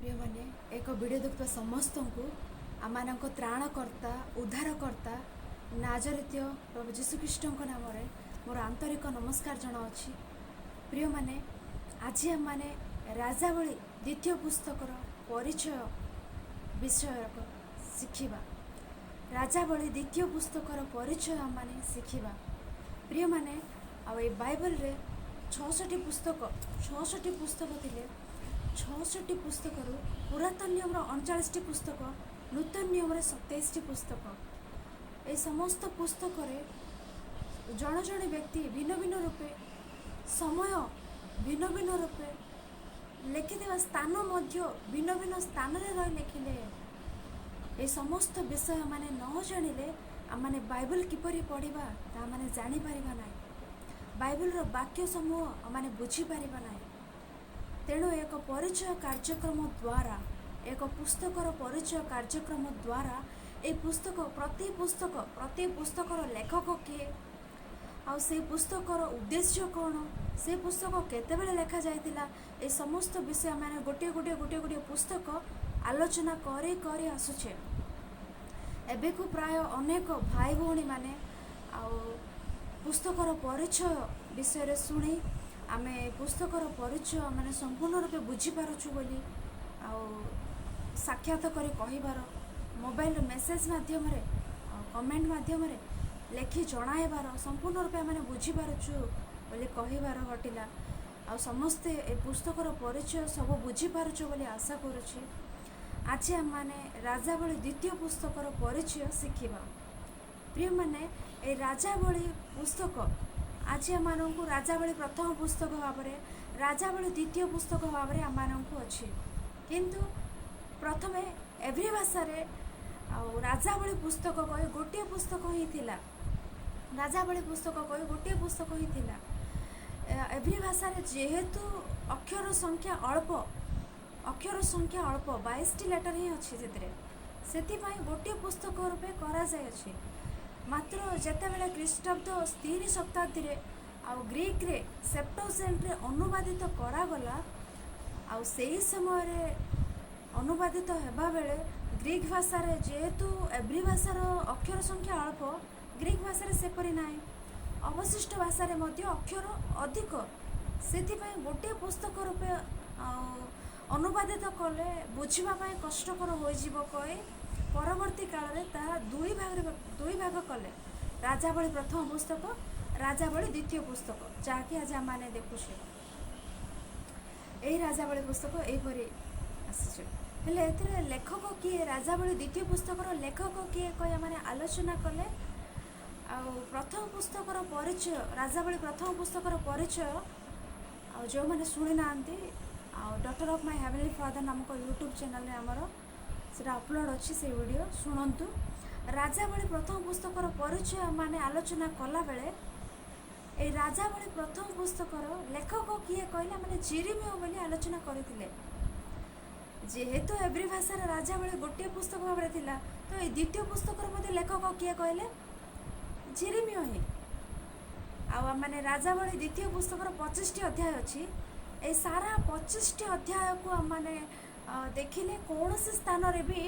प्रिय माने एक वीडियो देखुवा समस्त को आम त्राणकर्ता उद्धारकर्ता नाजरित प्रभु जीशुख्रीष्ट नाम मोर आंतरिक नमस्कार जनावि। प्रिय माने आज आम माने राजावली द्वितीय पुस्तकर परिचय विषय शिखिबा। राजावली द्वितीय पुस्तकर परिचय आम माने शिखिबा। प्रिय माने आ बाइबल रे 66 पुस्तक थिले। 66 पुस्तक पुरातन नियम 39 पुस्तक, नूतन नियम 27 पुस्तक। ए समस्त पुस्तक जन जन व्यक्ति भिन्न भिन्न रूपे समय भिन्न भिन्न रूपे लिखिथिबा स्थान मध्य भिन्न भिन्न स्थान रे रही लिखिले। ए समस्त विषय माने न जानिले आम माने बाइबल किपरि पढ़िबा ता माने जानि परिबा नाही। बाइबल रो वाक्य समूह माने बुझी परिबा नाही। तेणु एक परिचय कार्यक्रम द्वारा एक पुस्तकर परिचय कार्यक्रम द्वारा ए पुस्तक प्रति पुस्तकर लेखक किए आ से पुस्तकर उद्देश्य कौन, से पुस्तक केतेबेले लेखा जाइतिला, ए समस्त विषय माने गोटे गोटे गोटे गोटे पुस्तक आलोचना करी करी आसुछे। एबे को प्राय अनेक भाई भौणी माने आ पुस्तकर परिचय विषय सुनी आमे पुस्तकर परिचय माने संपूर्ण रूपे बुझी पारुछु बोली आ साक्षात करी कहिबार मोबाइल मेसेज माध्यम रे कमेंट माध्यम रे लेखि जणाइबार संपूर्ण रूपे माने बुझी पारुछु बोली कहिबार घटिला। आ समस्ते ए पुस्तकर परिचय सब बुझी पारुछु बोली आशा करूछि। आज हम माने राजावली द्वितीय पुस्तकर परिचय शिखिबा। प्रिय माने ए राजावली पुस्तक आज आम राजावली प्रथम पुस्तक भाव में, राजावली द्वितीय पुस्तक भाव में आम अच्छी, किंतु प्रथमे एवरी भाषा राजावली पुस्तक कही गोटे पुस्तक ही थिला। राजावली पुस्तक कही गोटे पुस्तक ही थिला। एवरी भाषा जेहेतु अक्षर संख्या अल्प 22टी लेटर ही अच्छी से गोटे पुस्तक रूपे करा जाय अछि। मात्र जेतेबेले ख्रीष्टाब्द 3 शताब्दी रे आ ग्रीक रे सेप्टोजेंट रे अनुवादित करागला आ सेही समय रे अनुवादित हेबा बेले ग्रीक भाषा रे जेहेतु एवरी भाषार अक्षर संख्या अल्प, ग्रीक भाषा रे सेपरि नाही, अवशिष्ट भाषा रे मध्य अक्षर अधिक, सेथिपाई गोटे पुस्तक रूपे अनुवादित कले बुझिबा पाई कष्टकर होई जिवो कहि परवर्ती काल रे ता दुई भाग कले। राजावली प्रथम पुस्तक, राजावली द्वितीय पुस्तक, जहाँकि आज आम मैंने देखुचे यही राजावली पुस्तक यहीपरि आसी। हेले एथिरे लेखक किए, राजावली द्वितीय पुस्तकर लेखक किए कह मैंने आलोचना कले। आ प्रथम पुस्तकर परिचय, राजावली प्रथम पुस्तकर परिचय आ जो मैंने शुणी ना doctor of my heavenly father नामक यूट्यूब चैनल रे आमर सेटा अपलोड अच्छी से वीडियो शुणु। राजावली प्रथम पुस्तकर परिचय माने आलोचना कला बेले ए राजावली प्रथम पुस्तकर लेखक किए कहला माने जेरेमिया बोली आलोचना करथिले। जेहेतु एवरी भाषा राजावली गोटे पुस्तक भाव में थिला, तो ए द्वितीय पुस्तकर मते लेखक किए कहले जेरेमिया ही। आ माने राजावली द्वितीय पुस्तकर 25टी अध्याय अच्छी। ए सारा 25टी अध्याय को माने देखिले कौन से स्थान रे भी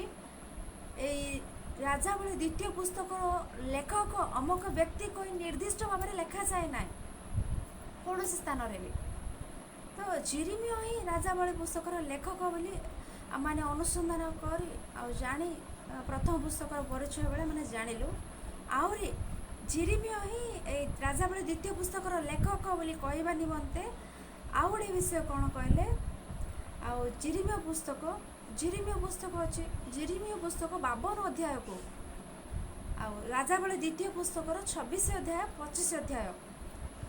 ए राजावली द्वितीय पुस्तक लेखक अमुक व्यक्ति कोई निर्दिष्ट भाव में लेखा जाए ना कौन से स्थान रे भी। तो जेरेमिया ही राजावली पुस्तकर लेखक बोली माने अनुसंधान करी आ जानी प्रथम पुस्तकर परिचय बेले माने जानिलु। आउरी जेरेमिया ही ए राजावली द्वितीय पुस्तकर लेखक बोली कहबा निमंते आउ गोटे विषय कौन कहले आ जेरेमिया पुस्तक अच्छे। जेरेमिया पुस्तक 52 अध्याय को आ राजावली द्वितीय पुस्तकर 26 अध्याय 25 अध्याय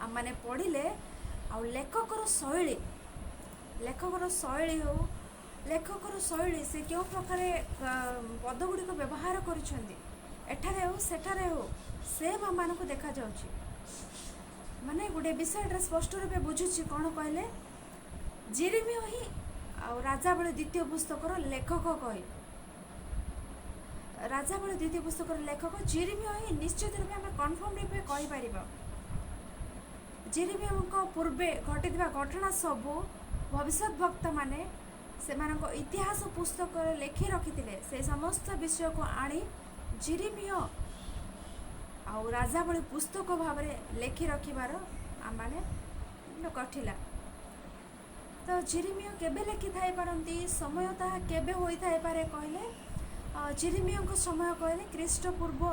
आम मैंने पढ़िले आ लेखकर शैली से क्यों प्रकार पद गुड़िक व्यवहार करेठारे हो सेठारे हो से आम को देखा जाउछि। माने गोटे विषय स्पष्ट रूपे बुझुछि कौन कहले जेरेमिया ही आ राजावली द्वितीय पुस्तकर लेखक कही। राजावली द्वितीय पुस्तकर लेखक जेरेमिया ही निश्चित रूपे आम कन्फर्म रूपे कहीपर। जेरेमिया पूर्वे घटी घटना सबू भविष्य वक्ता माने ସେମାନଙ୍କ ଇତିହାସ ପୁସ୍ତକରେ ଲେଖି ରଖିଥିଲେ ସେ ସମସ୍ତ ବିଷୟକୁ ଆଣି ଜିରିମିୟ ଆଉ ରାଜାବଳୀ ପୁସ୍ତକ ଭାବରେ ଲେଖି ରଖିବାର ଆମମାନେ କଠିଲା। ତ ଜିରିମିୟ କେବେ ଲେଖିଥାଇପାରନ୍ତି, ସମୟ ତାହା କେବେ ହୋଇଥାଇପାରେ କହିଲେ ଜିରିମିୟଙ୍କ ସମୟ କହିଲେ ଖ୍ରୀଷ୍ଟପୂର୍ବ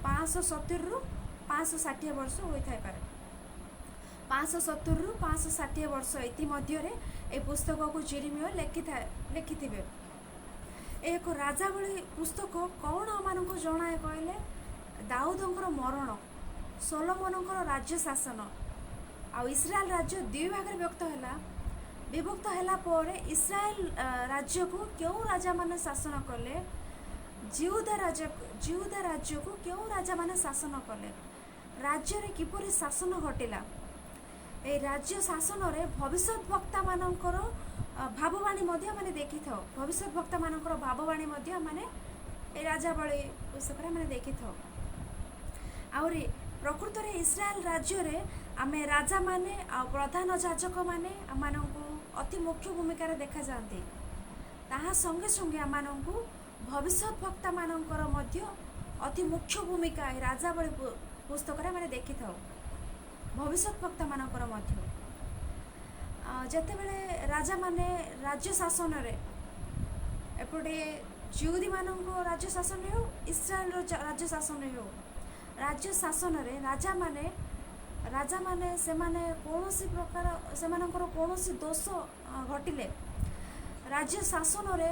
570ରୁ 560 ବର୍ଷ ହୋଇଥାଇପାରେ। 570ରୁ 560 ବର୍ଷ ଇତିମଧ୍ୟରେ ଏ ପୁସ୍ତକକୁ ଜିରିମିୟ ଲେଖିଥିବେ। ଏକ ରାଜାବଳୀ ପୁସ୍ତକ କ'ଣ ଆମମାନଙ୍କୁ ଜଣାଏ କହିଲେ ଦାଉଦଙ୍କର ମରଣ, ସୋଲୋମନଙ୍କର ରାଜ୍ୟ ଶାସନ ଆଉ ଇସ୍ରାଏଲ ରାଜ୍ୟ ଦୁଇ ଭାଗରେ ବିଭକ୍ତ ହେଲା ପରେ ଇସ୍ରାଏଲ ରାଜ୍ୟକୁ କେଉଁ ରାଜାମାନେ ଶାସନ କଲେ, ଜିହୁଦା ରାଜ୍ୟକୁ କେଉଁ ରାଜାମାନେ ଶାସନ କଲେ, ରାଜ୍ୟରେ କିପରି ଶାସନ ଘଟିଲା। এই ରାଜ୍ୟ ଶାସନରେ ଭବିଷ୍ୟତ ବକ୍ତାମାନଙ୍କର ଭାବବାଣୀ ମଧ୍ୟ ଆମେ ଦେଖିଥାଉ। ଭବିଷ୍ୟତ ବକ୍ତାମାନଙ୍କର ଭାବବାଣୀ ମଧ୍ୟ ଆମେ এই ରାଜାବଳୀ ପୁସ୍ତକରେ ଆମେ ଦେଖିଥାଉ। ଆହୁରି ପ୍ରକୃତରେ ଇସ୍ରାଏଲ ରାଜ୍ୟରେ ଆମେ ରାଜାମାନେ ଆଉ ପ୍ରଧାନ ଯାଜକମାନେ ଆମମାନଙ୍କୁ ଅତି ମୁଖ୍ୟ ଭୂମିକାରେ ଦେଖାଯାଆନ୍ତି। ତାହା ସଙ୍ଗେ ସଙ୍ଗେ ଆମମାନଙ୍କୁ ଭବିଷ୍ୟତ ବକ୍ତାମାନଙ୍କର ମଧ୍ୟ ଅତି ମୁଖ୍ୟ ଭୂମିକା ଏ ରାଜାବଳୀ ପୁସ୍ତକରେ ଆମେ ଦେଖିଥାଉ। ଭବିଷ୍ୟତ ବକ୍ତାମାନଙ୍କର ମଧ୍ୟ ଯେତେବେଳେ ରାଜାମାନେ ରାଜ୍ୟ ଶାସନରେ ଏପଟେ ଜିହୁଦୀମାନଙ୍କ ରାଜ୍ୟ ଶାସନରେ ହେଉ ଇସ୍ରାଏଲର ରାଜ୍ୟ ଶାସନରେ ହେଉ, ରାଜ୍ୟ ଶାସନରେ ରାଜାମାନେ ସେମାନେ କୌଣସି ପ୍ରକାର ସେମାନଙ୍କର କୌଣସି ଦୋଷ ଘଟିଲେ ରାଜ୍ୟ ଶାସନରେ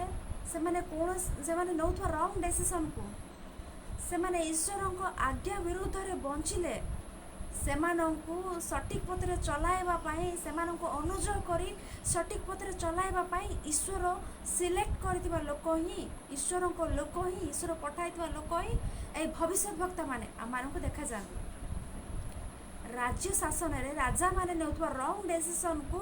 ସେମାନେ ନେଉଥିବା ରଙ୍ଗ ଡିସିସନକୁ ସେମାନେ ଈଶ୍ୱରଙ୍କ ଆଜ୍ଞା ବିରୁଦ୍ଧରେ ବଞ୍ଚିଲେ ସେମାନଙ୍କୁ ସଠିକ୍ ପଥରେ ଚଲାଇବା ପାଇଁ, ସେମାନଙ୍କୁ ଅନୁଯୋଗ କରି ସଠିକ୍ ପଥରେ ଚଲାଇବା ପାଇଁ ଈଶ୍ୱର ସିଲେକ୍ଟ କରିଥିବା ଲୋକ ହିଁ ଈଶ୍ୱର ପଠାଇଥିବା ଲୋକ ହିଁ ଏହି ଭବିଷ୍ୟତ ବକ୍ତାମାନେ ଆମମାନଙ୍କୁ ଦେଖାଯାଆନ୍ତି। ରାଜ୍ୟ ଶାସନରେ ରାଜାମାନେ ନେଉଥିବା ରଙ୍ଗ ଡିସିସନକୁ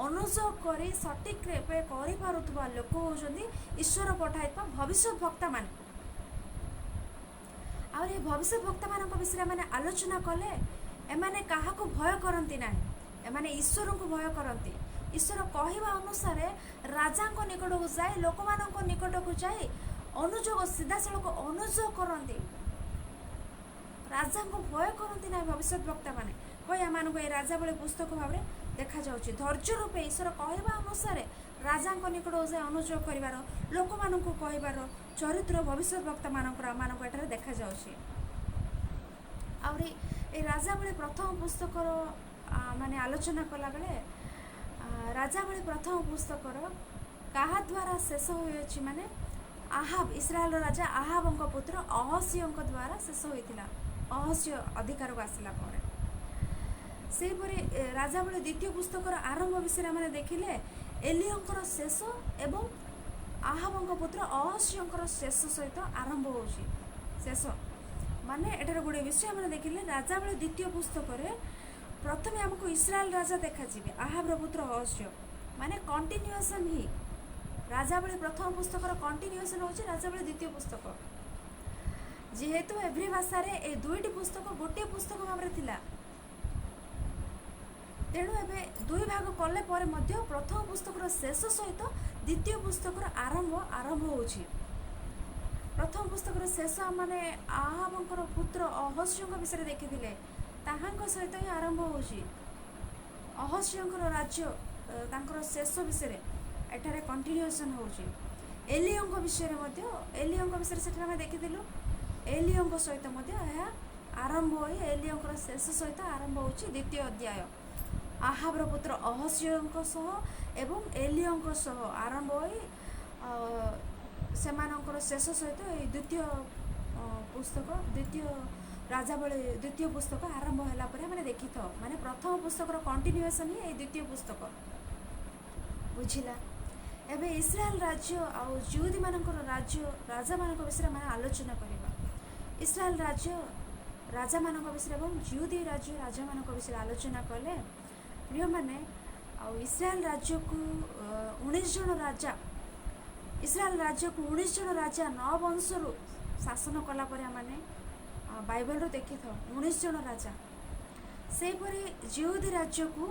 ଅନୁଯୋଗ କରି ସଠିକ୍ ରୂପେ କରିପାରୁଥିବା ଲୋକ ହେଉଛନ୍ତି ଈଶ୍ୱର ପଠାଇଥିବା ଭବିଷ୍ୟତ ବକ୍ତାମାନେ। ଆଉ ଏ ଭବିଷ୍ୟତ ବକ୍ତାମାନଙ୍କ ବିଷୟରେ ଆମେ ଆଲୋଚନା କଲେ ଏମାନେ କାହାକୁ ଭୟ କରନ୍ତି ନାହିଁ, ଏମାନେ ଈଶ୍ୱରଙ୍କୁ ଭୟ କରନ୍ତି। ଈଶ୍ୱର କହିବା ଅନୁସାରେ ରାଜାଙ୍କ ନିକଟକୁ ଯାଇ ଲୋକମାନଙ୍କ ନିକଟକୁ ଯାଇ ସିଧାସଳଖ ଅନୁଯୋଗ କରନ୍ତି। ରାଜାଙ୍କୁ ଭୟ କରନ୍ତି ନାହିଁ ଭବିଷ୍ୟତ ବକ୍ତାମାନେ କହି ଏମାନଙ୍କୁ ଏ ରାଜାବଳୀ ପୁସ୍ତକ ଭାବରେ ଦେଖାଯାଉଛି। ଧୈର୍ଯ୍ୟ ରୂପେ ଈଶ୍ୱର କହିବା ଅନୁସାରେ ରାଜାଙ୍କ ନିକଟକୁ ଯାଇ ଅନୁଯୋଗ କରିବାର, ଲୋକମାନଙ୍କୁ କହିବାର ଚରିତ୍ର ଭବିଷ୍ୟତ ବକ୍ତାମାନଙ୍କର ଆମମାନଙ୍କୁ ଏଠାରେ ଦେଖାଯାଉଛି। ଆହୁରି ଏ ରାଜାବଳୀ ପ୍ରଥମ ପୁସ୍ତକର ମାନେ ଆଲୋଚନା କଲାବେଳେ ରାଜାବଳୀ ପ୍ରଥମ ପୁସ୍ତକର କାହା ଦ୍ୱାରା ଶେଷ ହୋଇଅଛି ମାନେ ଆହାବ, ଇସ୍ରାଏଲର ରାଜା ଆହାବଙ୍କ ପୁତ୍ର ଅହସ୍ୟଙ୍କ ଦ୍ୱାରା ଶେଷ ହୋଇଥିଲା, ଅହସ୍ୟ ଅଧିକାରକୁ ଆସିଲା ପରେ। ସେହିପରି ରାଜାବଳୀ ଦ୍ୱିତୀୟ ପୁସ୍ତକର ଆରମ୍ଭ ବିଷୟରେ ଆମେ ଦେଖିଲେ ଏଲିୟଙ୍କର ଶେଷ ଏବଂ ଆହାବଙ୍କ ପୁତ୍ର ଅହସ୍ୟଙ୍କର ଶେଷ ସହିତ ଆରମ୍ଭ ହେଉଛି। ଶେଷ ମାନେ ଏଠାରେ ଗୁଡ଼ିଏ ବିଷୟ ଆମେ ଦେଖିଲେ ରାଜାବଳୀ ଦ୍ୱିତୀୟ ପୁସ୍ତକରେ ପ୍ରଥମେ ଆମକୁ ଇସ୍ରାଏଲ ରାଜା ଦେଖାଯିବେ, ଆହାବର ପୁତ୍ର ଅହସ୍ୟ, ମାନେ କଣ୍ଟିନ୍ୟୁଏସନ୍ ହିଁ ରାଜାବଳୀ ପ୍ରଥମ ପୁସ୍ତକର କଣ୍ଟିନ୍ୟୁଏସନ୍ ହେଉଛି ରାଜାବଳୀ ଦ୍ୱିତୀୟ ପୁସ୍ତକ। ଯେହେତୁ ଏଭ୍ରି ଭାଷାରେ ଏ ଦୁଇଟି ପୁସ୍ତକ ଗୋଟିଏ ପୁସ୍ତକ ଭାବରେ ଥିଲା, ତେଣୁ ଏବେ ଦୁଇ ଭାଗ କଲେ ପରେ ମଧ୍ୟ ପ୍ରଥମ ପୁସ୍ତକର ଶେଷ ସହିତ ଦ୍ୱିତୀୟ ପୁସ୍ତକର ଆରମ୍ଭ ହେଉଛି। ପ୍ରଥମ ପୁସ୍ତକର ଶେଷ ମାନେ ଆହାବଙ୍କର ପୁତ୍ର ଅହସ୍ୟଙ୍କ ବିଷୟରେ ଦେଖିଥିଲେ, ତାହାଙ୍କ ସହିତ ହିଁ ଆରମ୍ଭ ହେଉଛି। ଅହସ୍ୟଙ୍କର ରାଜ୍ୟ ତାଙ୍କର ଶେଷ ବିଷୟରେ ଏଠାରେ କଣ୍ଟିନ୍ୟୁଏସନ୍ ହେଉଛି। ଏଲିୟଙ୍କ ବିଷୟରେ ସେଠାରେ ଆମେ ଦେଖିଥିଲୁ, ଏଲିୟଙ୍କ ସହିତ ମଧ୍ୟ ଏହା ଆରମ୍ଭ ହୋଇ ଏଲିୟଙ୍କର ଶେଷ ସହିତ ଆରମ୍ଭ ହେଉଛି ଦ୍ୱିତୀୟ ଅଧ୍ୟାୟ। ଆହାବର ପୁତ୍ର ଅହସ୍ୟଙ୍କ ସହ ଏବଂ ଏଲିୟଙ୍କ ସହ ଆରମ୍ଭ ହୋଇ ସେମାନଙ୍କର ଶେଷ ସହିତ ଏହି ରାଜାବଳୀ ଦ୍ୱିତୀୟ ପୁସ୍ତକ ଆରମ୍ଭ ହେଲା ପରେ ଆମେ ଦେଖିଥାଉ। ମାନେ ପ୍ରଥମ ପୁସ୍ତକର କଣ୍ଟିନ୍ୟୁଏସନ୍ ହିଁ ଏହି ଦ୍ୱିତୀୟ ପୁସ୍ତକ। ବୁଝିଲା? ଏବେ ଇସ୍ରାଏଲ ରାଜ୍ୟ ଆଉ ଜିହୁଦୀମାନଙ୍କର ରାଜାମାନଙ୍କ ବିଷୟରେ ଆମେ ଆଲୋଚନା କରିବା। ଇସ୍ରାଏଲ ରାଜ୍ୟ ରାଜାମାନଙ୍କ ବିଷୟରେ ଏବଂ ଜିହୁଦୀ ରାଜାମାନଙ୍କ ବିଷୟରେ ଆଲୋଚନା କଲେ ପ୍ରିୟମାନେ, ଆଉ ଇସ୍ରାଏଲ ରାଜ୍ୟକୁ 19 ଜଣ ରାଜା 9 ବଂଶରୁ ଶାସନ କଲା ପରେ ଆମେ ବାଇବଲରୁ ଦେଖିଥାଉ 19 ଜଣ ରାଜା। ସେହିପରି ଜିହୁଦୀ ରାଜ୍ୟକୁ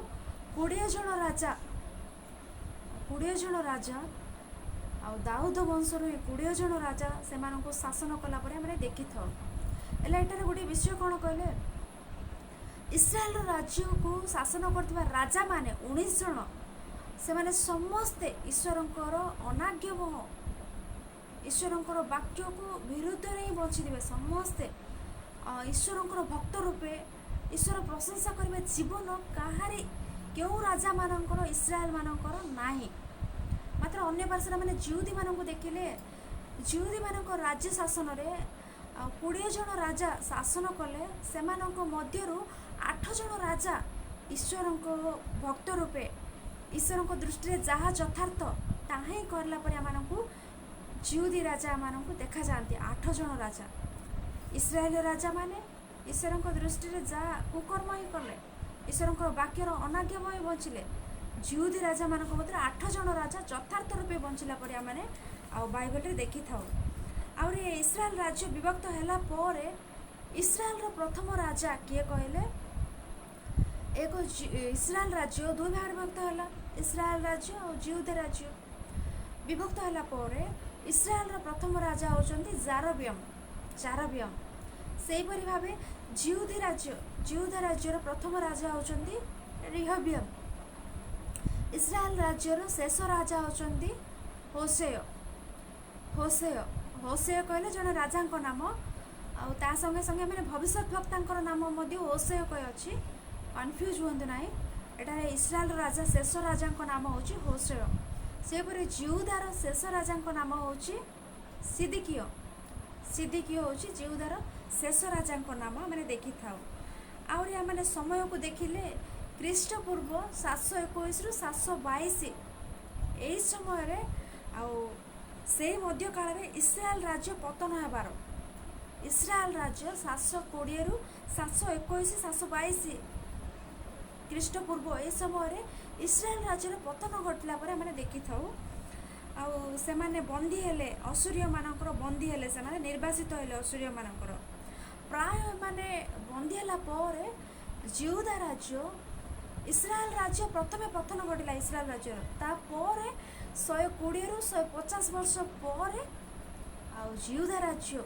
20 ଜଣ ରାଜା दाऊद वंशर 20 जन राजा से शासन कलापर आम देखी था। एटार गोटे विषय कौन कहले, इस्राएल राज्य को शासन करथिबा राजा माने 19 जन से माने समस्ते ईश्वरंकर अनाज्ञावह ईश्वरंकर वाक्य को विरुद्ध ही बंचिदिवे। समस्ते ईश्वरंकर भक्त रूपे ईश्वर प्रशंसा करिवे जीवन काहारी केउ राजा मानकर इस्राएल मानकर नाही। मात्र अन्य पार्श्वर मैंने जिहुदी मानक देखिले, जिहुदी मानक राज्य शासन रे 20 जन राजा शासन कले, से मध्यरु 8 जन राजा ईश्वर भक्त रूपे ईश्वर दृष्टि जहाँ यथार्थ ताही करला पर आमको जिहुदी राजा मानक देखा जाती। 8 जन राजा इस्राएल राजा माने ईश्वर दृष्टि जहाँ कुकर्म ही कले, ईश्वर वाक्यर अनाज्ञामय बंचिले। जिहुदी राजा मानक मध्य 8 जन राजा यथार्थ रूपे बंचिला पर आम बाइबल देखी था। और इस्राएल राज्य विभक्त हैला पोरे इस्राएल प्रथम राजा किए कहले, एक इस्राएल राज्य 2 भाग विभक्त हैला, इस्राएल राज्य और जिहुदी राज्य विभक्त हैला पोरे इस्राएल प्रथम राजा होचंती जारबियम। सेहीपरि भावे जिहुदी राज्यर प्रथम राजा होचंती रिहबियम। इस्राएल राज्यर शेष राजा होचंती होसेय कहले जन राजा नाम। आ संगे संगे मैंने भविष्य वक्ता नाम होसेय कह अच्छी, कन्फ्यूज हूँ ना। एटार इस्राएल राजा शेष राजा नाम हूँ होसेय। सेपरि जिहुदार शेष राजा नाम हूँ सिदिकियो हूँ जिहुदार शेष राजा नाम मैंने देखी था। आउरी आम समय को देखिले ख्रीष्टपूर्व 721 रु 722 यही समय से मध्य काल में इस्राएल राज्य पतन होबार, इस्राएल राज्य 720 रु 721 722 ख्रीष्टपूर्व ए समय इस्राएल राज्य पतन घटला पर मैंने देखी था। से माने बंदी हेले असुरिय मानकर बंदी हेले, से माने निर्वासित हेले असुरिय मानकर प्राय माने बंदी होला पर जिहुदा राज्य इस्राएल राज्य प्रथमे पतन घटिला। इस्राएल राज्य तापर 120 रु 150 वर्ष पर जिहुदा राज्य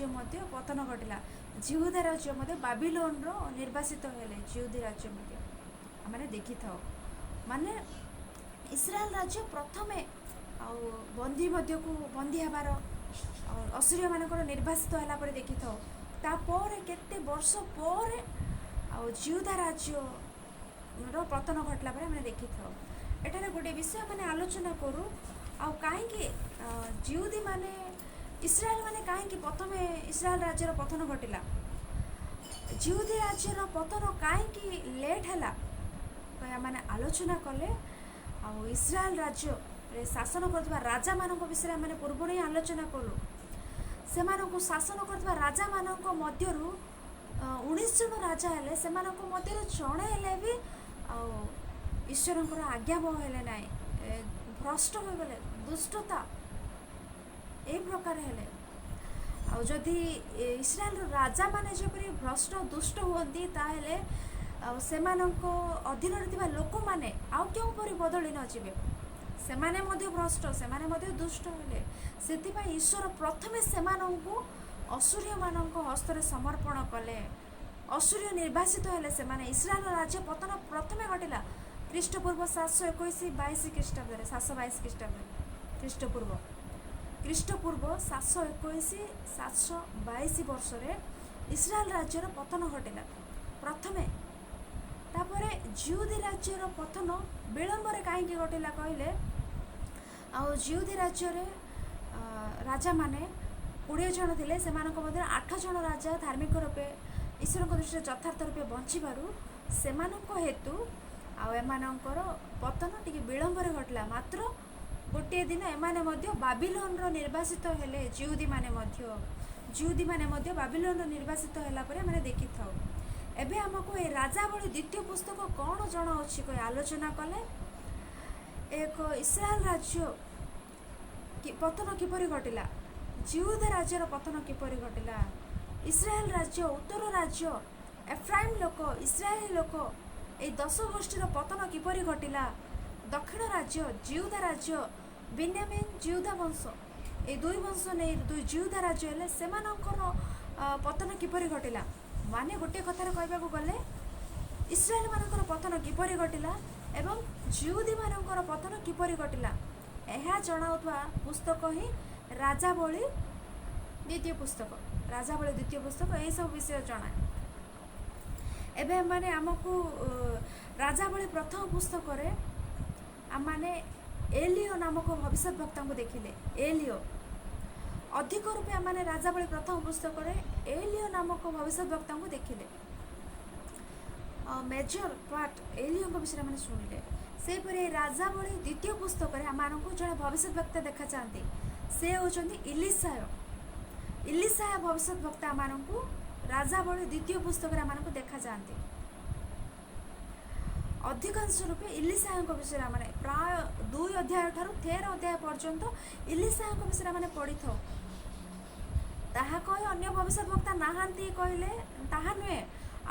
मध्य पतन घटिला। जिहुदा राज्य मध्य बाबिलोन रो निर्वासित हेले जिहुदी राज्य मध्य आम देखी था। माने इस्राएल राज्य प्रथमे बंदी मध्य को बंदी हबार असुरिया मानकर निर्वासित होला पर देखी था। तापर केते वर्ष पर जिहुदा राज्य पतन घटला पर आम देखी था। एटार गोटे विषय मैंने आलोचना करूँ कहीं जिहुदी माने इस्राएल माने कहीं प्रथमे इस्राएल राज्यर पतन घटिला, जिहुदी राज्यर पतन कहीं लेट है मैंने आलोचना कले। इस्राएल राज्य शासन करथिबा राजा मानक विषय मैंने पूर्व ही आलोचना कलु। से शासन करथिबा राजा मानक मध्यरु 19 जन राजा हेले, से मध्यरु जणे हेले भी ईश्वरंकर आज्ञावह हेले नाई, भ्रष्ट हो गले, दुष्टता ए प्रकार हेले। जदि इस्राएल राजा माने जेपरि भ्रष्ट दुष्ट हुअन्ति ताहेले सेमानंको अधीन थिबा लोक माने आउ क्यों परि बदली न जिवे, सेमाने मध्य भ्रष्ट सेमाने मध्य दुष्ट हेले। सेतिपा ईश्वर प्रथमे सेमानंको असुरिय मानंको हस्तरे समर्पण कले, असुरिय निर्वासित हेले। सेमाने इस्राएल राज्य पतन प्रथमे घटिला ख्रीष्टपूर्व 721-22 ख्रीष्टाब्द 722 ख्रीष्टाब्द ख्रीष्टपूर्व 721-722 वर्ष इस्राएल राज्यर पतन घटिला प्रथमे। तापरे जिहुदी राज्यर पतन विलंबर कहीं घटिला कहले, जिहुदी राज्य राजा माने 20 जन थे, से 8 जन राजा धार्मिक रूपे ईश्वर दृष्टि यथार्थ रूपे बंचबारू से हेतु आमानकर पतन टी विलंबर घटला। मात्र गोटे दिन एमाने बाबिलोन निर्वासित हेले, जिहुदी माने बाबिलोन निर्वासित होला परे माने देखि थाउ। एबे हमको ए राजावली द्वितीय पुस्तक कौन जन अच्छी कोई आलोचना कले, एक इस्राएल राज्य पतन किपरि घटिला, जिहुदा राज्यर पतन किपरि घटिला, इस्राएल राज्य उत्तर राज्य एफ्राइम लोक इस्राएली लोक ए 10 गोष्ठीर पतन किपरि घटिला, दक्षिण राज्य जिहुदा राज्य बेन्यामिन जिहुदा वंश ए दुई वंश नहीं दुई जिहुदा राज्य हेले सेमानंकर पतन किपरि घटिला माने गोटे कथार कहबाकू गले इस्राएल मानकर पतन किपरि घटिला एवं जिहुदी मानकर पतन किपरि घटिला यह जनाउथुवा पुस्तक ही राजावली द्वितीय पुस्तक राजावली द्वितीय पुस्तक यही सब विषय जनाए एबे माने आमको राजावली प्रथम पुस्तक रे आमाने एलियो नामक भविष्यवक्ता को देखिले एलियो अधिक रूपे आमाने राजावली प्रथम पुस्तक रे एलियो नामक भविष्यवक्ता को देखिले मेजर पार्ट एलियो विषय में शुणिले से परे राजावली द्वितीय पुस्तक रे आमानकु जने भविष्यवक्ता देखा चाहते से होचंदी इलिसाया भविष्यवक्ता आमानकु राजावली द्वितीय पुस्तक रे आमानकु देखा जाते अधिकांश रूपे इलिसाया विषय में प्राय 2 अध्याय ठारू 13 अध्याय पर्यंत इलिसाया विषय में पढ़ी था ताहा कहे अन्य भविष्यवक्ता नाहांती कहले ताहा नुहे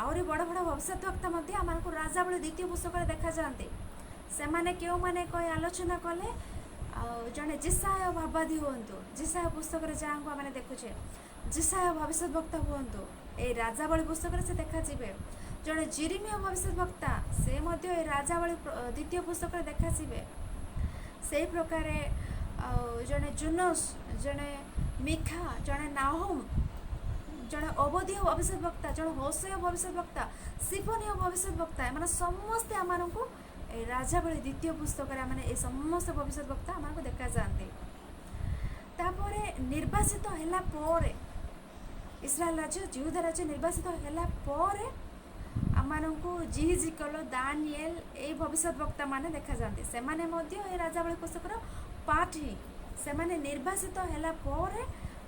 आहरी बड़ बड़ भविष्यवक्ता मध्य आमको राजावली द्वितीय पुस्तक रे देखा जाते से माने क्यों माने कहे आलोचना कले जड़े जिसाय भावादी हूँ जिसाय पुस्तक रे जहाँ आम देखुचे जिसाय भविष्यवक्ता हूँ ए राजावली पुस्तक से देखा जीवे जड़े जिरिमिया भविष्यवक्ता से मध्य राजावली द्वितीय पुस्तक देखा जीवे से प्रकार जड़े जुनस जड़े मिखा जड़े नाहुम जड़े अवधीय भविष्यवक्ता जड़े होशेय भविष्यवक्ता सिफोनिय भविष्यवक्ता एम समस्ते आम को राजावली द्वितीय पुस्तक ए समस्त भविष्यवक्ता आम देखा जाते तापर निर्वासित हैला परे इस्राएल राज्य जिहुदा राज्य निर्वासित हैला परे आमको जिहिजिकल दानिएल ए भविष्यवक्ता माने देखा जाते से माने मध्य ए राजावली पुस्तक पार्ट ही से माने निर्वासित हैला परे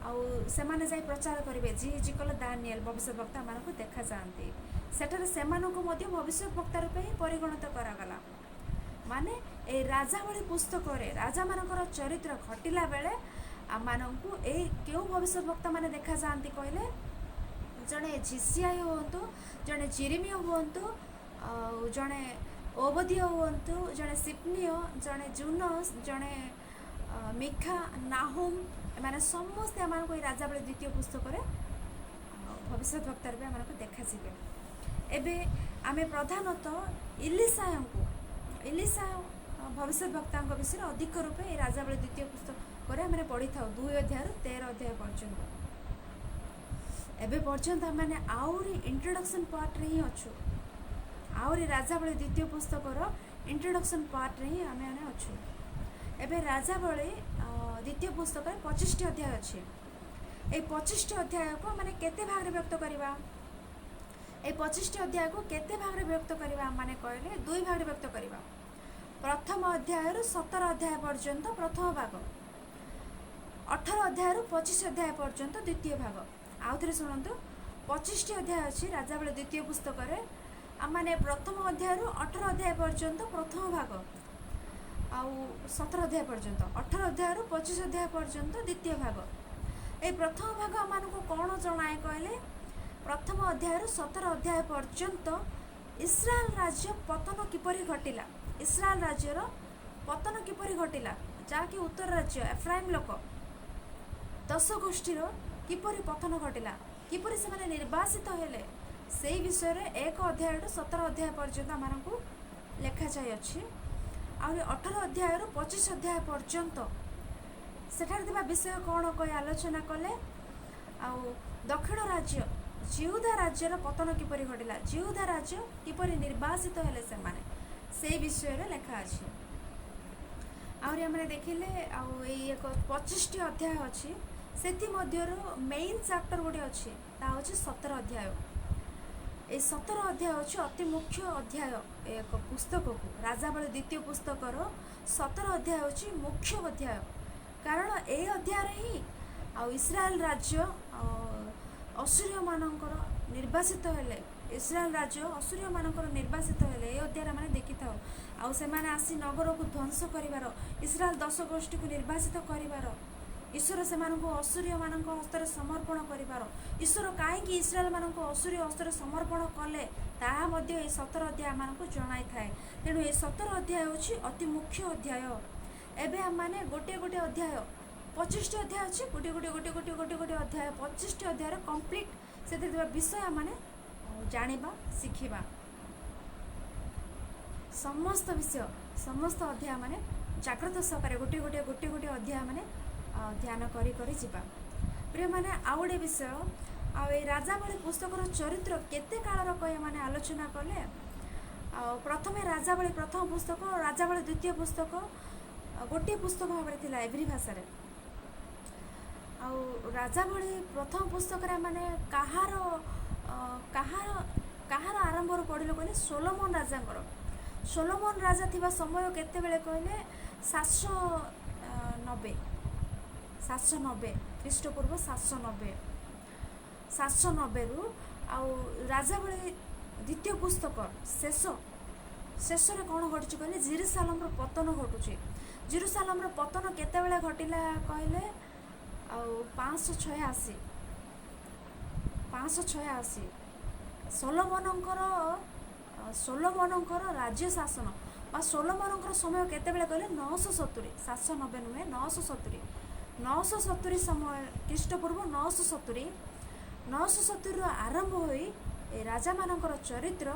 आउ से माने जाई प्रचार करिवे जिहिजिकल दानिएल भविष्यवक्ता आमको देखा जाते सेठारे सेमानकु मध्य भविष्यवक्ता रूपे ही परिगणित करागला माने ए राजावली पुस्तक रे राजा मानकर चरित्र घटिला बेले आमको ए क्यों भविष्यवक्ता माने देखा जाती कहले जड़े जिसियाय हूँ जड़े जिरिमिया हूँ जड़े ओबदिय हूँ जड़े सिपनिय जड़े जुनस जड़े मिखा नाहुम एमाने समस्ते आमको राजावली द्वितीय पुस्तक रे भविष्यवक्ता रूपे आमको देखा जीवे एबे आमे प्रधानतः इलिसा भविष्यवक्ता विषय अधिक रूपे राजावली द्वितीय पुस्तक आम पढ़ी था 2 अध्याय 13 अध्याय पर्यंत एबे पर्यंत आमने आउरी इंट्रोडक्शन पार्ट रे ही अच्छु आउरी राजावली द्वितीय पुस्तक इंट्रोडक्शन पार्ट रे ही आमे अच्छु एबे राजावली द्वितीय पुस्तक 25 अध्याय अच्छे ए 25 अध्याय को माने केते भाग रे व्यक्त करबा ए 25 अध्याय को केते भाग रे व्यक्त करबा माने कहले 2 भाग रे व्यक्त करबा प्रथम अध्याय रु 17 अध्याय पर्यंत प्रथम भाग 18 अध्याय रु 25 अध्याय पर्यंत द्वितीय भाग आउ थे शुणु 25 अध्याय अच्छी राजावली द्वितीय पुस्तक आमने प्रथम अध्याय रु 18 अध्याय पर्यंत प्रथम भाग आउ 17 अध्याय पर्यंत 18 अध्याय रु 25 अध्याय पर्यंत द्वितीय भाग ए प्रथम भाग आमको कौन जनाए कहले प्रथम अध्याय रु 17 अध्याय पर्यंत इस्राएल राज्य पतन किपरि घटिला इस्राएल राज्यर पतन किपरि घटिला जहाँकि उत्तर राज्य एफ्राइम लोक 10 गोष्ठीर किपरि पतन घटिला किपरि से निर्वासित हेले से विषय रे 1 अध्याय 17 अध्याय पर्यंत आमको लेखा जाय अछि आउरी 18 अध्याय 25 अध्याय पर्यंत सेठार दिबा विषय कौन कहि आलोचना कले आउ दक्षिण राज्य जिहुदा राज्यर पतन किपरि घटिला जिहुदा राज्य किपरि निर्वासित हेले से विषय रे लेखा अछि आउरी हमने देखिले आउ ए 25 अध्याय अछि सेति मध्यरो मेन चैप्टर गोटे अच्छे ता हूँ 17 अध्याय ए 17 अध्याय अच्छे अति मुख्य अध्याय एक पुस्तक को राजावली द्वितीय पुस्तकर 17 अध्याय अच्छी मुख्य अध्याय कारण ए अध्याय ही आ इस्राएल राज्य असुरीय मानकर निर्वासित हेले इस्राएल राज्य असुरीय मानकर निर्वासित हेले ए अध्याय माने देखि थाओ आ से माने आसी नगर को ध्वंस करिवार इस्राएल 10 गोष्ठी को निर्वासित करिवार ईश्वर से असुरीय मान हस्तर समर्पण कर ईश्वर कहीं इस्राएल मान असुरीय हस्तर समर्पण कले ताहा 17 अध्याय आमको जनाई थाए तेणु ये 17 अध्याय हूँ अति मुख्य अध्याय एबे आम मैंने गोटे गोटे अध्याय 25टी अध्याय अच्छे गोटे गोटे गोटे गोटे गोटे गोटे अध्याय 25टी अध्याय कंप्लीट से विषय मैंने जानिबा शिखिबा समस्त विषय समस्त अध्याय माने जाग्रत सहकारे गोटे गोटे गोटे गोटे अध्याय माने ध्यान करी करी जीवा प्रिय माने आ गोटे विषय आ राजावली पुस्तकर चरित्र केते कालर कहे माने आलोचना कले प्रथमे राजावली प्रथम पुस्तक राजावली द्वितीय पुस्तक गोटे पुस्तक भाव थिला एवरी भाषा रे राजावली प्रथम पुस्तक माने कहार कहार कहार आरंभ पढ़िल कहले सोलोमन राजांकर सोलोमन राजा थिबा समय केते बेले कहले 790 ख्रीष्टपूर्व 790 रु राजावली द्वितीय पुस्तक शेष रे कौन घटी कहले जेरूसालेम रो पतन घटुची जेरूसालेम रो पतन केते बेले घटिला कहले 586 सोलोमनकर राज्य शासन सोलोमनकर समय केते बेले कहले 970 790 नुहे 970 समय ख्रीष्टपूर्व 970 आरंभ होई राजा मानकर चरित्र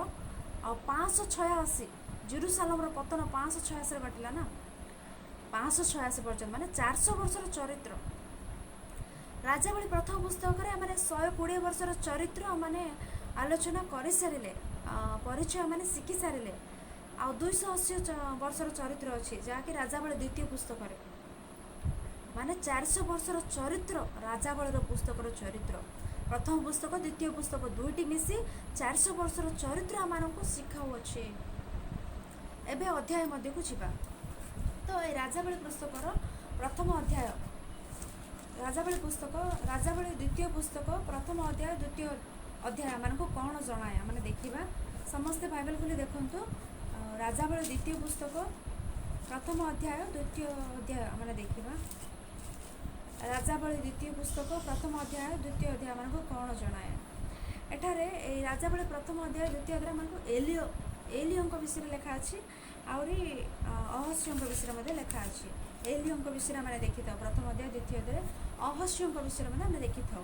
586 जेरूसालेम रो पतन 586 रे घटिला ना 586 पर्यंत माने 400 वर्षर चरित्र राजावली प्रथम पुस्तक में 120 वर्षर चरित्र माने आलोचना कर सारे परिचय माने शिखि सारे आ 280 वर्षर चरित्र अच्छी जहाँकि राजावली द्वितीय पुस्तक माने 400 वर्षर चरित्र राजावली पुस्तकर चरित्र प्रथम पुस्तक द्वितीय पुस्तक दुईटी मिसी 400 वर्षर चरित्र आम शिखाऊ अच्छे एबे अध्याय मध्य को जीवा तो ये राजावली पुस्तकर प्रथम अध्याय राजावली द्वितीय पुस्तक प्रथम अध्याय द्वितीय अध्याय आम कौन जनाए मैंने देखा समस्ते बाइबल खोली देखु राजावली द्वितीय पुस्तक प्रथम अध्याय द्वितीय अध्याय मैंने देखा राजावली द्वितीय पुस्तक प्रथम अध्याय द्वितीय अध्याय मान कौन जनाए एठारे राजावली प्रथम अध्याय द्वितीय अध्याय मान एलियो विषय लिखा अच्छी आहरी अहस्यों विषय लिखा अच्छी एलियो विषय मैंने देखी था प्रथम अध्याय द्वितीय अध्याय अहस्यों विषय मैंने देखी था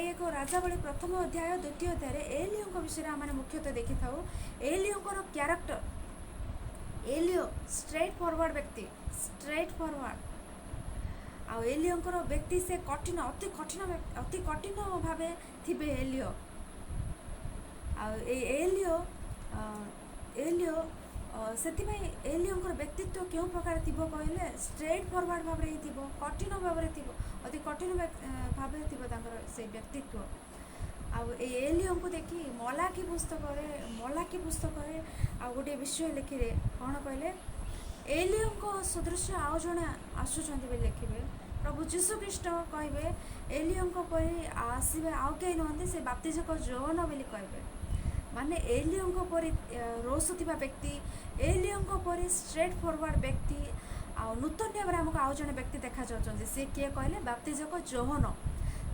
एक राजावली प्रथम अध्याय द्वितीय अध्याय एलियो विषय आम मुख्यतः देखी था एलियो क्यारेक्टर एलियो स्ट्रेट फॉरवर्ड व्यक्ति स्ट्रेट फॉरवर्ड आ एलियो व्यक्ति से कठिन अति कठिन भाव थे एलियो एलियो से एलियो व्यक्तित्व क्यों प्रकार थी कहले स्ट्रेट फॉरवर्ड भाव कठिन भाव अति कठिन भाव से व्यक्तित्व आलियो को देखी मलाकी पुस्तक आ गोटे विषय लिखिले कौन कहले एलियो सदृश आउ जड़े आसुँच लिखे प्रभु जीशुख्रीष्ट कहे एलियो परी आसवे आउ कई नुहति से बाप्तिजक जोहन बोली कहे माने एलियो परी रोष थी व्यक्ति एलियो परी स्ट्रेट फॉरवर्ड व्यक्ति आ नूतन भाव आमको आउ जड़े व्यक्ति देखा जाऊँच सी किए कहले बाप्तिजक जोहन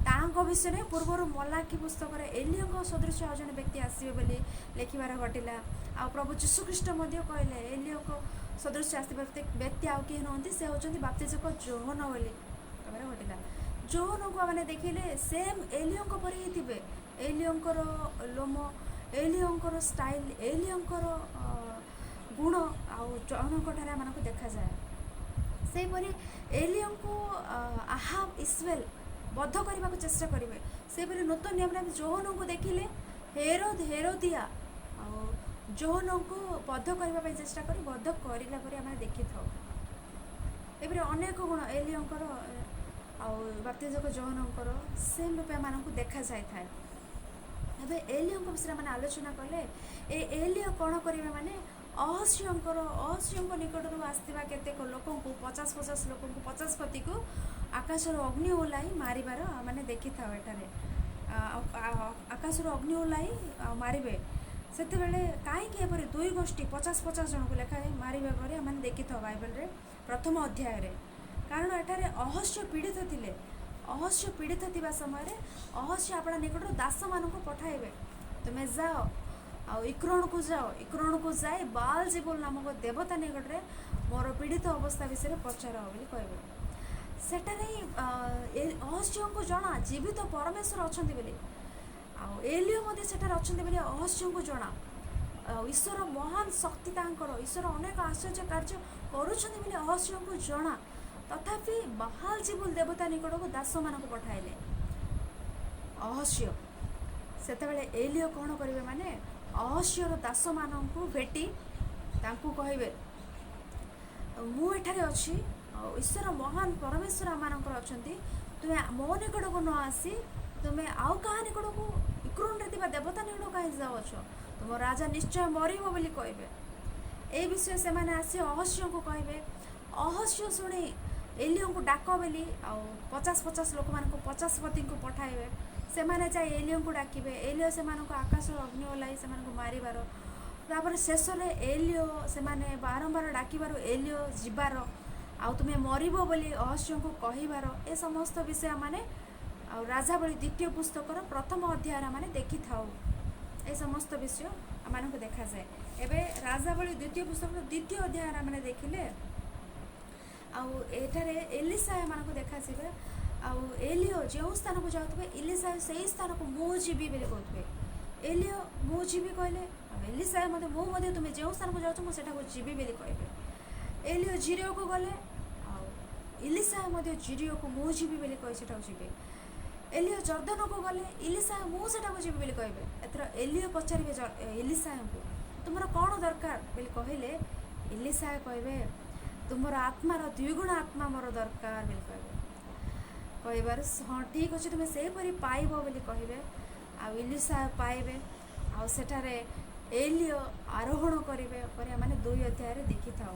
तांको विषय पूर्वर मलाकी पुस्तक एलियो सदृश आउ जड़े व्यक्ति आसवे बोली लिखबार घटिला आ प्रभु जीशुख्रीष्ट कहले एलियो सदृश आसवे व्यक्ति आउ किए नुहति से होती बाप्तिजक जोहन बोली कहबार घटिला जोहन को मैंने देखिले सेम एलियो परी ही थे एलियो लोम एलियो स्टाइल एलियो गुण आन आम देखा जाए से परी एलियो को आहाब इस्राएल बद्ध करने को चेष्टा करेंगे से परी नूतन नियम जोहन को देखिले हेरोदिया जोहन को बद्ध करने चेष्टा कर बद्ध करला आम देखी था एपरी अनेक गुण एलियो बाप्तिजक जोहन सेम रूपे आम देखा जाए था एबे एलियो विषय मैंने आलोचना कले एलियो कौन करेंगे माने अहस्यों निकट आसवा केतेक लोक 50 लोक 50 पति को आकाश अग्नि ओल्लाई मारिबार माने देखी था एठारे आकाश अग्नि ओल्लाई मारे से कहीं दुई गोष्ठी 50 जन को लेखा मारे आम देखी था बाइबल रे प्रथम अध्याय रे कारण एठारे अहस्य पीड़ित थिले अहस्य पीड़ित थिबा समय अहस्य आपण निकट दास मान पठाइबे तुम्हें जाओ इक्रोन को जाओ, इक्रोन को जाए बाल जीबुल नामक देवता निकट में मोर पीड़ित अवस्था विषय पचार बोली कहबे। सेटारे अहस्यों को जना जीवित परमेश्वर अच्छा बोली एलियो मध्य सेठार अच्छा बोली अहस्यों को जना ईश्वर महान शक्ति तांकर ईश्वर अनेक आश्चर्य कार्य करुछन बोली अहस्यों को जना तथापि बाल जीबुल देवता निकट को दास मान पठाइले अहस्य सेतेबेले एलियो कौन करेंगे माने अहस्यर दास मानक भेटी तांकू कहबे मु एठारे अछि ईश्वर महान परमेश्वर आमर अच्छा तुम्हें मो निकट को न आसी तुम्हें आउ क्या निकट को इक्रोन रे देवता निकट कहीं जाओ तुम राजा निश्चय मरब बोली कहबे। ए विषय से माने आसी अहस्य को कहबे। अहस्य शुणी एलियो को डाक बोली 50-50 लोक मान 50 पति को पठाइबे से माने जाए एलियो को डाकिबे एलियो से आकाश अग्नि ओलाई से मारिबार तापर शेष में एलियो से माने बारंबार डाकिबार एलियो जीवार आउ तुम्हें मरब बोली अहस्यों को कहिबार ए समस्त विषय माने राजावली द्वितीय पुस्तकर प्रथम अध्याय माने देखि थाउ ए समस्त विषय आम देखा जाए। एवं राजावली द्वितीय पुस्तक द्वितीय अध्याय माने देखिले आठारे एलिसा मान को देखा एलियो जो स्थान को जाऊे एलिसा से ही स्थान को मु जीवी बोली कहते एलियो मु जीवी कहले एलिसा मत तुम्हें जो स्थान को जाऊँ मुझे जीवी बोली कहे एलियो जीरो को गले इलिसा जीरो को मु जीवी बोली कहे जीवे एलियो जर्दन को गले इलिसा मुझे जीवी बोली कहे एथर एलियो पचारे इलिसा को तुम कौन दरकार बोली कहले इलिसा कहे तुमर आत्मार 2 गुण आत्मा मोर दरकार बोली कहबार हाँ ठीक अच्छे तुम्हें से परी पाइब बोली कहे इलिसा पाइबे आठारे एलियो आरोहण करेंगे माने 2 अध्याय देखी था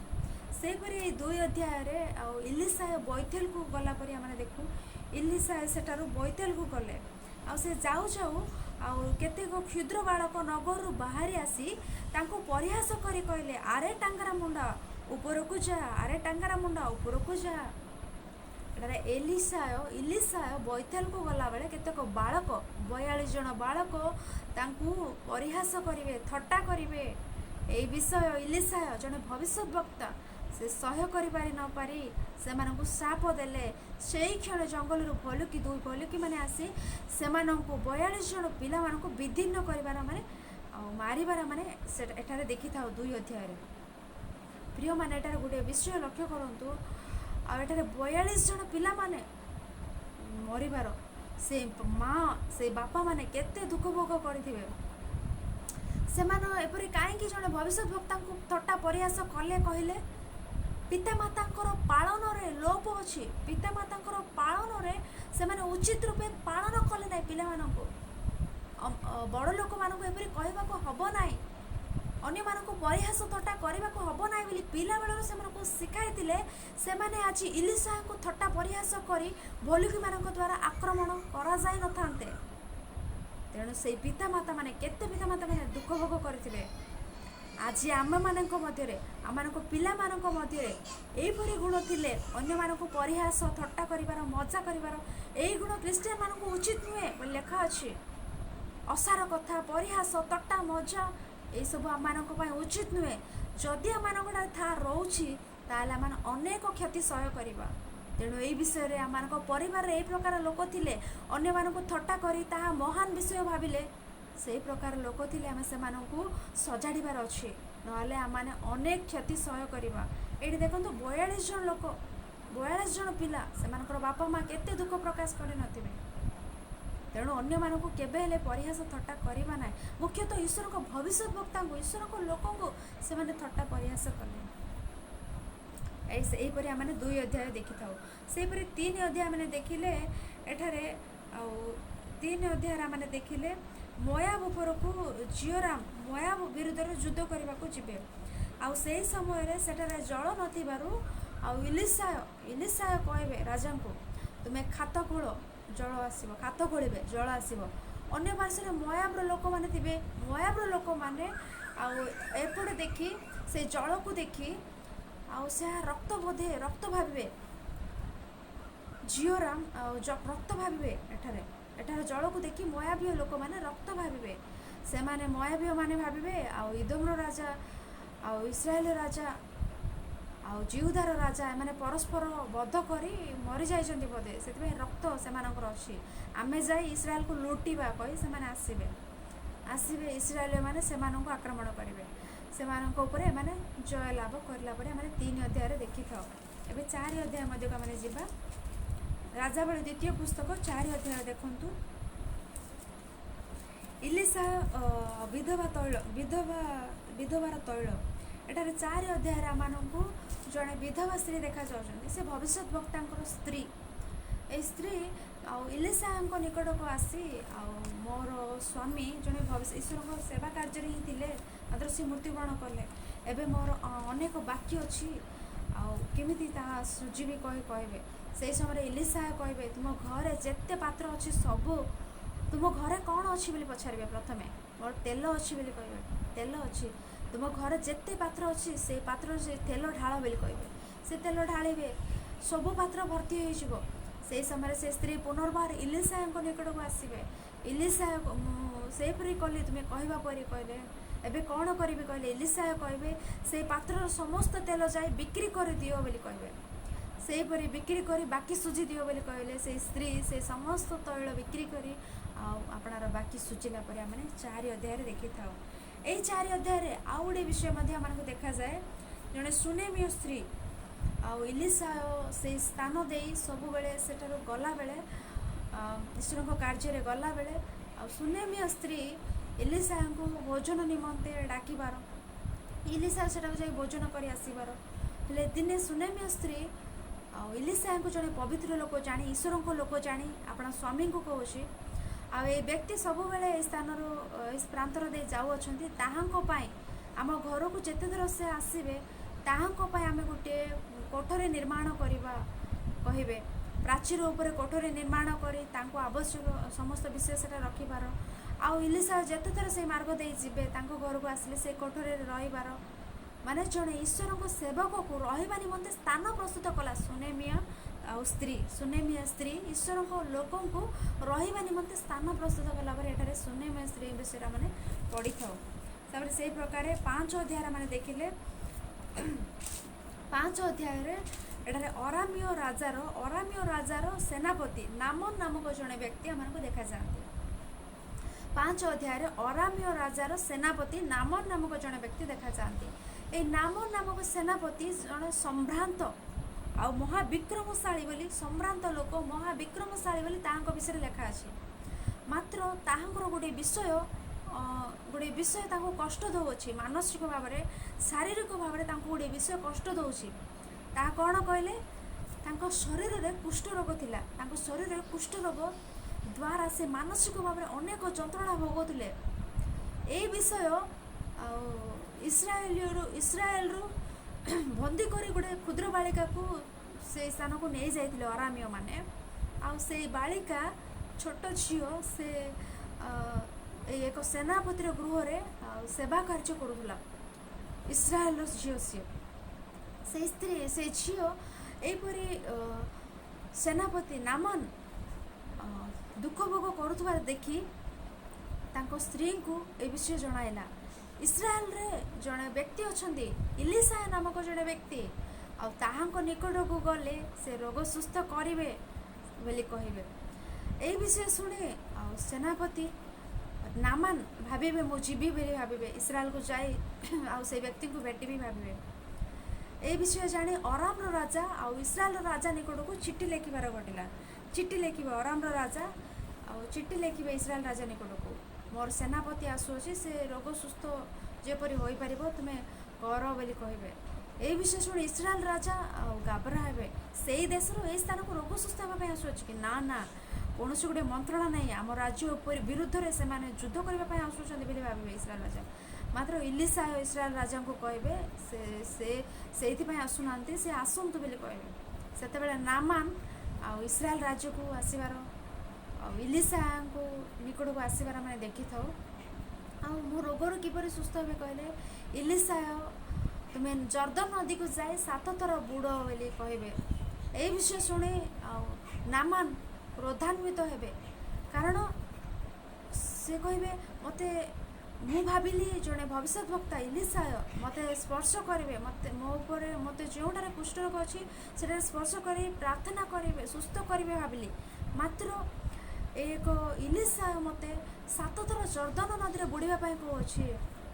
से परी 2 अध्याय इलिसा बैतेल को गला मैंने देखू इलिसा सेठार बैतेल को गले से जाऊ जाऊ केतेक क्षुद्र बालक नगर बाहरी आसी तांको परिहास करी कहले आरे टांगरा मुंडा ऊपर को जा आरे टांगरा मुंडा ऊपर को जा इलिसा बैतेल को गला बेले केतेक बालक 42 जन बालक तांकू परिहास करेंगे थट्टा करेंगे यही विषय इलिसा जड़े भविष्य वक्ता से सह्य करि न पारी से साप देले से क्षण जंगल भलुकी 2 भलुकी मैंने आसी से 42 जन पिला विधिन्न कर माने मारिबार माने एठारे देखी था 2 अध्याय प्रिय माने एठारे गोटे विषय लक्ष्य करंतु आठारे 42 जन पिला माने मरिबार से माँ से बापा माने केते दुख भोग करथिबे एपरी कहीं जड़े भविष्य वक्ता को थट्टा परिहास कले कहले पितामातांकर पालन रे लोप अच्छी पितामातांकर पालन रे से माने उचित रूपे पालन कले ना पिला मानको बड़ लोक मानको एपरी कहबा को हबो नाही अन्य मानको परिहास थट्टा करबा को हबो नाही बोली पिला बेलर से मानको सिखाइतिले से माने आज इलिसा को थट्टा परिहास करी भोलुकी मानक द्वारा आक्रमण करा जाय न थांते तेणु से पितामाता माने केते पितामाता माने दुख भोग करथिबे आज आम मानक मध्य आम पिला मानक मध्य एपरी गुण थिले अन्य मानक परिहास थट्टा करिवार मजा करिवार एई गुण क्रिश्चियन मानक उचित नुहे बोली लेखा अछि असार कथा परिहास थट्टा मजा ये सब आम उचित नुहे जदि आम था रोची ताल आम अनेक क्षति सह्य करवा तेणु यही विषय में आम परिवार यही प्रकार लोक थिले अन्य मानक थट्टा करी ताहा महान विषय भाविले से प्रकार लोक थिले आम से सजाड़बार अच्छे ना आम अनेक क्षति सह्य करवा ये देखो 42 जन लोक 42 जन पिला से बापा माँ केते दुख प्रकाश कर तेणु अन्य मानक केबे हेले परिहास थट्टा करवा ना मुख्यतः ईश्वर को भविष्य वक्ता को ईश्वर को लोक को से थट्टा परिहास कले यहीपरि आम 2 अध्याय देखी था से 3 अध्याय मैंने देखिले एठारे 3 अध्याय आम देखिले मोयाब उपर को जियोराम मोयाब विरुद्ध युद्ध करने को जीवे आई समय सेठारे जल नथिबारु इलिसा कहबे राजा को तुम्हें खात खोल जल आसो खात खोलिबे जल आसो अन्य पार्श्व मोयाब्र लोक मैंने थे मोयाब्र लोक मैंने एपटे देखी से जल को देखी से रक्त बोधे रक्त भावे जियोराम रक्त भावे एठारे जल को देखी मोयाबीय लोक मैंने रक्त भावे ସେମାନେ ମୋଆବୀୟ ମାନେ ଭାବିବେ ଆଉ ଇଦୋମର ରାଜା ଆଉ ଇସ୍ରାଏଲ ରାଜା ଆଉ ଜିହୁଦାର ରାଜା ଏମାନେ ପରସ୍ପର ବଧ କରି ମରିଯାଇଛନ୍ତି ବୋଧେ, ସେଥିପାଇଁ ରକ୍ତ ସେମାନଙ୍କର ଅଛି, ଆମେ ଯାଇ ଇସ୍ରାଏଲକୁ ଲୁଟିବା କହି ସେମାନେ ଆସିବେ। ଇସ୍ରାଏଲମାନେ ସେମାନଙ୍କୁ ଆକ୍ରମଣ କରିବେ, ସେମାନଙ୍କ ଉପରେ ଏମାନେ ଜୟ ଲାଭ କରିଲା ପରେ ଆମେ 3 ଅଧ୍ୟାୟରେ ଦେଖିଥାଉ। ଏବେ 4 ଅଧ୍ୟାୟ ମଧ୍ୟକୁ ଆମେ ଯିବା। ରାଜାବଳୀ ଦ୍ୱିତୀୟ ପୁସ୍ତକ 4 ଅଧ୍ୟାୟ ଦେଖନ୍ତୁ। ଇଲିଶା ବିଧବାର ତୈଳ। ଏଠାରେ 4 ଅଧ୍ୟାୟରେ ଆମମାନଙ୍କୁ ଜଣେ ବିଧବା ସ୍ତ୍ରୀ ଦେଖାଯାଉଛନ୍ତି। ସେ ଭବିଷ୍ୟତ ବକ୍ତାଙ୍କର ସ୍ତ୍ରୀ। এই ସ୍ତ୍ରୀ ଆଉ ଇଲିଶାଙ୍କ ନିକଟକୁ ଆସି ଆଉ ମୋର ସ୍ୱାମୀ ଜଣେ ଈଶ୍ୱରଙ୍କ ସେବା କାର୍ଯ୍ୟରେ ହିଁ ଥିଲେ, ମାତ୍ର ସେ ମୃତ୍ୟୁବରଣ କଲେ, ଏବେ ମୋର ଅନେକ ବାକି ଅଛି, ଆଉ କେମିତି ତାହା ସୁଝିବି କହିବେ। ସେହି ସମୟରେ ଇଲିଶା କହିବେ, ତୁମ ଘରେ ଯେତେ ପାତ୍ର ଅଛି ସବୁ, ତୁମ ଘରେ କ'ଣ ଅଛି ବୋଲି ପଚାରିବେ। ପ୍ରଥମେ ମୋର ତେଲ ଅଛି ବୋଲି କହିବେ, ତେଲ ଅଛି, ତୁମ ଘରେ ଯେତେ ପାତ୍ର ଅଛି ସେ ପାତ୍ରରେ ସେ ତେଲ ଢାଳ ବୋଲି କହିବେ। ସେ ତେଲ ଢାଳିବେ, ସବୁ ପାତ୍ର ଭର୍ତ୍ତି ହୋଇଯିବ। ସେହି ସମୟରେ ସେ ସ୍ତ୍ରୀ ପୁନର୍ବାର ଇଲିଶାଙ୍କ ନିକଟକୁ ଆସିବେ। ଇଲିଶା ସେହିପରି କଲି ତୁମେ କହିବା ପରି କହିଲେ, ଏବେ କ'ଣ କରିବି କହିଲେ। ଇଲିଶା କହିବେ, ସେଇ ପାତ୍ରର ସମସ୍ତ ତେଲ ଯାଇ ବିକ୍ରି କରିଦିଅ ବୋଲି କହିବେ। ସେହିପରି ବିକ୍ରି କରି ବାକି ସୁଝି ଦିଅ ବୋଲି କହିଲେ। ସେଇ ସ୍ତ୍ରୀ ସେ ସମସ୍ତ ତୈଳ ବିକ୍ରି କରି ଆଉ ଆପଣର ବାକି ସୁଝିଲା ପରେ ଆମେ 4 ଅଧ୍ୟାୟରେ ଦେଖିଥାଉ। ଏହି 4 ଅଧ୍ୟାୟରେ ଆଉ ଗୋଟେ ବିଷୟ ମଧ୍ୟ ଆମକୁ ଦେଖାଯାଏ। ଜଣେ ସୁନେମୀୟ ସ୍ତ୍ରୀ ଆଉ ଇଲିଶା ସେଇ ସ୍ଥାନ ଦେଇ ସବୁବେଳେ ସେଠାରୁ ଗଲାବେଳେ, ଈଶ୍ୱରଙ୍କ କାର୍ଯ୍ୟରେ ଗଲାବେଳେ, ଆଉ ସୁନେମୀୟ ସ୍ତ୍ରୀ ଇଲିଶାଙ୍କୁ ଭୋଜନ ନିମନ୍ତେ ଡାକିବାର, ଇଲିଶା ସେଠାକୁ ଯାଇ ଭୋଜନ କରି ଆସିବାର। ହେଲେ ଦିନେ ସୁନେମୀୟ ସ୍ତ୍ରୀ ଆଉ ଇଲିଶାଙ୍କୁ ଜଣେ ପବିତ୍ର ଲୋକ ଜାଣି, ଈଶ୍ୱରଙ୍କ ଲୋକ ଜାଣି ଆପଣା ସ୍ୱାମୀଙ୍କୁ କହୁଛି, ଆଉ ଏଇ ବ୍ୟକ୍ତି ସବୁବେଳେ ଏ ସ୍ଥାନରୁ ଏ ପ୍ରାନ୍ତର ଦେଇ ଯାଉଅଛନ୍ତି, ତାହାଙ୍କ ପାଇଁ ଆମ ଘରକୁ ଯେତେଥର ସେ ଆସିବେ ତାହାଙ୍କ ପାଇଁ ଆମେ ଗୋଟିଏ କୋଠରୀ ନିର୍ମାଣ କରିବା କହିବେ। ପ୍ରାଚୀର ଉପରେ କୋଠରୀ ନିର୍ମାଣ କରି ତାଙ୍କୁ ଆବଶ୍ୟକ ସମସ୍ତ ବିଷୟ ସେଟା ରଖିବାର, ଆଉ ଇଲିଶା ଯେତେଥର ସେଇ ମାର୍ଗ ଦେଇ ଯିବେ ତାଙ୍କ ଘରକୁ ଆସିଲେ ସେ କୋଠରୀରେ ରହିବାର। ମାନେ ଜଣେ ଈଶ୍ୱରଙ୍କ ସେବକକୁ ରହିବା ନିମନ୍ତେ ସ୍ଥାନ ପ୍ରସ୍ତୁତ କଲା ସୁନେମୀୟ ସ୍ତ୍ରୀ ଈଶ୍ୱରଙ୍କ ଲୋକଙ୍କୁ ରହିବା ନିମନ୍ତେ ସ୍ଥାନ ପ୍ରସ୍ତୁତ କଲା ପରେ ଏଠାରେ ସୁନେମୀୟ ସ୍ତ୍ରୀ ବିଷୟରେ ଆମେ ପଢ଼ିଥାଉ। ତାପରେ ସେଇ ପ୍ରକାରେ 5 ଅଧ୍ୟାୟରେ ଆମେ ଦେଖିଲେ, 5 ଅଧ୍ୟାୟରେ ଏଠାରେ ଅରାମୀୟ ରାଜାର ସେନାପତି ନାମନ ନାମକ ଜଣେ ବ୍ୟକ୍ତି ଆମକୁ ଦେଖାଯାଆନ୍ତି। 5 ଅଧ୍ୟାୟରେ ଅରାମୀୟ ରାଜାର ସେନାପତି ନାମନ ନାମକ ଜଣେ ବ୍ୟକ୍ତି ଦେଖାଯାଆନ୍ତି। এই ନାମନ ନାମକ ସେନାପତି ଜଣେ ସମ୍ଭ୍ରାନ୍ତ ଆଉ ମହାବିକ୍ରମଶାଳୀ ବୋଲି, ସମ୍ଭ୍ରାନ୍ତ ଲୋକ ମହାବିକ୍ରମଶାଳୀ ବୋଲି ତାଙ୍କ ବିଷୟରେ ଲେଖା ଅଛି। ମାତ୍ର ତାହାଙ୍କର ଗୋଟିଏ ବିଷୟ ତାଙ୍କୁ କଷ୍ଟ ଦେଉଅଛି, ମାନସିକ ଭାବରେ ଶାରୀରିକ ଭାବରେ ତାଙ୍କୁ ଗୋଟିଏ ବିଷୟ କଷ୍ଟ ଦେଉଛି। ତାହା କ'ଣ କହିଲେ, ତାଙ୍କ ଶରୀରରେ କୁଷ୍ଠରୋଗ ଥିଲା। ତାଙ୍କ ଶରୀରରେ କୁଷ୍ଠରୋଗ ଦ୍ୱାରା ସେ ମାନସିକ ଭାବରେ ଅନେକ ଯନ୍ତ୍ରଣା ଭୋଗୁଥିଲେ। ଏହି ବିଷୟ ଆଉ ଇସ୍ରାଏଲରୁ ବନ୍ଦୀ କରି ଗୋଟେ କ୍ଷୁଦ୍ର ବାଳିକାକୁ ସେଇ ସ୍ଥାନକୁ ନେଇଯାଇଥିଲେ ଅରାମୀୟ ମାନେ। ଆଉ ସେଇ ବାଳିକା ଛୋଟ ଝିଅ ସେ ଏଇ ଏକ ସେନାପତିର ଗୃହରେ ସେବା କାର୍ଯ୍ୟ କରୁଥିଲା। ଇସ୍ରାଏଲର ଝିଅ ସିଏ, ସେ ଝିଅ ଏହିପରି ସେନାପତି ନାମନ ଦୁଃଖ ଭୋଗ କରୁଥିବାର ଦେଖି ତାଙ୍କ ସ୍ତ୍ରୀଙ୍କୁ ଏ ବିଷୟ ଜଣାଇଲା। ଇସ୍ରାଏଲରେ ଜଣେ ବ୍ୟକ୍ତି ଅଛନ୍ତି, ଇଲିଶା ନାମକ ଜଣେ ବ୍ୟକ୍ତି, ଆଉ ତାହାଙ୍କ ନିକଟକୁ ଗଲେ ସେ ରୋଗ ସୁସ୍ଥ କରିବେ ବୋଲି କହିବେ। ଏହି ବିଷୟ ଶୁଣି ଆଉ ସେନାପତି ନାମାନ ଭାବିବେ, ମୁଁ ଯିବି ବୋଲି ଭାବିବେ, ଇସ୍ରାଏଲକୁ ଯାଇ ଆଉ ସେଇ ବ୍ୟକ୍ତିଙ୍କୁ ଭେଟିବି ଭାବିବେ। ଏହି ବିଷୟ ଜାଣି ଅରାମର ରାଜା ଆଉ ଇସ୍ରାଏଲର ରାଜା ନିକଟକୁ ଚିଠି ଲେଖିବାର ଘଟିଲା। ଚିଠି ଲେଖିବେ ଅରାମର ରାଜା ଆଉ ଚିଠି ଲେଖିବେ ଇସ୍ରାଏଲ ରାଜା ନିକଟକୁ, ମୋର ସେନାପତି ଆସୁଅଛି, ସେ ରୋଗ ସୁସ୍ଥ ଯେପରି ହୋଇପାରିବ ତୁମେ କର ବୋଲି କହିବେ। ଏହି ବିଷୟ ଶୁଣି ଇସ୍ରାଏଲ ରାଜା ଆଉ ଗାବରା ହେବେ, ସେଇ ଦେଶରୁ ଏହି ସ୍ଥାନକୁ ରୋଗ ସୁସ୍ଥ ହେବା ପାଇଁ ଆସୁଅଛି କି ନା, କୌଣସି ଗୋଟେ ମନ୍ତ୍ରଣା ନାହିଁ, ଆମ ରାଜ୍ୟ ଉପରେ ବିରୁଦ୍ଧରେ ସେମାନେ ଯୁଦ୍ଧ କରିବା ପାଇଁ ଆସୁଛନ୍ତି ବୋଲି ଭାବିବେ ଇସ୍ରାଏଲ ରାଜା। ମାତ୍ର ଇଲିଶା ଇସ୍ରାଏଲ ରାଜାଙ୍କୁ କହିବେ, ସେ ସେଇଥିପାଇଁ ଆସୁନାହାନ୍ତି, ସେ ଆସନ୍ତୁ ବୋଲି କହିବେ। ସେତେବେଳେ ନାମାନ ଆଉ ଇସ୍ରାଏଲ ରାଜ୍ୟକୁ ଆସିବାର ଆଉ ଇଲିଶାଙ୍କୁ ନିକଟକୁ ଆସିବାର ଆମେ ଦେଖିଥାଉ। ଆଉ ମୋ ରୋଗରୁ କିପରି ସୁସ୍ଥ ହେବେ କହିଲେ, ଇଲିଶା ତୁମେ ଜର୍ଦ୍ଦନ ନଦୀକୁ ଯାଇ 7 ଥର ବୁଡ଼ ବୋଲି କହିବେ। ଏହି ବିଷୟ ଶୁଣି ଆଉ ନାମାନ କ୍ରୋଧାନ୍ୱିତ ହେବେ, କାରଣ ସେ କହିବେ ମୋତେ ମୁଁ ଭାବିଲି ଜଣେ ଭବିଷ୍ୟତ ବକ୍ତା ଇଲିଶାୟ ମୋତେ ସ୍ପର୍ଶ କରିବେ, ମୋତେ ଯେଉଁଠାରେ କୁଷ୍ଠରୋଗ ଅଛି ସେଠାରେ ସ୍ପର୍ଶ କରି ପ୍ରାର୍ଥନା କରିବେ, ସୁସ୍ଥ କରିବେ ଭାବିଲି। ମାତ୍ର ଏକ ଇଲିଶାୟ ମୋତେ 7 ଥର ଜର୍ଦ୍ଦନ ନଦୀରେ ବୁଡ଼ିବା ପାଇଁ କହୁଅଛି।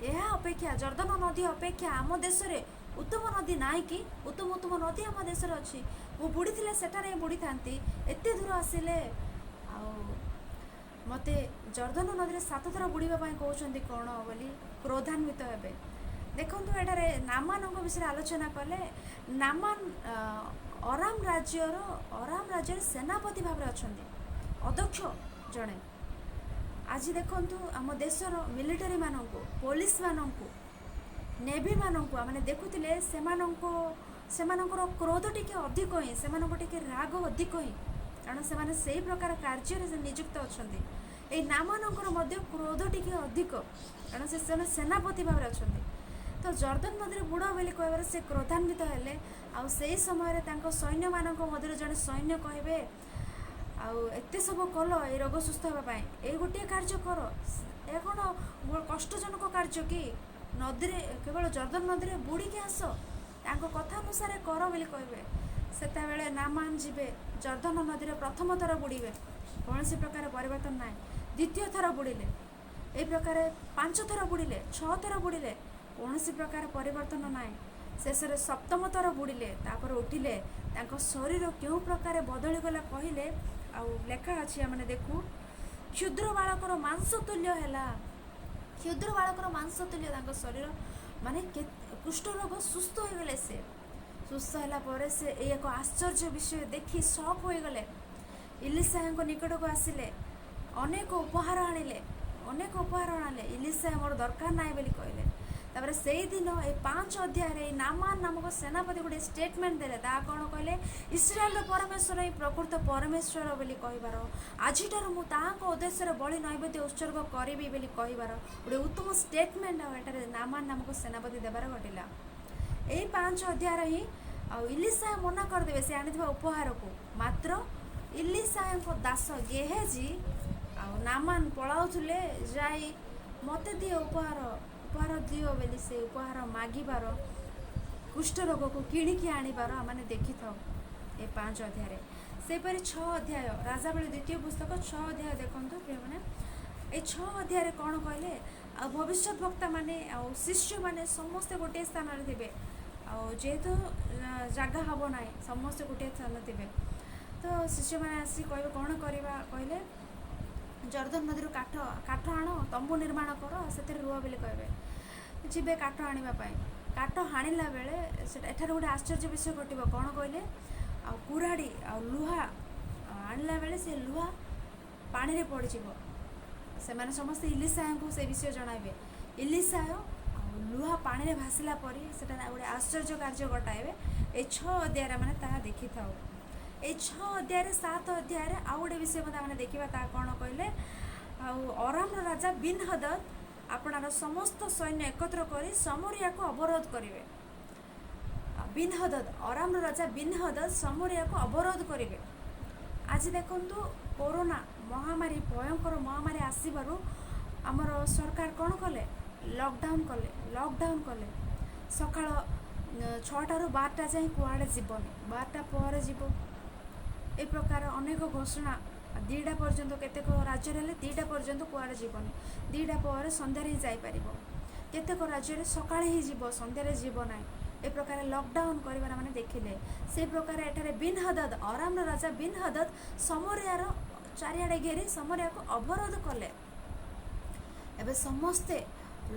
ଏହା ଅପେକ୍ଷା, ଜର୍ଦ୍ଦନ ନଦୀ ଅପେକ୍ଷା ଆମ ଦେଶରେ ଉତ୍ତମ ନଦୀ ନାହିଁ କି? ଉତ୍ତମ ଉତ୍ତମ ନଦୀ ଆମ ଦେଶରେ ଅଛି। ମୁଁ ବୁଡ଼ିଥିଲେ ସେଠାରେ ହିଁ ବୁଡ଼ିଥାନ୍ତି। ଏତେ ଦୂର ଆସିଲେ ଆଉ ମୋତେ ଜର୍ଦ୍ଦନ ନଦୀରେ 7 ଥର ବୁଡ଼ିବା ପାଇଁ କହୁଛନ୍ତି କ'ଣ ବୋଲି କ୍ରୋଧାନ୍ୱିତ ହେବେ। ଦେଖନ୍ତୁ, ଏଠାରେ ନାମାନଙ୍କ ବିଷୟରେ ଆଲୋଚନା କଲେ। ନାମାନ ଅରାମ ରାଜ୍ୟରେ ସେନାପତି ଭାବରେ ଅଛନ୍ତି, ଅଧ୍ୟକ୍ଷ ଜଣେ। ଆଜି ଦେଖନ୍ତୁ, ଆମ ଦେଶର ମିଲିଟାରୀମାନଙ୍କୁ, ପୋଲିସମାନଙ୍କୁ, ନେଭିମାନଙ୍କୁ ଆମେ ଦେଖୁଥିଲେ ସେମାନଙ୍କର କ୍ରୋଧ ଟିକେ ଅଧିକ ହିଁ, ସେମାନଙ୍କ ଟିକେ ରାଗ ଅଧିକ ହିଁ, କାରଣ ସେମାନେ ସେହି ପ୍ରକାର କାର୍ଯ୍ୟରେ ନିଯୁକ୍ତ ଅଛନ୍ତି। ଏଇ ନାମାନଙ୍କର ମଧ୍ୟ କ୍ରୋଧ ଟିକେ ଅଧିକ, କାରଣ ସେ ସେନାପତି ଭାବରେ ଅଛନ୍ତି। ତ ଜର୍ଦ୍ଦନ ନଦୀରେ ବୁଡ଼ ବୋଲି କହିବାରେ ସେ କ୍ରୋଧାନ୍ୱିତ ହେଲେ। ଆଉ ସେହି ସମୟରେ ତାଙ୍କ ସୈନ୍ୟମାନଙ୍କ ମଧ୍ୟରୁ ଜଣେ ସୈନ୍ୟ କହିବେ, ଆଉ ଏତେ ସବୁ କଲ ଏଇ ରୋଗ ସୁସ୍ଥ ହେବା ପାଇଁ, ଏଇ ଗୋଟିଏ କାର୍ଯ୍ୟ କର। ଏହା କ'ଣ କଷ୍ଟଜନକ କାର୍ଯ୍ୟ କି? ନଦୀରେ, କେବଳ ଜର୍ଦ୍ଦନ ନଦୀରେ ବୁଡ଼ିକି ଆସ, ତାଙ୍କ କଥା ଅନୁସାରେ କର ବୋଲି କହିବେ। ସେତେବେଳେ ନାମାନ ଯିବେ, ଜର୍ଦ୍ଦନ ନଦୀରେ ପ୍ରଥମ ଥର ବୁଡ଼ିବେ, କୌଣସି ପ୍ରକାର ପରିବର୍ତ୍ତନ ନାହିଁ। ଦ୍ୱିତୀୟ ଥର ବୁଡ଼ିଲେ, ଏହି ପ୍ରକାର 5 ଥର ବୁଡ଼ିଲେ, 6 ଥର ବୁଡ଼ିଲେ, କୌଣସି ପ୍ରକାର ପରିବର୍ତ୍ତନ ନାହିଁ। ଶେଷରେ 7ମ ଥର ବୁଡ଼ିଲେ, ତାପରେ ଉଠିଲେ। ତାଙ୍କ ଶରୀର କେଉଁ ପ୍ରକାର ବଦଳିଗଲା କହିଲେ, ଆଉ ଲେଖା ଅଛି, ଆମେ ଦେଖୁ, କ୍ଷୁଦ୍ର ବାଳକର ମାଂସ ତୁଲ୍ୟ ହେଲା। କ୍ଷୁଦ୍ର ବାଳକର ମାଂସ ତୁଲ୍ୟ ତାଙ୍କ ଶରୀର, ମାନେ କୁଷ୍ଠରୋଗ ସୁସ୍ଥ ହୋଇଗଲେ। ସେ ସୁସ୍ଥ ହେଲା ପରେ ସେ ଏହି ଏକ ଆଶ୍ଚର୍ଯ୍ୟ ବିଷୟ ଦେଖି ସକ୍ ହୋଇଗଲେ। ଇଲିଶାୟଙ୍କ ନିକଟକୁ ଆସିଲେ, ଅନେକ ଉପହାର ଆଣିଲେ। ଇଲିଶାୟ ମୋର ଦରକାର ନାହିଁ ବୋଲି କହିଲେ। ତାପରେ ସେଇଦିନ এই 5 ଅଧ୍ୟାୟରେ এই ନାମାନ ନାମକ ସେନାପତି ଗୋଟେ ଷ୍ଟେଟମେଣ୍ଟ ଦେଲେ। ତାହା କ'ଣ କହିଲେ? ଇସ୍ରାଏଲର ପରମେଶ୍ୱର ହିଁ ପ୍ରକୃତ ପରମେଶ୍ୱର ବୋଲି କହିବାର, ଆଜିଠାରୁ ମୁଁ ତାହାଙ୍କ ଉଦ୍ଦେଶ୍ୟରେ ବଳି ନୈବେଦ୍ୟ ଉତ୍ସର୍ଗ କରିବି ବୋଲି କହିବାର ଗୋଟେ ଉତ୍ତମ ଷ୍ଟେଟମେଣ୍ଟ ଆଉ ଏଠାରେ ନାମାନ ନାମକ ସେନାପତି ଦେବାର ଘଟିଲା। ଏଇ 5 ଅଧ୍ୟାୟରେ ହିଁ ଆଉ ଇଲିଶାୟ ମନା କରିଦେବେ ସେ ଆଣିଥିବା ଉପହାରକୁ। ମାତ୍ର ଇଲିଶାୟଙ୍କ ଦାସ ଗେହେଜି ଆଉ ନାମାନ ପଳାଉଥିଲେ, ଯାଇ ମୋତେ ଦିଅ ଉପହାର ଦିଅ ବୋଲି ସେ ଉପହାର ମାଗିବାର, କୁଷ୍ଠରୋଗକୁ କିଣିକି ଆଣିବାର ଆମେ ଦେଖିଥାଉ ଏ 5 ଅଧ୍ୟାୟରେ। ସେହିପରି 6 ଅଧ୍ୟାୟ, ରାଜାବଳୀ ଦ୍ୱିତୀୟ ପୁସ୍ତକ 6 ଅଧ୍ୟାୟ ଦେଖନ୍ତୁ ପ୍ରିୟମାନେ। এই 6 ଅଧ୍ୟାୟରେ କ'ଣ କହିଲେ? ଆଉ ଭବିଷ୍ୟତ ବକ୍ତାମାନେ ଆଉ ଶିଷ୍ୟମାନେ ସମସ୍ତେ ଗୋଟିଏ ସ୍ଥାନରେ ଥିବେ। ଆଉ ଯେହେତୁ ଜାଗା ହେବ ନାହିଁ, ସମସ୍ତେ ଗୋଟିଏ ସ୍ଥାନରେ ଥିବେ। ତ ଶିଷ୍ୟମାନେ ଆସି କହିବେ କ'ଣ କରିବା କହିଲେ, ଜର୍ଦ୍ଦନ ନଦୀରୁ କାଠ ଆଣ, ତମ୍ବୁ ନିର୍ମାଣ କର, ସେଥିରେ ରୁହ ବୋଲି କହିବେ। ଯିବେ କାଠ ଆଣିବା ପାଇଁ। କାଠ ହାଣିଲା ବେଳେ ସେଟା ଏଠାରେ ଗୋଟେ ଆଶ୍ଚର୍ଯ୍ୟ ବିଷୟ ଘଟିବ। କ'ଣ କହିଲେ? ଆଉ କୁରାଢ଼ୀ ଆଉ ଲୁହା ଆଣିଲା ବେଳେ ସେ ଲୁହା ପାଣିରେ ପଡ଼ିଯିବ। ସେମାନେ ସମସ୍ତେ ଇଲିଶାୟଙ୍କୁ ସେ ବିଷୟ ଜଣାଇବେ। ଇଲିଶାୟ ଆଉ ଲୁହା ପାଣିରେ ଭାସିଲା ପରି ସେଟା ଗୋଟେ ଆଶ୍ଚର୍ଯ୍ୟ କାର୍ଯ୍ୟ ଘଟାଇବେ। এই 6 ଅଧ୍ୟାୟରେ ଆମେ ତାହା ଦେଖିଥାଉ। এই 6 ଅଧ୍ୟାୟରେ 7 ଅଧ୍ୟାୟରେ ଆଉ ଗୋଟେ ବିଷୟ ମଧ୍ୟ ଆମେ ଦେଖିବା। ତାହା କ'ଣ କହିଲେ? ଆଉ ଅରାମର ରାଜା ବିନ୍ ହଦଦ ଆପଣାର ସମସ୍ତ ସୈନ୍ୟ ଏକତ୍ର କରି ସମରିୟାକୁ ଅବରୋଧ କରିବେ। ଅରାମର ରାଜା ବିନ୍ ହଦଦ ସମରିୟାକୁ ଅବରୋଧ କରିବେ। ଆଜି ଦେଖନ୍ତୁ, କରୋନା ମହାମାରୀ, ଭୟଙ୍କର ମହାମାରୀ ଆସିବାରୁ ଆମର ସରକାର କ'ଣ କଲେ? ଲକଡାଉନ୍ କଲେ। ସକାଳ 6ଟାରୁ 12ଟା ଯାଏଁ କୁଆଡ଼େ ଯିବନି, 12ଟା ପରେ ଯିବ। ଏ ପ୍ରକାର ଅନେକ ଘୋଷଣା। 2ଟା ପର୍ଯ୍ୟନ୍ତ କେତେକ ରାଜ୍ୟରେ ହେଲେ 2ଟା ପର୍ଯ୍ୟନ୍ତ କୁଆଡ଼େ ଯିବନି, 2ଟା ପରେ ସନ୍ଧ୍ୟାରେ ହିଁ ଯାଇପାରିବ। କେତେକ ରାଜ୍ୟରେ ସକାଳେ ହିଁ ଯିବ, ସନ୍ଧ୍ୟାରେ ଯିବ ନାହିଁ। ଏ ପ୍ରକାର ଲକଡାଉନ୍ କରିବାର ମାନେ ଦେଖିଲେ। ସେ ପ୍ରକାର ଏଠାରେ ବିନ୍ ହଦଦ, ଅରାମର ରାଜା ବିନ୍ ହଦଦ ସମରିୟାର ଚାରିଆଡ଼େ ଘେରି ସମରିୟାକୁ ଅବରୋଧ କଲେ। ଏବେ ସମସ୍ତେ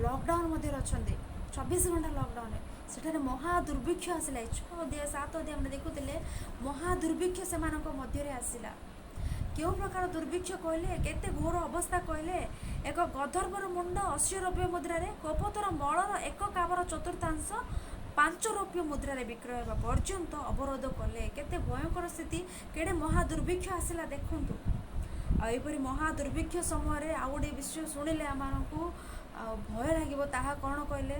ଲକଡାଉନ୍ ମଧ୍ୟରେ ଅଛନ୍ତି, 24 ଘଣ୍ଟା ଲକଡାଉନରେ। ସେଠାରେ ମହା ଦୁର୍ଭିକ୍ଷ ଆସିଲା। 6 ଅଧ୍ୟାୟ 7 ଅଧ୍ୟାୟ ଆମେ ଦେଖୁଥିଲେ, ମହା ଦୁର୍ଭିକ୍ଷ ସେମାନଙ୍କ ମଧ୍ୟରେ ଆସିଲା। କେଉଁ ପ୍ରକାର ଦୁର୍ଭିକ୍ଷ କହିଲେ? କେତେ ଘୋର ଅବସ୍ଥା କହିଲେ? ଏକ ଗର୍ଦ୍ଦଭର ମୁଣ୍ଡ 80 ରୌପ୍ୟ ମୁଦ୍ରାରେ, କୋପତର ମଳର 1 କାବର ଚତୁର୍ଥାଂଶ 5 ରୌପ୍ୟ ମୁଦ୍ରାରେ ବିକ୍ରୟ ହେବା ପର୍ଯ୍ୟନ୍ତ ଅବରୋଧ କଲେ। କେତେ ଭୟଙ୍କର ସ୍ଥିତି, କେଡ଼େ ମହା ଦୁର୍ଭିକ୍ଷ ଆସିଲା ଦେଖନ୍ତୁ। ଆଉ ଏହିପରି ମହା ଦୁର୍ଭିକ୍ଷ ସମୟରେ ଆଉ ଗୋଟେ ବିଷୟ ଶୁଣିଲେ ଆମମାନଙ୍କୁ ଆଉ ଭୟ ଲାଗିବ। ତାହା କ'ଣ କହିଲେ?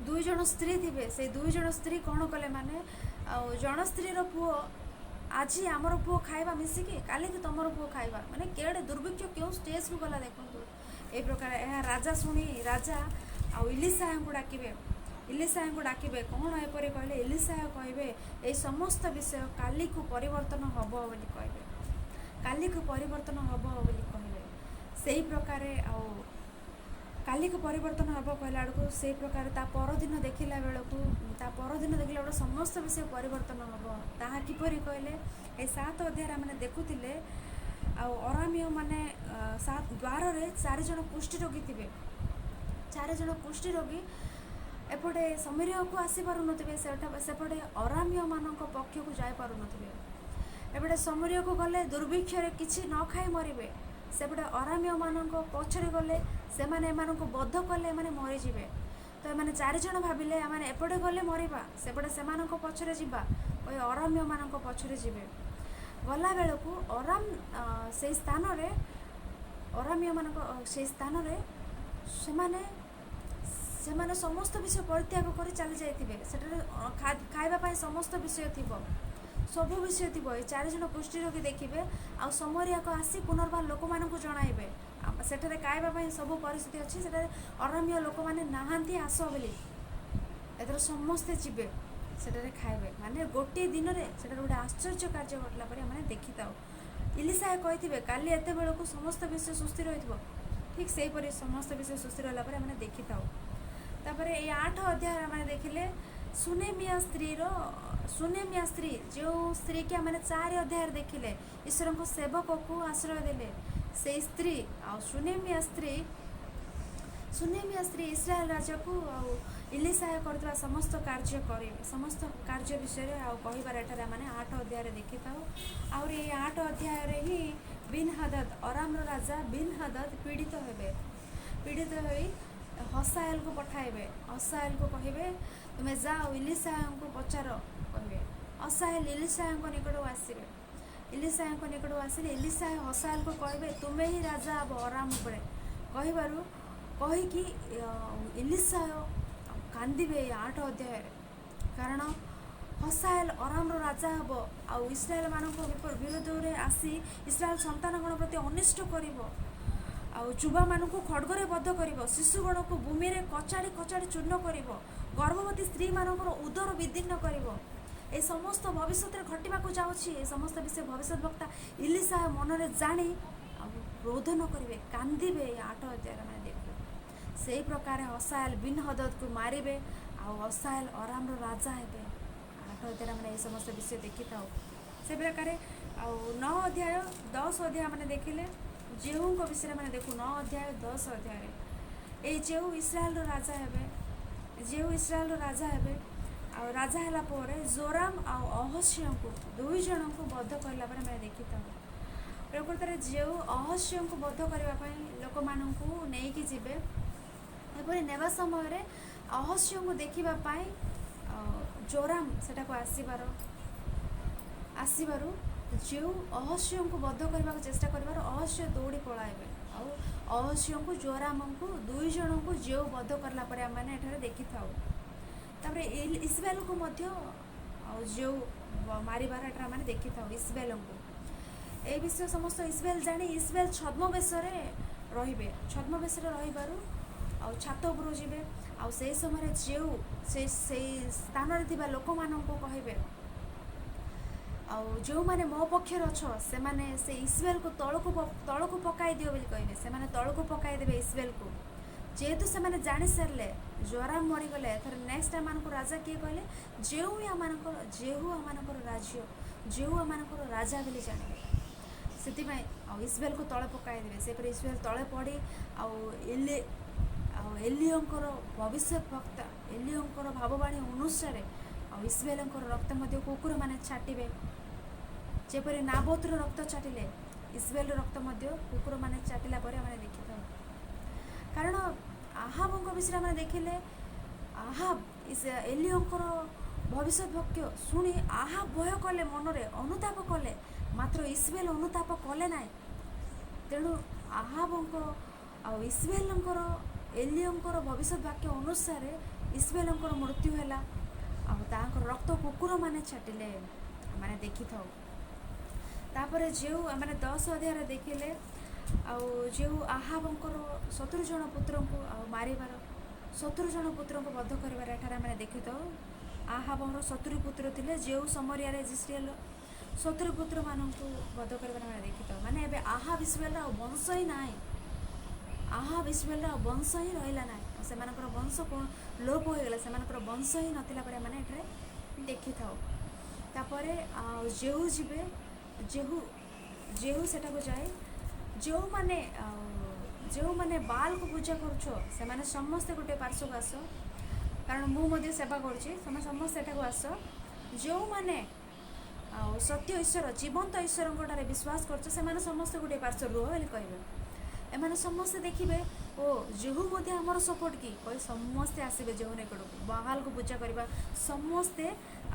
2 ଜଣ ସ୍ତ୍ରୀ ଥିବେ। ସେଇ 2 ଜଣ ସ୍ତ୍ରୀ କ'ଣ କଲେ? ମାନେ ଆଉ ଜଣ ସ୍ତ୍ରୀର ପୁଅ, ଆଜି ଆମର ପୁଅ ଖାଇବା ମିଶିକି, କାଲିକି ତମର ପୁଅ ଖାଇବା। ମାନେ କେଡ଼େ ଦୁର୍ଭିକ୍ଷ କେଉଁ ଷ୍ଟେଜ୍କୁ ଗଲା ଦେଖନ୍ତୁ। ए प्रकार यह राजा शुणी राजा आउ इलिशा को डाकिबे इलिशा को डाकिबे कौन एपरि कहले इलिशा कहबे ए समस्त विषय काली को परिवर्तन हब बोली कहबे काली को परिवर्तन हब बोली कहबे सेही प्रकार आउ काली को परिवर्तन हब कहला आड़को से प्रकार ता परदिन देखिला बेलू ता परदिन देखला बेलू समस्त विषय परिवर्तन हब ताहा किपरि कहले ए 7 अध्याय मैंने देखुतिले आरामीय माने द्वार रे 4 जन कुष्ठी रोगी थे 4 जन कुष्ठी रोगी एपटे समरिया को आसी पारु नथिबे सेपटे अरामीय मानक पक्ष को जाय पारु नथिबे एपटे समरिया को गले दुर्भिक्ष रे किछि न खाई मरिबे सेपटे अरामीय मानक पछरे गले से माने एमानक बद्ध कले माने मरि जिवे तो माने 4 जन भाबिले माने एपटे गले मरिबा सेपटे सेमानक पछरे जिबा ओय अरामीय मानक पछरे जिवे गला बेलू अराम से स्थान रे अरामीय मानक से स्थान रे सेमाने समस्त विषय परित्याग कर चली जाइए खाइबा समस्त विषय थी सब विषय थी 4 जन कुष्ठी रोगी देखिए आ समरिया को आसी पुनर्बार लोक मान जणाइबे सेठारे खाइबा सब परिस्थिति अच्छी से अरामीय लोक मैंने नहांती आस बोली एथर समस्ते जीवे सेठारे खाइबे माने गोटे दिन रे सेठारे गोटे आश्चर्य कार्य घटला पर आम देखी था इलिशा कही काली एत बेलू समस्त विषय सुस्थिर हो ठीक से परी समस्त विषय सुस्थिर होला पर आम देखी था तापर ये 8 अध्याय मैंने देखिले सुनेमिया स्त्री जो स्त्री के मैंने 4 अध्याय देखिले ईश्वर को सेवक को आश्रय देले से स्त्री आ सुनेमिया स्त्री इस्राएल राजा को इलिशा करथिबा समस्त कार्य विषय कहबार एठारे माने 8 अध्याय देखि थाउ और ये 8 अध्याय रे ही बिन हदद अराम राजा बिन हदद पीड़ित होई हसाएल को पठाइबे हसाएल को कहिबे तुमे जाओ इलिशा को पचार कहिबे हसाएल इलिशा को निकट आसीबे इलिशा को निकट आसिले इलिशा हसाएल को कहिबे तुमे ही राजा अब अराम उपरे कहिबारु कहीकि इलिशा कांदिबे 8 अध्याय कारण हसाएल अराम राजा हम आ इस्राएल मान विरोध में आसी इस्राएल संतान गण प्रति अनिष्ट करिबो युवा मान खड़गरे बद्ध कर शिशुगण को भूमि में कचाड़ी कचाड़ी चूर्ण कर गर्भवती स्त्री मान उदर विदीर्ण कर समस्त भविष्य घटवाक जाऊँगी समस्त विषय भविष्य वक्ता इलिशा मन में जाणी रोदन करेंगे कांदे 8 अध्याय मैंने देखिए से प्रकार हसाएल बिन हदद को मारे हसाएल अराम राजा हे 8 अध्याय मैंने ये समस्त विषय देखी था से प्रकार 9 अध्याय 10 अध्याय मैंने देखिले जेहू को विषय मैंने देखू 9 अध्याय 10 अध्याय ये जेहू इस्राएल राजा हे आ राजा है जोराम आहस्य को 2 जन को बद्ध करला मैंने देखी था प्रकृत जो अहस्य को बद्ध करने लोक मानू नहीं जीवे एपरी नेवा समय अहस्य को देखापी जोराम से आसबार जो अहस्य को बद्ध करने को चेष्टा कर अहस्य दौड़ी पलाइबे अहस्य को जोराम को 2 जन को जो बद्ध करला मैंने देखी था इस्राएल को जो मारिबार एटा मैंने देखी था इस्राएल को ए विषय समस्त इस्राएल जानी इस्राएल छद्मवेश रे छद्मवेश छात उपरू जीवे से समय जो स्थान में लोक मान कहे जो मैंने मो पक्षर अच्छ से इस्राएल को तल को पकाई दियो बोली कहे से तल को पकाई देवे इस्राएल को जेहेतु से मैंने जानी सारे जोराम मरीगले थर नेक्स्ट टाइम को राजा किए कहले जेहू आम राज्य जेहू आम राजा बोली जाने से इस्राएल को तले पकाई देवे से इस्राएल तले पड़ी एलियंकर भविष्य वक्ता एलियंकर भाववाणी अनुसार इस्राएल रक्त कुकुर मैंने छाटिबे जेपरी नाबोतर रक्त छाटिले इस्राएल रक्त कुकुर मैंने छाटिला मैंने देखी था कारण आहाब विषय मैंने देखिले आहाब एलियंकर भविष्य वक्य शुणी आहाब भय कले मनरे अनुताप कले मात्र इस्राएल अनुताप कले ना तेणु आहाब इस्राएल एलियंकर भविष्य वाक्य अनुसार इस्राएल मृत्यु है रक्त कुकुर माने छाटिले मैंने देखी था तापर जो मैंने 10 अध्याय देखिले ଆଉ ଯେଉଁ ଆହାବଙ୍କର 70 ଜଣ ପୁତ୍ରଙ୍କୁ ଆଉ ମାରିବାର 70 ଜଣ ପୁତ୍ରଙ୍କୁ ବଧ କରିବାର ଏଠାରେ ଆମେ ଦେଖିଥାଉ। ଆହାବଙ୍କର 70 ପୁତ୍ର ଥିଲେ, ଯେଉଁ ସମରିଆରେ ଇସ୍ରାଏଲ 70 ପୁତ୍ରମାନଙ୍କୁ ବଧ କରିବାର ଆମେ ଦେଖିଥାଉ। ମାନେ ଏବେ ଆହାବ ଇସ୍ରାଏଲର ଆଉ ବଂଶ ହିଁ ନାହିଁ। ଆହାବ ଇସ୍ରାଏଲର ଆଉ ବଂଶ ହିଁ ରହିଲା ନାହିଁ। ସେମାନଙ୍କର ବଂଶ ଲୋପ ହୋଇଗଲା, ସେମାନଙ୍କର ବଂଶ ହିଁ ନଥିଲା ପରେ ଆମେ ଏଠାରେ ଦେଖିଥାଉ। ତାପରେ ଆଉ ଜେହୁ ଯିବେ, ଜେହୁ ସେଠାକୁ ଯାଏ। ଯେଉଁମାନେ ବାଲକୁ ପୂଜା କରୁଛ ସେମାନେ ସମସ୍ତେ ଗୋଟେ ପାର୍ଶ୍ୱକୁ ଆସ, କାରଣ ମୁଁ ମଧ୍ୟ ସେବା କରୁଛି। ସେମାନେ ସମସ୍ତେ ଏଠାକୁ ଆସ। ଯେଉଁମାନେ ଆଉ ସତ୍ୟ ଈଶ୍ୱର ଜୀବନ୍ତ ଈଶ୍ୱରଙ୍କଠାରେ ବିଶ୍ୱାସ କରୁଛ ସେମାନେ ସମସ୍ତେ ଗୋଟେ ପାର୍ଶ୍ୱ ରୁହ ବୋଲି କହିବେ। ଏମାନେ ସମସ୍ତେ ଦେଖିବେ ଓ ଜେହୁ ମଧ୍ୟ ଆମର ସପୋର୍ଟ କି କହି ସମସ୍ତେ ଆସିବେ ଜେହୁ ନିକଟକୁ। ବାହାଲକୁ ପୂଜା କରିବା ସମସ୍ତେ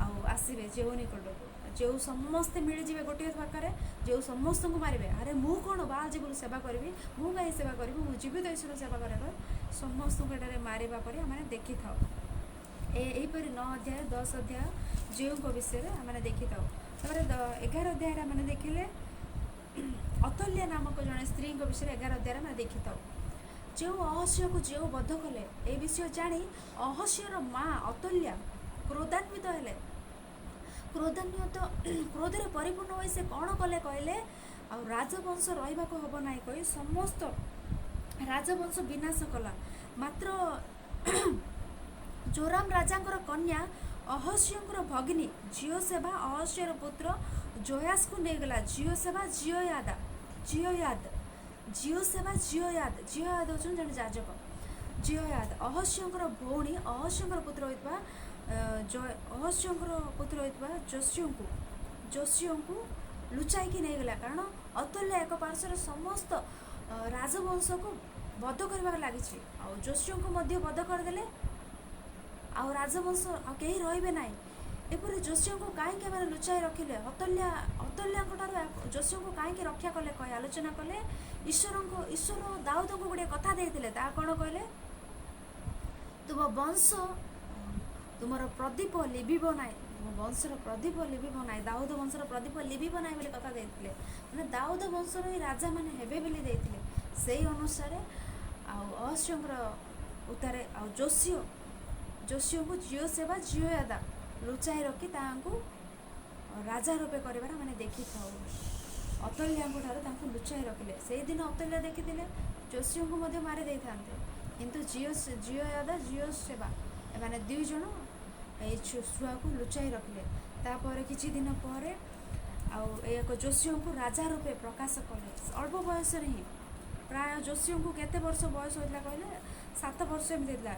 ଆଉ ଆସିବେ ଜେହୁ ନିକଟକୁ। ଯେଉଁ ସମସ୍ତେ ମିଳିଯିବେ ଗୋଟିଏ ପାଖରେ, ଯେଉଁ ସମସ୍ତଙ୍କୁ ମାରିବେ। ଆରେ ମୁଁ କ'ଣ ବାହାଲ ଜୀବନ ସେବା କରିବି, ମୁଁ କାହିଁ ସେବା କରିବି, ମୁଁ ଜୀବିତ ଈଶ୍ୱର ସେବା କରିବା। ସମସ୍ତଙ୍କୁ ଏଠାରେ ମାରିବା ପରେ ଆମେ ଦେଖିଥାଉ। ଏହିପରି 9 ଅଧ୍ୟାୟ 10 ଅଧ୍ୟାୟ ଜେହୁଙ୍କ ବିଷୟରେ ଆମେ ଦେଖିଥାଉ। ତାପରେ 11 ଅଧ୍ୟାୟରେ ଆମେ ଦେଖିଲେ ଅତଲ୍ୟା ନାମକ ଜଣେ ସ୍ତ୍ରୀଙ୍କ ବିଷୟରେ 11 ଅଧ୍ୟାୟରେ ଆମେ ଦେଖିଥାଉ। ଯେଉଁ ଅହସ୍ୟକୁ ଯେଉଁ ବଧ କଲେ, ଏ ବିଷୟ ଜାଣି ଅହସ୍ୟର ମା ଅତଲ୍ୟା କ୍ରୋଧାନ୍ୱିତ ହେଲେ। କ୍ରୋଧରେ ପରିପୂର୍ଣ୍ଣ ହୋଇ ସେ କ'ଣ କଲେ କହିଲେ, ଆଉ ରାଜବଂଶ ରହିବାକୁ ହେବ ନାହିଁ କହି ସମସ୍ତ ରାଜବଂଶ ବିନାଶ କଲା। ମାତ୍ର ଜୋରାମ ରାଜାଙ୍କର କନ୍ୟା ଅହସ୍ୟଙ୍କର ଭଗିନୀ ଜିଓସେବା ଅହସ୍ୟର ପୁତ୍ର ଜୟାସକୁ ନେଇଗଲା। ଜିଓସେବା ହେଉଛନ୍ତି ଜଣେ ଯାଜକ। ଜିଓୟାଦ ଅହସ୍ୟଙ୍କର ଭଉଣୀ, ଅହସ୍ୟଙ୍କର ପୁତ୍ର ହୋଇଥିବା ଯୋଶୀଙ୍କୁ ଲୁଚାଇକି ନେଇଗଲା। କାରଣ ଅତଲ୍ୟା ଏକ ପାର୍ଶ୍ୱରେ ସମସ୍ତ ରାଜବଂଶକୁ ବଧ କରିବାରେ ଲାଗିଛି। ଆଉ ଯୋଶୀଙ୍କୁ ମଧ୍ୟ ବଧ କରିଦେଲେ, ଆଉ ରାଜବଂଶ ଆଉ କେହି ରହିବେ ନାହିଁ। ଏପରି ଯୋଶୀଙ୍କୁ କାହିଁକି ଏମାନେ ଲୁଚାଇ ରଖିଲେ? ଅତଲ୍ୟାଙ୍କ ଠାରୁ ଯୋଶୀଙ୍କୁ କାହିଁକି ରକ୍ଷା କଲେ କହି ଆଲୋଚନା କଲେ। ଈଶ୍ୱର ଦାଉଦଙ୍କୁ ଗୋଟେ କଥା ଦେଇଥିଲେ, ତାହା କ'ଣ କହିଲେ? ତୁମର ପ୍ରଦୀପ ଲିଭିବ ନାହିଁ, ତୁମ ବଂଶର ପ୍ରଦୀପ ଲିଭିବ ନାହିଁ, ଦାଉଦ ବଂଶର ପ୍ରଦୀପ ଲିଭିବ ନାହିଁ ବୋଲି କଥା ଦେଇଥିଲେ। ମାନେ ଦାଉଦ ବଂଶର ହିଁ ରାଜାମାନେ ହେବେ ବୋଲି ଦେଇଥିଲେ। ସେଇ ଅନୁସାରେ ଆଉ ଅହସ୍ୟଙ୍କର ଉତ୍ତାରେ ଆଉ ଯୋଶୀଙ୍କୁ ଜିଓୟାଦା ଲୁଚାଇ ରଖି ତାଙ୍କୁ ରାଜା ରୂପେ କରିବାର ମାନେ ଦେଖିଥାଉ। ଅତଲ୍ୟାଙ୍କ ଠାରୁ ତାଙ୍କୁ ଲୁଚାଇ ରଖିଲେ। ସେଇଦିନ ଅତଲ୍ୟା ଦେଖିଥିଲେ ଯୋଶୀଙ୍କୁ ମଧ୍ୟ ମାରି ଦେଇଥାନ୍ତେ, କିନ୍ତୁ ଜିଓସେବା ଏମାନେ 2 ଜଣ ଏଇ ଛୁଆକୁ ଲୁଚାଇ ରଖିଲେ। ତାପରେ କିଛି ଦିନ ପରେ ଆଉ ଏକ ଯୋଶୀଙ୍କୁ ରାଜା ରୂପେ ପ୍ରକାଶ କଲେ। ଅଳ୍ପ ବୟସରେ ହିଁ, ପ୍ରାୟ ଯୋଶୀଙ୍କୁ କେତେ ବର୍ଷ ବୟସ ହୋଇଥିଲା କହିଲେ? 7 ବର୍ଷ ଏମିତି ହେଇଥିଲା।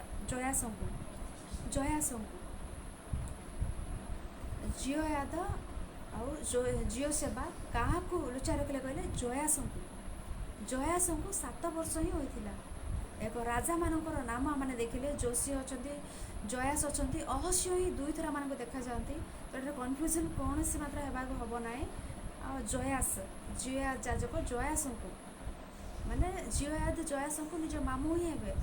ଜୟାସଙ୍କୁ ଜିଓୟାଦ ଆଉ ଜିଓସେବା କାହାକୁ ଲୁଚାଇ ରଖିଲେ କହିଲେ? ଜୟାସଙ୍କୁ 7 ବର୍ଷ ହିଁ ହୋଇଥିଲା। ଏକ ରାଜାମାନଙ୍କର ନାମ ଆମେ ଦେଖିଲେ, ଯୋଶୀ ଅଛନ୍ତି, ଜୟାସ ଅଛନ୍ତି, ଅହସ୍ୟ ହିଁ 2 ଥର ମାନଙ୍କୁ ଦେଖାଯାଆନ୍ତି। ଏଠାରେ କନଫ୍ୟୁଜନ୍ କୌଣସି ମାତ୍ରା ହେବାକୁ ହେବ ନାହିଁ। ଆଉ ଯାଜକ ଜୟାସଙ୍କୁ ମାନେ ଜୟାସଙ୍କୁ ନିଜ ମାମୁଁ ହିଁ ହେବେ,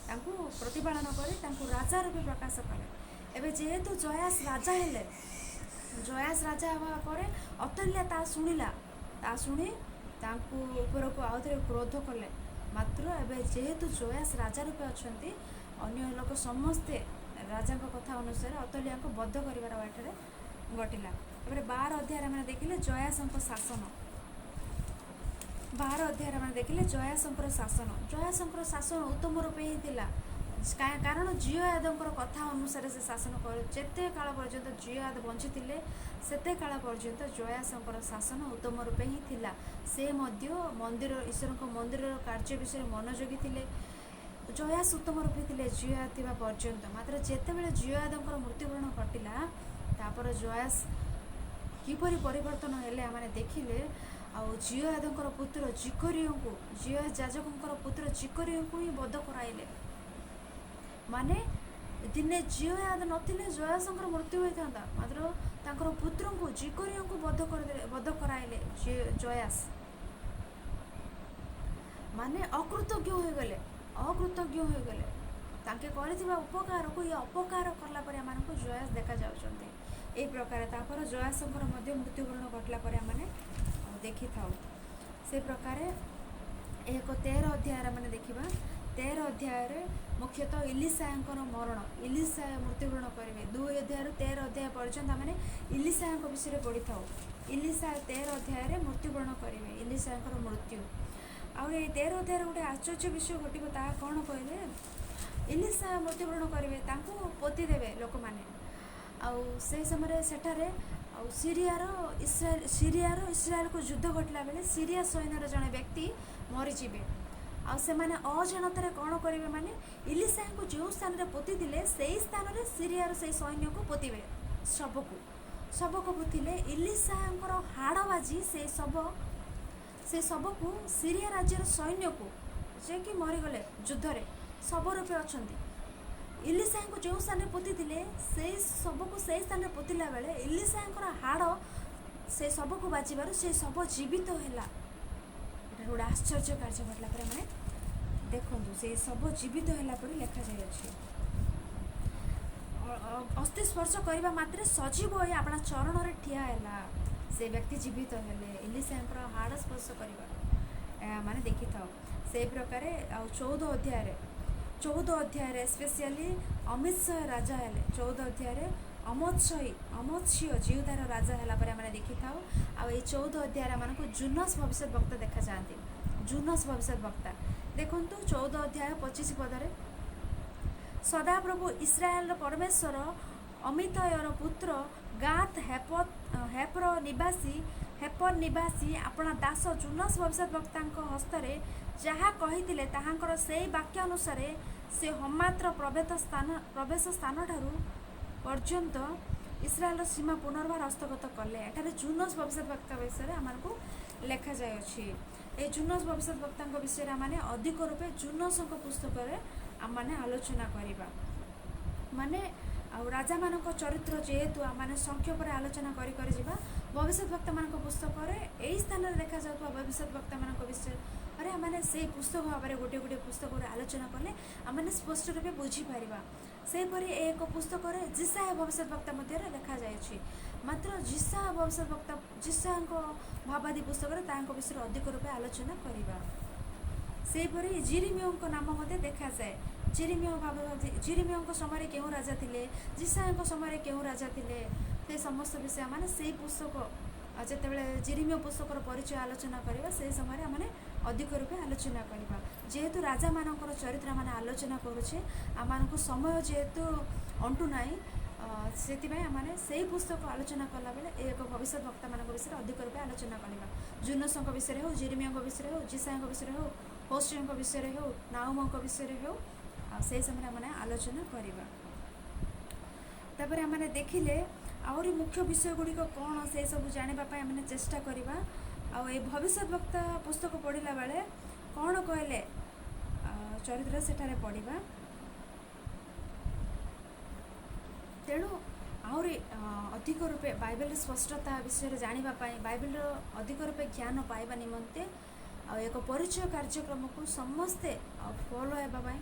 ତାଙ୍କୁ ପ୍ରତିପାଳନ କରି ତାଙ୍କୁ ରାଜା ରୂପେ ପ୍ରକାଶ କଲେ। ଏବେ ଯେହେତୁ ଜୟାସ ରାଜା ହେବା ପରେ ଅତଲ୍ୟା ତା ଶୁଣି ତାଙ୍କୁ ଉପରକୁ ଆଉଥରେ କ୍ରୋଧ କଲେ। ମାତ୍ର ଏବେ ଯେହେତୁ ଜୟାସ ରାଜା ରୂପେ ଅଛନ୍ତି, ଅନ୍ୟ ଲୋକ ସମସ୍ତେ ରାଜାଙ୍କ କଥା ଅନୁସାରେ ଅତଲ୍ୟାଙ୍କୁ ବଧ କରିବାର ଏଠାରେ ଘଟିଲା। ତାପରେ 12 ଅଧ୍ୟାୟରେ ଆମେ ଦେଖିଲେ ଜୟାସଙ୍କର ଶାସନ ଉତ୍ତମ ରୂପେ ହିଁ ଥିଲା। କାରଣ ଜିଓୟାଦଙ୍କର କଥା ଅନୁସାରେ ସେ ଶାସନ କରି ଯେତେ କାଳ ପର୍ଯ୍ୟନ୍ତ ଜିଓୟାଦ ବଞ୍ଚିଥିଲେ ସେତେ କାଳ ପର୍ଯ୍ୟନ୍ତ ଜୟାସଙ୍କର ଶାସନ ଉତ୍ତମ ରୂପେ ହିଁ ଥିଲା। ସେ ମଧ୍ୟ ଈଶ୍ୱରଙ୍କ ମନ୍ଦିରର କାର୍ଯ୍ୟ ବିଷୟରେ ମନୋଯୋଗୀ ଥିଲେ। ଜୟାସ ଉତ୍ତମ ରୂପେ ଥିଲେ ଜିଓୟାଦ ଥିବା ପର୍ଯ୍ୟନ୍ତ। ମାତ୍ର ଯେତେବେଳେ ଜିଓୟାଦଙ୍କର ମୃତ୍ୟୁବରଣ ଘଟିଲା, ତାପରେ ଜୟାସ କିପରି ପରିବର୍ତ୍ତନ ହେଲେ ଆମେ ଦେଖିଲେ। ଆଉ ଜିଓୟାଦଙ୍କର ପୁତ୍ର ଯାଜକଙ୍କର ପୁତ୍ର ଜିକରିଙ୍କୁ ହିଁ ବଧ କରାଇଲେ। ମାନେ ଦିନେ ଜିଓୟାଦ ନଥିଲେ ଜୟାସଙ୍କର ମୃତ୍ୟୁ ହୋଇଥାନ୍ତା, ମାତ୍ର ତାଙ୍କର ପୁତ୍ରଙ୍କୁ ଜିକରିଙ୍କୁ ବଧ କରାଇଲେ ଜୟାସ। ମାନେ ଅକୃତଜ୍ଞ ହୋଇଗଲେ। ତାଙ୍କେ କରିଥିବା ଉପକାରକୁ ଇଏ ଅପକାର କଲା ପରେ ଏମାନଙ୍କୁ ଜୟାସ ଦେଖାଯାଉଛନ୍ତି। ଏହି ପ୍ରକାର ତାପରେ ଜୟାସଙ୍କର ମଧ୍ୟ ମୃତ୍ୟୁବରଣ ଘଟିଲା ପରେ ଆମେ ଦେଖିଥାଉ। ସେ ପ୍ରକାରେ ଏକ 13 ଅଧ୍ୟାୟରେ ମାନେ ଦେଖିବା 13 ଅଧ୍ୟାୟରେ ମୁଖ୍ୟତଃ ଇଲିଶାଙ୍କର ମରଣ, ଇଲିଶା ମୃତ୍ୟୁବରଣ କରିବେ। 2 ଅଧ୍ୟାୟରୁ 13 ଅଧ୍ୟାୟ ପର୍ଯ୍ୟନ୍ତ ଆମେ ଇଲିଶାଙ୍କ ବିଷୟରେ ପଢ଼ିଥାଉ। ଇଲିଶା 13 ଅଧ୍ୟାୟରେ ମୃତ୍ୟୁବରଣ କରିବେ, ଇଲିଶାଙ୍କର ମୃତ୍ୟୁ। ଆଉ ଏଇ 13 ଅଧ୍ୟାୟରେ ଗୋଟେ ଆଶ୍ଚର୍ଯ୍ୟ ବିଷୟ ଘଟିବ, ତାହା କ'ଣ କହିଲେ, ଇଲିଶା ମୃତ୍ୟୁବରଣ କରିବେ, ତାଙ୍କୁ ପୋତି ଦେବେ ଲୋକମାନେ। ଆଉ ସେହି ସମୟରେ ସେଠାରେ ଆଉ ସିରିଆର ଇସ୍ରାଏଲକୁ ଯୁଦ୍ଧ ଘଟିଲା ବେଳେ ସିରିଆ ସୈନ୍ୟର ଜଣେ ବ୍ୟକ୍ତି ମରିଯିବେ। ଆଉ ସେମାନେ ଅଜାଣତରେ କ'ଣ କରିବେ, ମାନେ ଇଲିଶାଙ୍କୁ ଯେଉଁ ସ୍ଥାନରେ ପୋତିଥିଲେ ସେଇ ସ୍ଥାନରେ ସିରିଆର ସେଇ ସୈନ୍ୟକୁ ପୋତିବେ। ଶବକୁ ପୋତିଲେ ଇଲିଶାଙ୍କର ହାଡ଼ ବାଜି ସେ ଶବକୁ ସିରିଆ ରାଜ୍ୟର ସୈନ୍ୟକୁ, ଯିଏକି ମରିଗଲେ ଯୁଦ୍ଧରେ, ଶବ ରୂପେ ଅଛନ୍ତି, ଇଲିଶାଙ୍କୁ ଯେଉଁ ସ୍ଥାନରେ ପୋତିଥିଲେ ସେଇ ଶବକୁ ସେଇ ସ୍ଥାନରେ ପୋତିଲା ବେଳେ ଇଲିଶାଙ୍କର ହାଡ଼ ସେ ଶବକୁ ବାଜିବାରୁ ସେ ଶବ ଜୀବିତ ହେଲା। ଏଇଟା ଗୋଟେ ଆଶ୍ଚର୍ଯ୍ୟ କାର୍ଯ୍ୟ ଘଟିଲା ପରେ ମାନେ ଦେଖନ୍ତୁ, ସେଇ ଶବ ଜୀବିତ ହେଲା ପରି ଲେଖାଯାଇଅଛି। ଅସ୍ଥି ସ୍ପର୍ଶ କରିବା ମାତ୍ରେ ସଜୀବ ହୋଇ ଆପଣା ଚରଣରେ ଠିଆ ହେଲା, ସେ ବ୍ୟକ୍ତି ଜୀବିତ ହେଲେ ଇଲିଶାଙ୍କର ହାଡ଼ ସ୍ପର୍ଶ କରିବାରୁ। ମାନେ ଦେଖିଥାଉ ସେଇ ପ୍ରକାରେ। ଆଉ 14 ଅଧ୍ୟାୟରେ ସ୍ପେସିଆଲି ଅମିତ୍ସୟ ରାଜା ହେଲେ। 14 ଅଧ୍ୟାୟରେ ଅମତ୍ସ୍ୟ ଜିହୁଦାର ରାଜା ହେଲା ପରେ ଆମେ ଦେଖିଥାଉ। ଆଉ ଏଇ 14 ଅଧ୍ୟାୟରେ ଆମମାନଙ୍କୁ ଜୁନସ୍ ଭବିଷ୍ୟତ ବକ୍ତା ଦେଖାଯାଆନ୍ତି। ଜୁନସ୍ ଭବିଷ୍ୟତ ବକ୍ତା ଦେଖନ୍ତୁ 14 ଅଧ୍ୟାୟ 25 ପଦରେ, ସଦାପ୍ରଭୁ ଇସ୍ରାଏଲର ପରମେଶ୍ୱର ଅମିତୟର ପୁତ୍ର ଗାଥ ହେପର ନିବାସୀ ଆପଣା ଦାସ ଜୁନସ୍ ଭବିଷ୍ୟତ ବକ୍ତାଙ୍କ ହସ୍ତରେ ଯାହା କହିଥିଲେ ତାହାଙ୍କର ସେହି ବାକ୍ୟ ଅନୁସାରେ ସେ ହମାତ୍ର ପ୍ରବେଶ ସ୍ଥାନଠାରୁ ପର୍ଯ୍ୟନ୍ତ ଇସ୍ରାଏଲର ସୀମା ପୁନର୍ବାର ହସ୍ତଗତ କଲେ। ଏଠାରେ ଜୁନସ୍ ଭବିଷ୍ୟତ ବକ୍ତା ବିଷୟରେ ଆମକୁ ଲେଖାଯାଇଅଛି। এই ଜୁନସ୍ ଭବିଷ୍ୟତ ବକ୍ତାଙ୍କ ବିଷୟରେ ଆମେ ଅଧିକ ରୂପେ ଜୁନସ୍ଙ୍କ ପୁସ୍ତକରେ ଆମେ ଆଲୋଚନା କରିବା। ମାନେ ଆଉ ରାଜାମାନଙ୍କ ଚରିତ୍ର ଯେହେତୁ ଆମେ ସଂକ୍ଷେପରେ ଆଲୋଚନା କରି ଯିବା, ଭବିଷ୍ୟତ ବକ୍ତାମାନଙ୍କ ପୁସ୍ତକରେ ଏହି ସ୍ଥାନରେ ଦେଖାଯାଉଥିବା ଭବିଷ୍ୟତ ବକ୍ତାମାନଙ୍କ ବିଷୟରେ ଆମେ ସେଇ ପୁସ୍ତକ ଭାବରେ ଗୋଟିଏ ପୁସ୍ତକରେ ଆଲୋଚନା କଲେ ଆମେ ସ୍ପଷ୍ଟ ରୂପେ ବୁଝିପାରିବା। ସେହିପରି ଏକ ପୁସ୍ତକରେ ଜିସାୟା ଭବିଷ୍ୟତ ବକ୍ତା ମଧ୍ୟରେ ଲେଖାଯାଇଛି। ମାତ୍ର ଜିସାଙ୍କ ଭାବାଦୀ ପୁସ୍ତକରେ ତାଙ୍କ ବିଷୟରେ ଅଧିକ ରୂପେ ଆଲୋଚନା କରିବା। ସେହିପରି ଜିରିମିୟଙ୍କ ନାମ ମଧ୍ୟ ଦେଖାଯାଏ। ଜିରିମିୟଙ୍କ ସମୟରେ କେଉଁ ରାଜା ଥିଲେ, ଜିସାଙ୍କ ସମୟରେ କେଉଁ ରାଜା ଥିଲେ, ସେ ସମସ୍ତ ବିଷୟ ମାନେ ସେଇ ପୁସ୍ତକ ଯେତେବେଳେ ଜିରିମିୟ ପୁସ୍ତକର ପରିଚୟ ଆଲୋଚନା କରିବା ସେହି ସମୟରେ ଆମେ ଅଧିକ ରୂପେ ଆଲୋଚନା କରିବା। ଯେହେତୁ ରାଜାମାନଙ୍କର ଚରିତ୍ର ଆମେ ଆଲୋଚନା କରୁଛେ, ଆମମାନଙ୍କୁ ସମୟ ଯେହେତୁ ଅଣ୍ଟୁ ନାହିଁ, ସେଥିପାଇଁ ଆମେ ସେଇ ପୁସ୍ତକ ଆଲୋଚନା କଲାବେଳେ ଏକ ଭବିଷ୍ୟତ ବକ୍ତାମାନଙ୍କ ବିଷୟରେ ଅଧିକ ରୂପେ ଆଲୋଚନା କରିବା। ଜୁନସ୍ଙ୍କ ବିଷୟରେ ହେଉ, ଜିରିମିୟଙ୍କ ବିଷୟରେ ହେଉ, ଜିସାଙ୍କ ବିଷୟରେ ହେଉ, ହୋସେୟଙ୍କ ବିଷୟରେ ହେଉ, ନାହୁମଙ୍କ ବିଷୟରେ ହେଉ, ଆଉ ସେହି ସମୟରେ ଆମେ ଆଲୋଚନା କରିବା। ତାପରେ ଆମେ ଦେଖିଲେ ଆହୁରି ମୁଖ୍ୟ ବିଷୟ ଗୁଡ଼ିକ କ'ଣ ସେସବୁ ଜାଣିବା ପାଇଁ ଆମେ ଚେଷ୍ଟା କରିବା। ଆଉ ଏ ଭବିଷ୍ୟତ ବକ୍ତା ପୁସ୍ତକ ପଢ଼ିଲା ବେଳେ କ'ଣ କହିଲେ ଚରିତ୍ର ସେଠାରେ ପଢ଼ିବା। ତେଣୁ ଆହୁରି ଅଧିକ ରୂପେ ବାଇବେଲର ସ୍ପଷ୍ଟତା ବିଷୟରେ ଜାଣିବା ପାଇଁ, ବାଇବେଲର ଅଧିକ ରୂପେ ଜ୍ଞାନ ପାଇବା ନିମନ୍ତେ ଆଉ ଏକ ପରିଚୟ କାର୍ଯ୍ୟକ୍ରମକୁ ସମସ୍ତେ ଫଲୋ ହେବା ପାଇଁ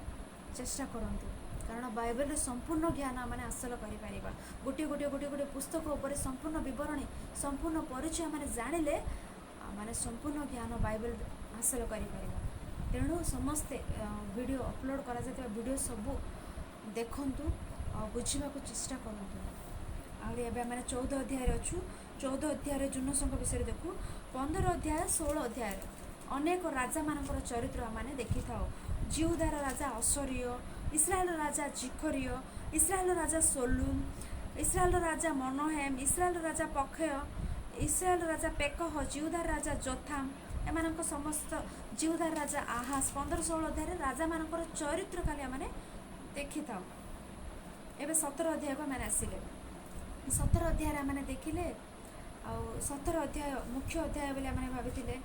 ଚେଷ୍ଟା କରନ୍ତୁ। କାରଣ ବାଇବେଲର ସମ୍ପୂର୍ଣ୍ଣ ଜ୍ଞାନ ଆମେ ହାସଲ କରିପାରିବା। ଗୋଟିଏ ପୁସ୍ତକ ଉପରେ ସମ୍ପୂର୍ଣ୍ଣ ବିବରଣୀ, ସମ୍ପୂର୍ଣ୍ଣ ପରିଚୟ ଆମେ ଜାଣିଲେ ମାନେ ସମ୍ପୂର୍ଣ୍ଣ ଜ୍ଞାନ ବାଇବେଲ ହାସଲ କରିପାରିବା। ତେଣୁ ସମସ୍ତେ ଭିଡ଼ିଓ ଅପଲୋଡ଼ କରାଯାଇଥିବା ଭିଡ଼ିଓ ସବୁ ଦେଖନ୍ତୁ ଆଉ ବୁଝିବାକୁ ଚେଷ୍ଟା କରନ୍ତୁ। ଆହୁରି ଏବେ ଆମେ 14 ଅଧ୍ୟାୟରେ ଅଛୁ। 14 ଅଧ୍ୟାୟରେ ଜୁନସ୍ଙ୍କ ବିଷୟରେ ଦେଖୁ। 15 ଅଧ୍ୟାୟ 16 ଅଧ୍ୟାୟରେ ଅନେକ ରାଜାମାନଙ୍କର ଚରିତ୍ର ଆମେ ଦେଖିଥାଉ। ଜିହୁଦାର ରାଜା ଅସରିୟ, ଇସ୍ରାଏଲର ରାଜା ଜିଖରିୟ, ଇସ୍ରାଏଲର ରାଜା ସୋଲୁମ, ଇସ୍ରାଏଲର ରାଜା ମନହେମ, ଇସ୍ରାଏଲର ରାଜା ପକ୍ଷୟ, ଇସ୍ରାଏଲର ରାଜା ପେକହ, ଜିହୁଦାର ରାଜା ଯୋଥାମ, ଏମାନଙ୍କ ସମସ୍ତ ଜିହୁଦାର ରାଜା ଆହାଜ। 15-16 ଅଧ୍ୟାୟରେ ରାଜାମାନଙ୍କର ଚରିତ୍ର ଖାଲି ଆମେ ଦେଖିଥାଉ। ଏବେ 17 ଅଧ୍ୟାୟକୁ ଆମେ ଆସିଲେ। 17 ଅଧ୍ୟାୟରେ ଆମେ ଦେଖିଲେ, ଆଉ 17 ଅଧ୍ୟାୟ ମୁଖ୍ୟ ଅଧ୍ୟାୟ ବୋଲି ଆମେ ଭାବିଥିଲେ।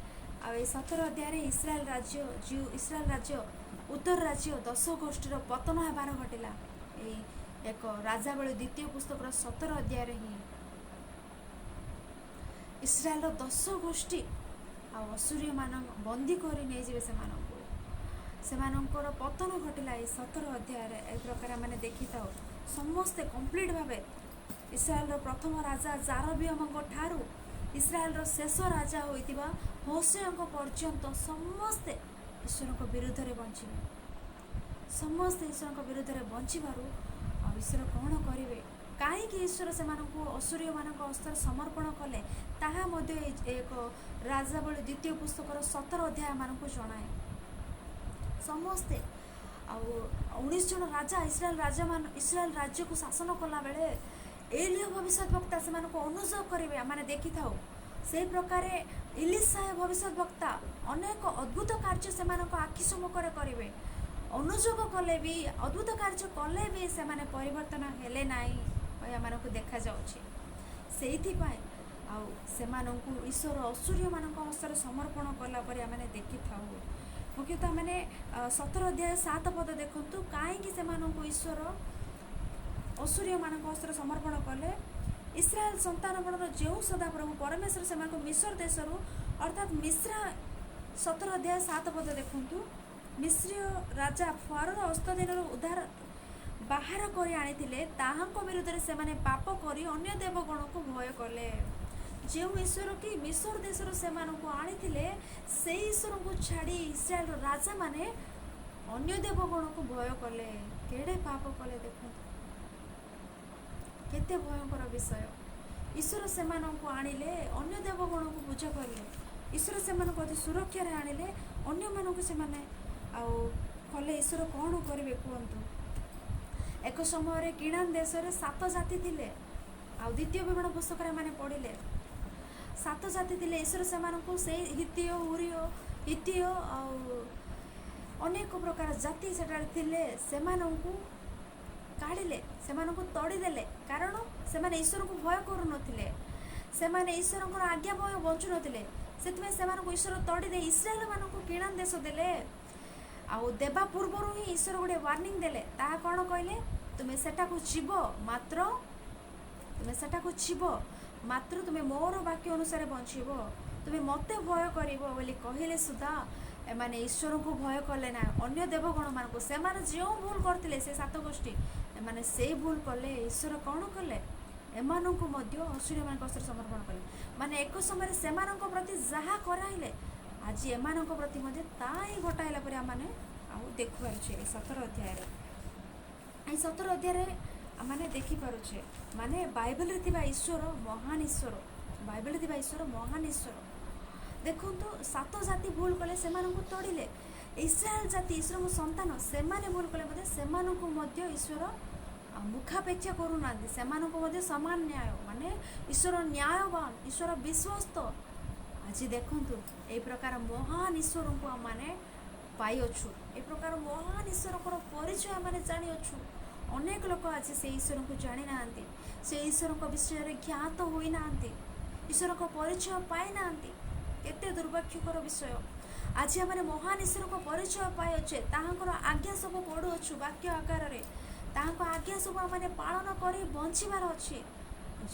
ଆଉ ଏଇ 17 ଅଧ୍ୟାୟରେ ଇସ୍ରାଏଲ ରାଜ୍ୟ ଉତ୍ତର ରାଜ୍ୟ 10 ଗୋଷ୍ଠୀର ପତନ ହେବାର ଘଟିଲା। ଏଇ ଏକ ରାଜାବଳୀ ଦ୍ୱିତୀୟ ପୁସ୍ତକର 17 ଅଧ୍ୟାୟରେ ହିଁ ଇସ୍ରାଏଲର 10 ଗୋଷ୍ଠୀ ଆଉ ଅସୁରୀୟମାନଙ୍କ ବନ୍ଦୀ କରି ନେଇଯିବେ ସେମାନଙ୍କର ପତନ ଘଟିଲା ଏଇ 17 ଅଧ୍ୟାୟରେ। ଏ ପ୍ରକାର ଆମେ ଦେଖିଥାଉ। ସମସ୍ତେ କମ୍ପ୍ଲିଟ୍ ଭାବେ ଇସ୍ରାଏଲର ପ୍ରଥମ ରାଜା ଜାରବିୟମଙ୍କ ଠାରୁ ଇସ୍ରାଏଲର ଶେଷ ରାଜା ହୋଇଥିବା ହୋସେୟଙ୍କ ପର୍ଯ୍ୟନ୍ତ ସମସ୍ତେ ईश्वर विरुद्ध में बंचिबे समस्ते ईश्वर विरुद्ध में बंचबारू ईश्वर कौन करेंगे कहीं ईश्वर से असुरी मान हस्त समर्पण कले ताहा एक राजावली द्वितीय पुस्तकर 17 अध्याय मानक जनाए समस्ते 19 जन राजा इस्राएल राज्य को शासन कला बेले एलिया भविष्य वक्ता से अनुसव करेंगे मैंने देखी था से प्रकार इलिशा भविष्य वक्ता अनेक अद्भुत कार्य से आखि सम्मुखें करेंगे अनुजोग कले भी अद्भुत कार्य कले भी से परिवर्तन हेले नाई देखा से ईश्वर असुरी मान हस्त समर्पण कलापर आम देखी था मुख्यतः मैंने 17 अध्याय 7 पद देखु कहीं ईश्वर असुरी मान हस्त समर्पण कले इस्राएल संतान गणर जो सदा प्रभु परमेश्वर से मिस्र देश अर्थात मिश्रा 17 अध्याय 7 पद देखु मिस्र राजा फरोर हस्तधीन उद्धार बाहर कर आनी विरुद्ध से पाप कर अन्य देवगण को भय कले जो ईश्वर कि मिस्र देश से आनी से ईश्वर को छाड़ी इस्राएल राजा माने अन्य देवगण को भय कले केड़े पाप कले देखो केते भयंकर विषय ईश्वर से आनिले अन्य देवगण को पूजा कले ईश्वर से सुरक्षा आनिले अन्य मानक से कले ईश्वर कौन करेंगे कहतु एक समय किणान देश में 7 जाति थे द्वितीय विवरण पुस्तक मैंने पढ़ले 7 जाति थे ईश्वर से हित्य उरिय हित्य अनेक प्रकार जाति से काढ़ले से तड़ीदे कारण से ईश्वर को भय करूँ ईश्वर आज्ञा भय बचु नथिले से ईश्वर तड़ीदे इस्राएल मान किणान देश देले आउ देवा पूर्वर ही ईश्वर गोटे वार्निंग देले ता कौन कहले तुम्हें सेटा को जीव मात्र तुम्हें मोर वाक्य अनुसार बंचब तुम्हें मते भय कर सुधा एमाने ईश्वर को भय कले ना अन्य देवगण मान से जो भूल करते से 7 गोष्ठी एमाने से भूल कले ईश्वर कौन कले एमानंकु मध्य असुरी मान हस्ते समर्पण कले माने एक समय से प्रति जहाँ कराइले आज एमानंक प्रति ताई घटाइला पर आमने देखु पारे 17 अध्याय 17 अध्याय आमने देखी पारे माने बाइबल रे ईश्वर महान ईश्वर बाइबल रे ईश्वर महान ईश्वर देखो 7 जाति भूल कले से तड़िले इस्राएल जाति ईश्वर संतान से भूल कले से ईश्वर मुखापेक्षा करूना से समान न्याय माने ईश्वर न्यायवान ईश्वर विश्वस्त आज देखु ए प्रकार महान ईश्वर को आम पाइछु ए प्रकार महान ईश्वर परिचय आम जानिछु अनेक लोक आज से ईश्वर को जानी ना से ईश्वर विषय में ज्ञात होना ईश्वर को परिचय पाई ना केते दुर्भाग्यकर विषय आज आम महान ईश्वर को परिचय पाइचे ताहांकर आज्ञा सब पढ़ुछु वाक्य आकार आज्ञा सब आम पालन कर बंचबार अच्छी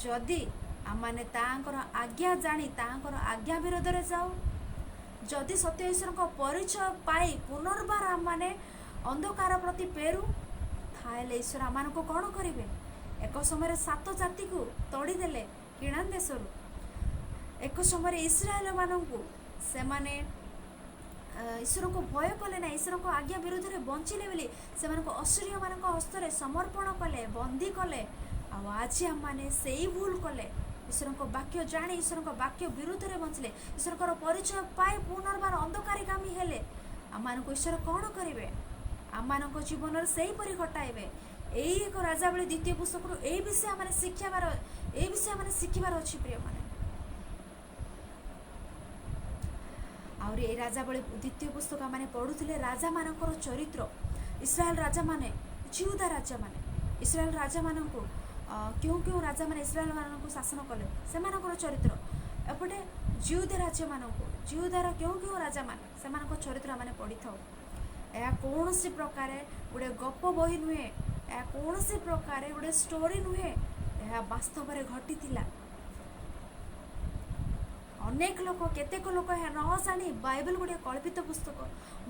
जदि आमने तांकर आज्ञा जानी तांकर आज्ञा विरोध में जाऊ जदि सत्य ईश्वर को परिचय पाई पुनर्बार आमने अंधकार प्रति पेरू थाले ईश्वर आम को कौन करेंगे एक समय 7 जाति को तड़ीदे किणान देश एक समय इस्राएल मानू से ईश्वर को भय कले ना ईश्वर को आज्ञा विरोध में बंचिले बोली से असुरी मान हस्त समर्पण कले बंदी कले आज आम मैंने से भूल कले ईश्वर को वाक्य जानी ईश्वर को वाक्य विरुद्ध में बंचले ईश्वर को परिचय पाए पुनर्बार अंधकारिगामी हेले आम ईश्वर कौन करेंगे आम जीवन से ही घटाइबे यही एक राजावली द्वितीय पुस्तक यही विषय आम शिखबार अच्छी प्रिय मैंने आउरी ए राजावली द्वितीय पुस्तक आम पढ़ुले राजा मानकर चरित्र इस्राएल राजा माने जिहुदा राजा माने इस्राएल राजा मानक क्यों क्यों राजा मैंने इस्राएल मान शासन कले से चरित्र एपटे जिहुदा राज्य मानक जिहुदार क्यों क्यों राजा मैंने से चरित्र आम पढ़ी था यह कौन सी प्रकार गोटे गप बही नुहे यह कौन सी प्रकार गोटे स्टोरी नुहे यह वास्तव में घटी अनेक लोक केतेक लोक न जानी बाइबल गोटे कल्पित पुस्तक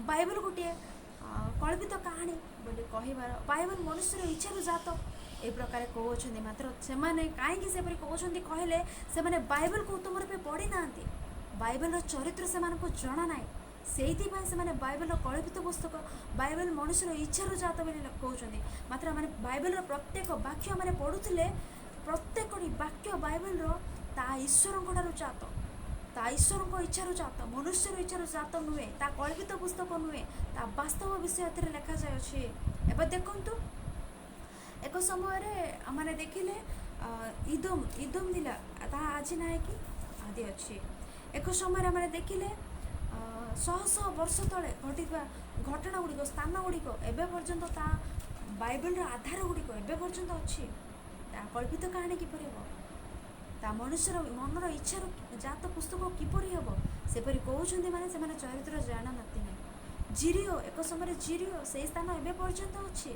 बाइबल गोटे कल्पित कहानी बोली कहबार बाइबल मनुष्य इच्छा जात ए प्रकार कहते मात्र से कहीं से कहते कहले से बाइबल को उत्तम रूपे पढ़ी ना बाइबल चरित्र से जना ना ସେଇଥିପାଇଁ ସେମାନେ ବାଇବେଲର କଳ୍ପିତ ପୁସ୍ତକ, ବାଇବେଲ ମଣିଷର ଇଚ୍ଛାରୁ ଜାତ ବୋଲି କହୁଛନ୍ତି। ମାତ୍ର ମାନେ ବାଇବେଲର ପ୍ରତ୍ୟେକ ବାକ୍ୟ ମାନେ ପଢ଼ୁଥିଲେ, ପ୍ରତ୍ୟେକଟି ବାକ୍ୟ ବାଇବେଲର ତା ଈଶ୍ୱରଙ୍କ ଠାରୁ ଜାତ, ତା ଈଶ୍ୱରଙ୍କ ଇଚ୍ଛାରୁ ଜାତ, ମନୁଷ୍ୟର ଇଚ୍ଛାରୁ ଜାତ ନୁହେଁ, ତା କଳ୍ପିତ ପୁସ୍ତକ ନୁହେଁ, ତା ବାସ୍ତବ ବିଷୟ ଏଥିରେ ଲେଖାଯାଇଅଛି। ଏବେ ଦେଖନ୍ତୁ, ଏକ ସମୟରେ ଆମେ ଦେଖିଲେ ଇଦମ ଥିଲା, ତାହା ଆଜି ନାହିଁ କି ଆଦି ଅଛି। ଏକ ସମୟରେ ଆମେ ଦେଖିଲେ ଶହ ଶହ ବର୍ଷ ତଳେ ଘଟିଥିବା ଘଟଣା ଗୁଡ଼ିକ, ସ୍ଥାନ ଗୁଡ଼ିକ ଏବେ ପର୍ଯ୍ୟନ୍ତ, ତା ବାଇବେଲର ଆଧାର ଗୁଡ଼ିକ ଏବେ ପର୍ଯ୍ୟନ୍ତ ଅଛି। ତା କଳ୍ପିତ କାହାଣୀ କିପରି ହେବ, ତା ମନୁଷ୍ୟର ମନର ଇଚ୍ଛାରୁ ଜାତ ପୁସ୍ତକ କିପରି ହେବ, ସେପରି କହୁଛନ୍ତି ମାନେ ସେମାନେ ଚରିତ୍ର ଜାଣନ୍ତି ନାହିଁ। ଜିରିଓ, ଏକ ସମୟରେ ଜିରିଓ, ସେଇ ସ୍ଥାନ ଏବେ ପର୍ଯ୍ୟନ୍ତ ଅଛି।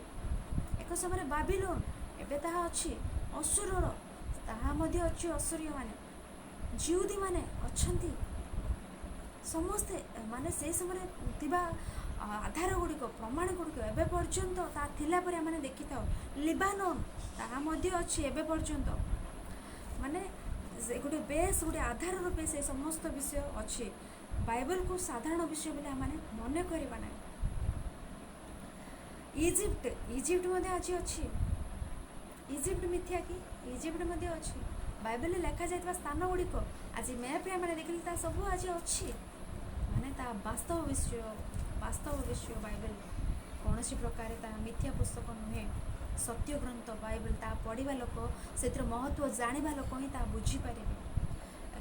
ଏକ ସମୟରେ ବାବିଲୋନ, ଏବେ ତାହା ଅଛି। ଅସୁରର, ତାହା ମଧ୍ୟ ଅଛି। ଅସୁରୀୟମାନେ, ଜିହୁଦୀମାନେ ଅଛନ୍ତି। ସମସ୍ତେ ମାନେ ସେହି ସମୟରେ ଥିବା ଆଧାର ଗୁଡ଼ିକ, ପ୍ରମାଣ ଗୁଡ଼ିକ ଏବେ ପର୍ଯ୍ୟନ୍ତ ତାହା ଥିଲା ପରି ଆମେ ଦେଖିଥାଉ। ଲିବାନୋନ, ତାହା ମଧ୍ୟ ଅଛି ଏବେ ପର୍ଯ୍ୟନ୍ତ। ମାନେ ଗୋଟେ ବେଶ ଗୋଟେ ଆଧାର ରୂପେ ସେ ସମସ୍ତ ବିଷୟ ଅଛି। ବାଇବେଲକୁ ସାଧାରଣ ବିଷୟ ବୋଲି ଆମେ ମନେ କରିବା ନାହିଁ। ଇଜିପ୍ଟ ମଧ୍ୟ ଆଜି ଅଛି। ଇଜିପ୍ଟ ମିଥ୍ୟା କି? ଇଜିପ୍ଟ ମଧ୍ୟ ଅଛି। ବାଇବେଲରେ ଲେଖାଯାଇଥିବା ସ୍ଥାନ ଗୁଡ଼ିକ ଆଜି ମ୍ୟାପ୍ରେ ଆମେ ଦେଖିଲେ ତାହା ସବୁ ଆଜି ଅଛି। ମାନେ ତା ବାସ୍ତବ ବିଷୟ ବାଇବେଲ କୌଣସି ପ୍ରକାର ତାହା ମିଥ୍ୟା ପୁସ୍ତକ ନୁହେଁ, ସତ୍ୟ ଗ୍ରନ୍ଥ ବାଇବେଲ। ତାହା ପଢ଼ିବା ଲୋକ, ସେଥିର ମହତ୍ତ୍ୱ ଜାଣିବା ଲୋକ ହିଁ ତାହା ବୁଝିପାରିବେ।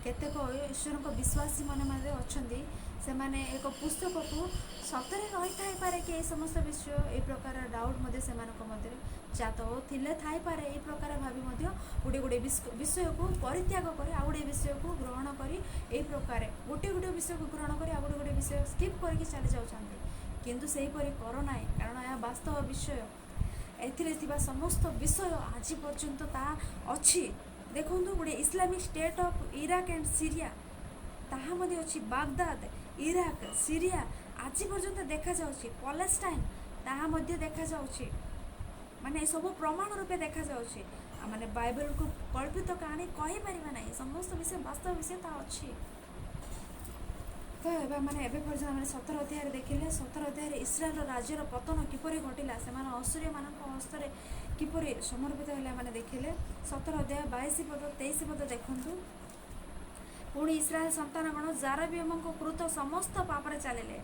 କେତେକ ଈଶ୍ୱରଙ୍କ ବିଶ୍ୱାସୀ ମନେ ଅଛନ୍ତି, ସେମାନେ ଏକ ପୁସ୍ତକକୁ ସତରେ ରହିଥାଇପାରେ କି ଏହି ସମସ୍ତ ବିଷୟ, ଏହି ପ୍ରକାର ଡାଉଟ୍ ମଧ୍ୟ ସେମାନଙ୍କ ମଧ୍ୟରେ ଜାତ ଥିଲେ ଥାଇପାରେ। ଏହି ପ୍ରକାର ଭାବି ମଧ୍ୟ ଗୋଟେ ବିଷୟକୁ ପରିତ୍ୟାଗ କରି ଆଉ ଗୋଟେ ବିଷୟକୁ ଗ୍ରହଣ କରି, ଏହି ପ୍ରକାର ଗୋଟେ ବିଷୟକୁ ଗ୍ରହଣ କରି ଆଉ ଗୋଟେ ବିଷୟ ସ୍କିପ୍ କରିକି ଚାଲି ଯାଉଛନ୍ତି। କିନ୍ତୁ ସେହିପରି କର ନାହିଁ, କାରଣ ଏହା ବାସ୍ତବ ବିଷୟ। ଏଥିରେ ଥିବା ସମସ୍ତ ବିଷୟ ଆଜି ପର୍ଯ୍ୟନ୍ତ ତାହା ଅଛି। ଦେଖନ୍ତୁ, ଗୋଟେ Islamic state of Iraq and Syria, ତାହା ମଧ୍ୟ ଅଛି। ବାଗଦାଦ, ଇରାକ, ସିରିଆ ଆଜି ପର୍ଯ୍ୟନ୍ତ ଦେଖାଯାଉଛି। ପାଲେଷ୍ଟାଇନ, ତାହା ମଧ୍ୟ ଦେଖାଯାଉଛି। ମାନେ ଏସବୁ ପ୍ରମାଣ ରୂପେ ଦେଖାଯାଉଛି। ମାନେ ବାଇବେଲକୁ କଳ୍ପିତ କାହାଣୀ କହିପାରିବା ନାହିଁ, ସମସ୍ତ ବିଷୟ ବାସ୍ତବ ବିଷୟ ତାହା ଅଛି। ତ ଏବେ ପର୍ଯ୍ୟନ୍ତ ଆମେ 17 ଅଧ୍ୟାୟରେ ଦେଖିଲେ, 17 ଅଧ୍ୟାୟରେ ଇସ୍ରାଏଲର ରାଜ୍ୟର ପତନ କିପରି ଘଟିଲା, ସେମାନେ ଅସୁରୀୟମାନଙ୍କ ହସ୍ତରେ କିପରି ସମର୍ପିତ ହେଲେ ଆମେ ଦେଖିଲେ। 17 ଅଧ୍ୟାୟ 22 ପଦ 23 ପଦ ଦେଖନ୍ତୁ। ପୁଣି ଇସ୍ରାଏଲ ସନ୍ତାନଗଣ ଜାରବିୟମଙ୍କ କୃତ ସମସ୍ତ ପାପରେ ଚାଲିଲେ,